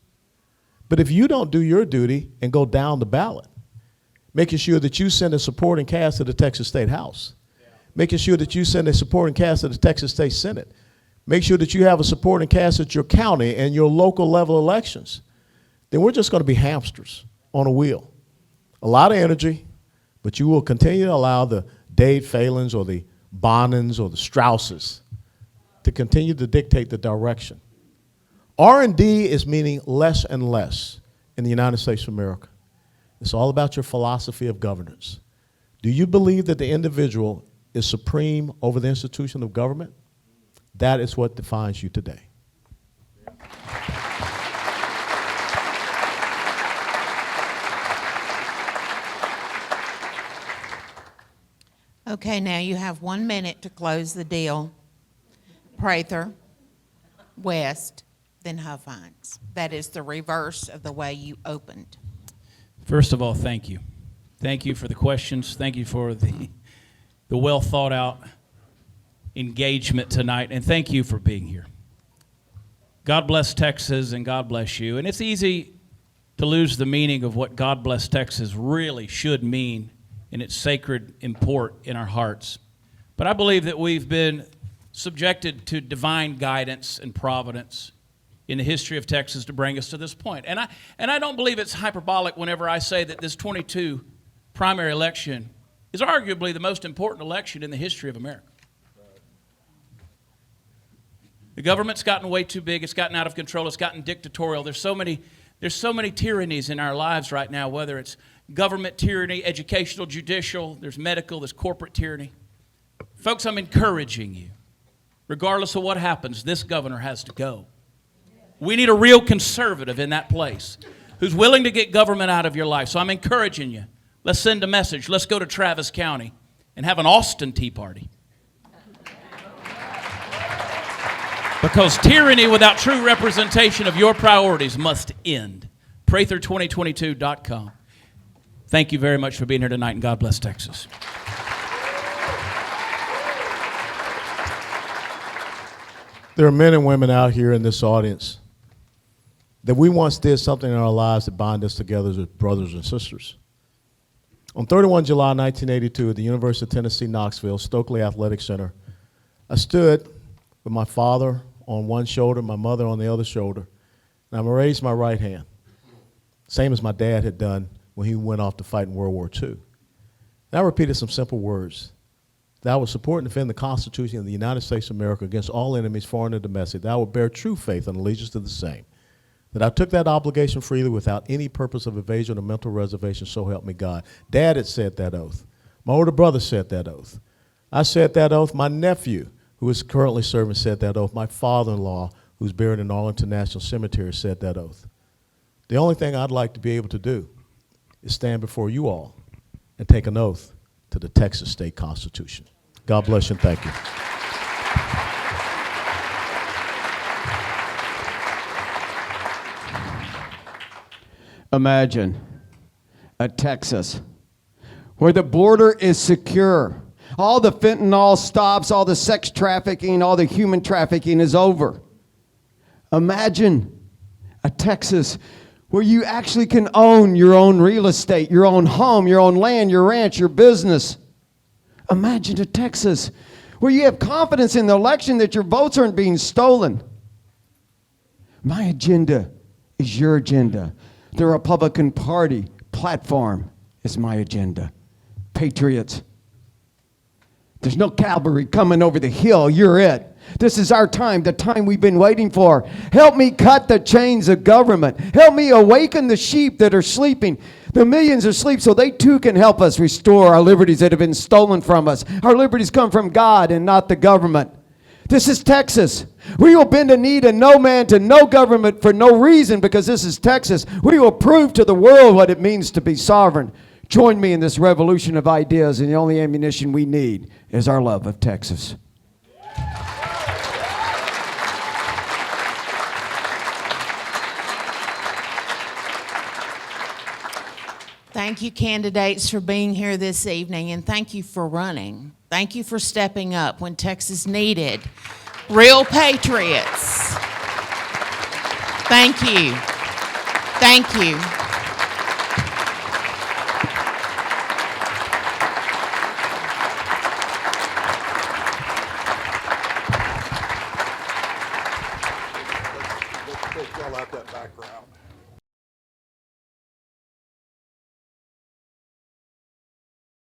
But if you don't do your duty and go down the ballot, making sure that you send a supporting cast to the Texas State House, making sure that you send a supporting cast to the Texas State Senate, make sure that you have a supporting cast at your county and your local level elections, then we're just going to be hamsters on a wheel. A lot of energy, but you will continue to allow the Dave Phalens or the Bonins or the Strausses to continue to dictate the direction. R&D is meaning less and less in the United States of America. It's all about your philosophy of governance. Do you believe that the individual is supreme over the institution of government? That is what defines you today. Okay, now you have 1 minute to close the deal. Prather, West, then Huffines. That is the reverse of the way you opened. First of all, thank you. Thank you for the questions. Thank you for the well thought out engagement tonight. And thank you for being here. God bless Texas and God bless you. And it's easy to lose the meaning of what God bless Texas really should mean in its sacred import in our hearts. But I believe that we've been subjected to divine guidance and providence in the history of Texas to bring us to this point. And I don't believe it's hyperbolic whenever I say that this 22 primary election is arguably the most important election in the history of America. The government's gotten way too big. It's gotten out of control. It's gotten dictatorial. There's so many tyrannies in our lives right now, whether it's government tyranny, educational, judicial, there's medical, there's corporate tyranny. Folks, I'm encouraging you, regardless of what happens, this governor has to go. We need a real conservative in that place who's willing to get government out of your life. So I'm encouraging you. Let's send a message. Let's go to Travis County and have an Austin Tea Party. Because tyranny without true representation of your priorities must end. Prather2022.com. Thank you very much for being here tonight, and God bless Texas. There are men and women out here in this audience that we once did something in our lives that bind us together as brothers and sisters. On 31 July 1982 at the University of Tennessee, Knoxville, Stokely Athletic Center, I stood with my father on one shoulder, my mother on the other shoulder, and I raised my right hand, same as my dad had done when he went off to fight in World War II. And I repeated some simple words, that I would support and defend the Constitution of the United States of America against all enemies, foreign and domestic, that I would bear true faith and allegiance to the same, that I took that obligation freely without any purpose of evasion or mental reservation, so help me God. Dad had said that oath. My older brother said that oath. I said that oath. My nephew, who is currently serving, said that oath. My father-in-law, who's buried in Arlington National Cemetery, said that oath. The only thing I'd like to be able to do is stand before you all and take an oath to the Texas State Constitution. God bless you and thank you. Imagine a Texas where the border is secure. All the fentanyl stops, all the sex trafficking, all the human trafficking is over. Imagine a Texas where you actually can own your own real estate, your own home, your own land, your ranch, your business. Imagine a Texas where you have confidence in the election that your votes aren't being stolen. My agenda is your agenda. The Republican Party platform is my agenda. Patriots, there's no cavalry coming over the hill. You're it. This is our time, the time we've been waiting for. Help me cut the chains of government. Help me awaken the sheep that are sleeping. The millions are asleep so they too can help us restore our liberties that have been stolen from us. Our liberties come from God and not the government. This is Texas. We will bend a knee to no man, to no government for no reason, because this is Texas. We will prove to the world what it means to be sovereign. Join me in this revolution of ideas, and the only ammunition we need is our love of Texas. Thank you, candidates, for being here this evening, and thank you for running. Thank you for stepping up when Texas needed real patriots. Thank you. Thank you. take y'all out that background.